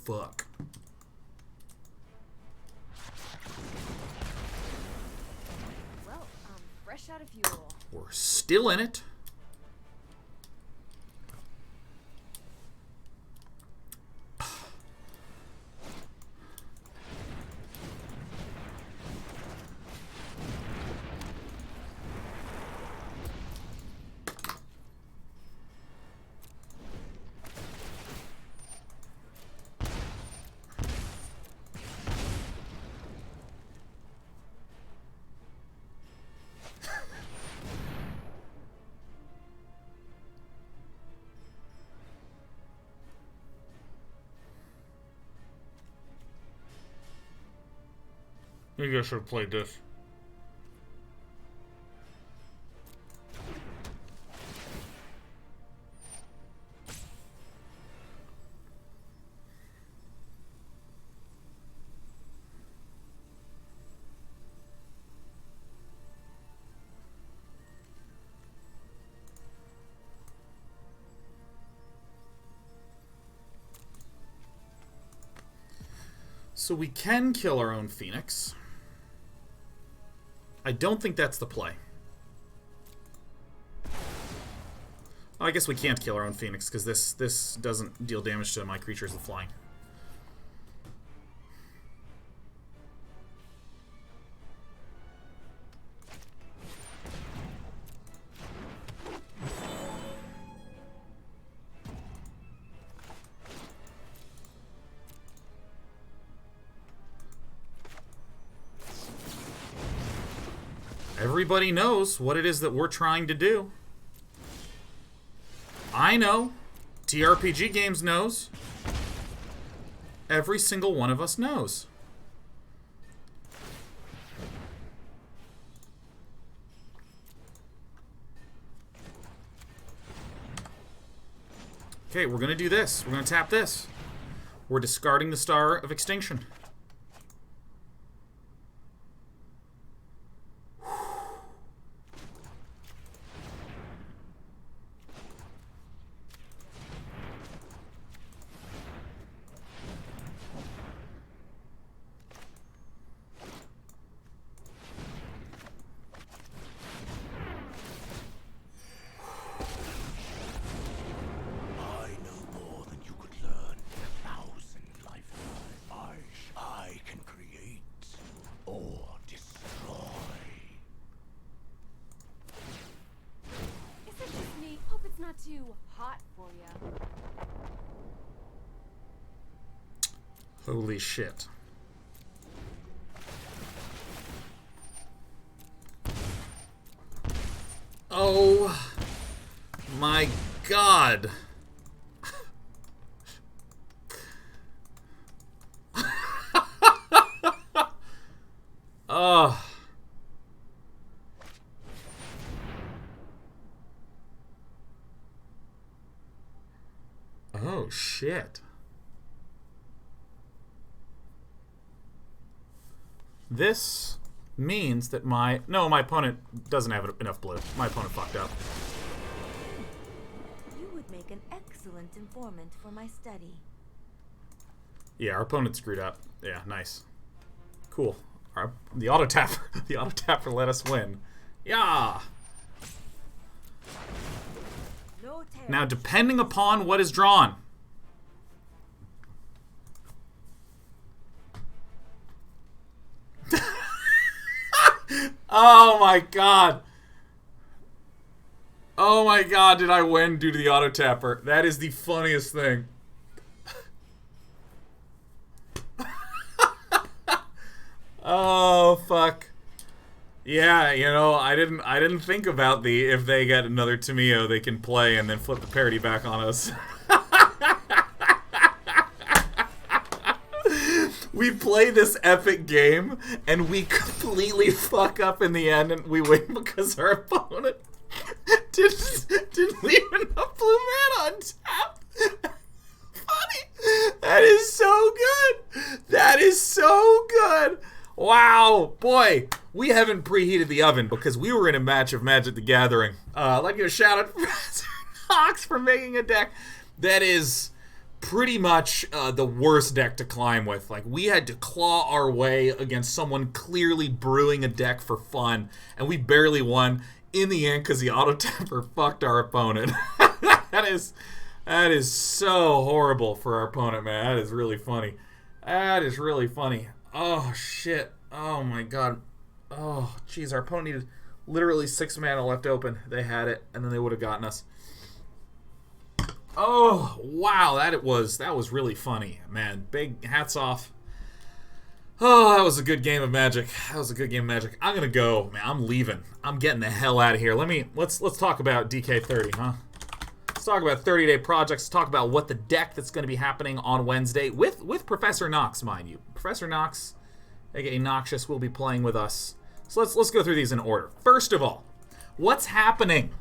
Fuck. Well, fresh out of fuel. We're still in it. Maybe I should have played this. So we can kill our own Phoenix. I don't think that's the play. Oh, I guess we can't kill our own Phoenix, because this doesn't deal damage to my creatures with flying. Everybody knows what it is that we're trying to do. I know. TRPG Games knows. Every single one of us knows. Okay, we're going to do this. We're going to tap this. We're discarding the Star of Extinction. Too hot for you. Holy shit. Oh my god. Oh. Oh, shit. This means that my opponent doesn't have enough blue. My opponent fucked up. You would make an excellent informant for my study. Yeah, our opponent screwed up. Yeah, nice. Cool. The auto-tapper let us win. Yeah! Now, depending upon what is drawn. Oh my god. Oh my god, did I win due to the auto-tapper? That is the funniest thing. Oh, fuck. Yeah, you know, I didn't think about the if they get another Tameo they can play and then flip the parity back on us. We play this epic game and we completely fuck up in the end and we win because our opponent didn't leave enough blue mana on tap. Funny. That is so good. That is so good. Wow, boy, we haven't preheated the oven because we were in a match of Magic the Gathering. I'd like to give a shout out to Professor Knox for making a deck that is pretty much the worst deck to climb with. Like, we had to claw our way against someone clearly brewing a deck for fun, and we barely won in the end because the auto-tapper fucked our opponent. That is so horrible for our opponent, man. That is really funny. That is really funny. Oh, shit. Oh, my God. Oh, jeez. Our opponent needed literally 6 mana left open. They had it, and then they would have gotten us. Oh, wow. That was really funny, man. Big hats off. Oh, that was a good game of Magic. That was a good game of Magic. I'm going to go. Man, I'm leaving. I'm getting the hell out of here. Let's talk about DK30, huh? Let's talk about 30-day projects. Let's talk about what the deck that's going to be happening on Wednesday with Professor Knox, mind you. Professor Knox aka Noxious, will be playing with us. So let's go through these in order. First of all, what's happening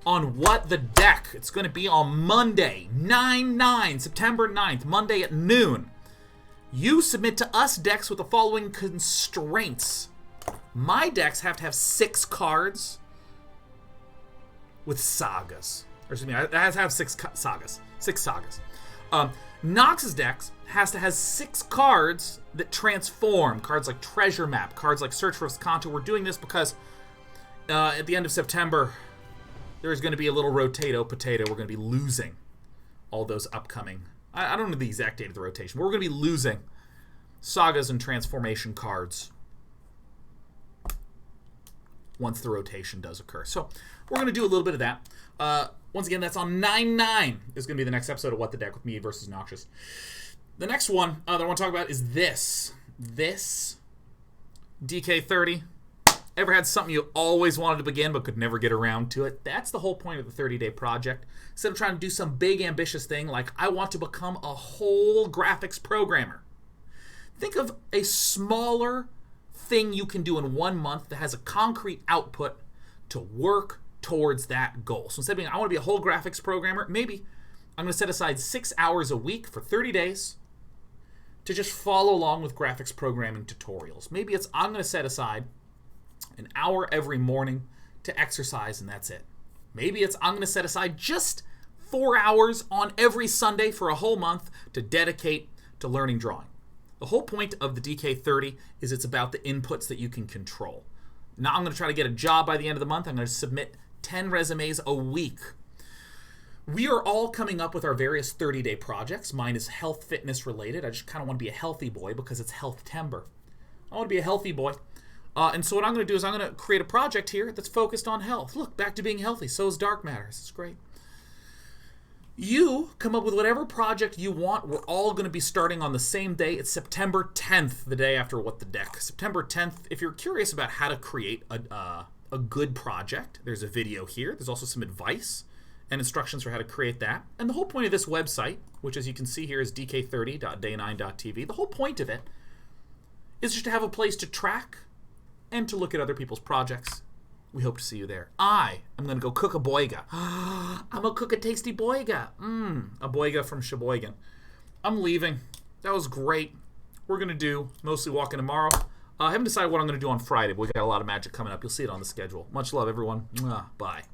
on What the Deck? It's going to be on Monday, 9/9, September 9th, Monday at noon. You submit to us decks with the following constraints. My decks have to have 6 cards with sagas. Or excuse me, it has to have 6 sagas. 6 sagas. Nox's decks has to have 6 cards that transform. Cards like Treasure Map, cards like Search for Conto. We're doing this because at the end of September, there's going to be a little rotato potato. We're going to be losing all those upcoming. I don't know the exact date of the rotation, but we're going to be losing sagas and transformation cards once the rotation does occur. So we're going to do a little bit of that. Once again, that's on 9/9 is going to be the next episode of What the Deck with me versus Noxious. The next one that I want to talk about is this. This DK30. Ever had something you always wanted to begin but could never get around to it? That's the whole point of the 30-day project. Instead of trying to do some big ambitious thing like I want to become a whole graphics programmer, think of a smaller thing you can do in 1 month that has a concrete output to work towards that goal. So instead of being, I want to be a whole graphics programmer, maybe I'm going to set aside 6 hours a week for 30 days to just follow along with graphics programming tutorials. Maybe it's I'm going to set aside an hour every morning to exercise and that's it. Maybe it's I'm going to set aside just 4 hours on every Sunday for a whole month to dedicate to learning drawing. The whole point of the DK30 is it's about the inputs that you can control. Now I'm going to try to get a job by the end of the month. I'm going to submit 10 resumes a week. We are all coming up with our various 30-day projects. Mine is health fitness related. I just kind of want to be a healthy boy because it's Health-tember. I want to be a healthy boy. And so what I'm going to do is I'm going to create a project here that's focused on health. Look, back to being healthy. So is Dark Matters. It's great. You come up with whatever project you want. We're all going to be starting on the same day. It's September 10th, the day after What the Deck. September 10th, if you're curious about how to create a good project, there's a video here. There's also some advice and instructions for how to create that. And the whole point of this website, which as you can see here is dk30.day9.tv, the whole point of it is just to have a place to track and to look at other people's projects. We hope to see you there. I am going to go cook a boiga. I'm going to cook a tasty boiga. A boiga from Sheboygan. I'm leaving. That was great. We're going to do mostly walking tomorrow. I haven't decided what I'm going to do on Friday, but we got a lot of magic coming up. You'll see it on the schedule. Much love, everyone. Bye.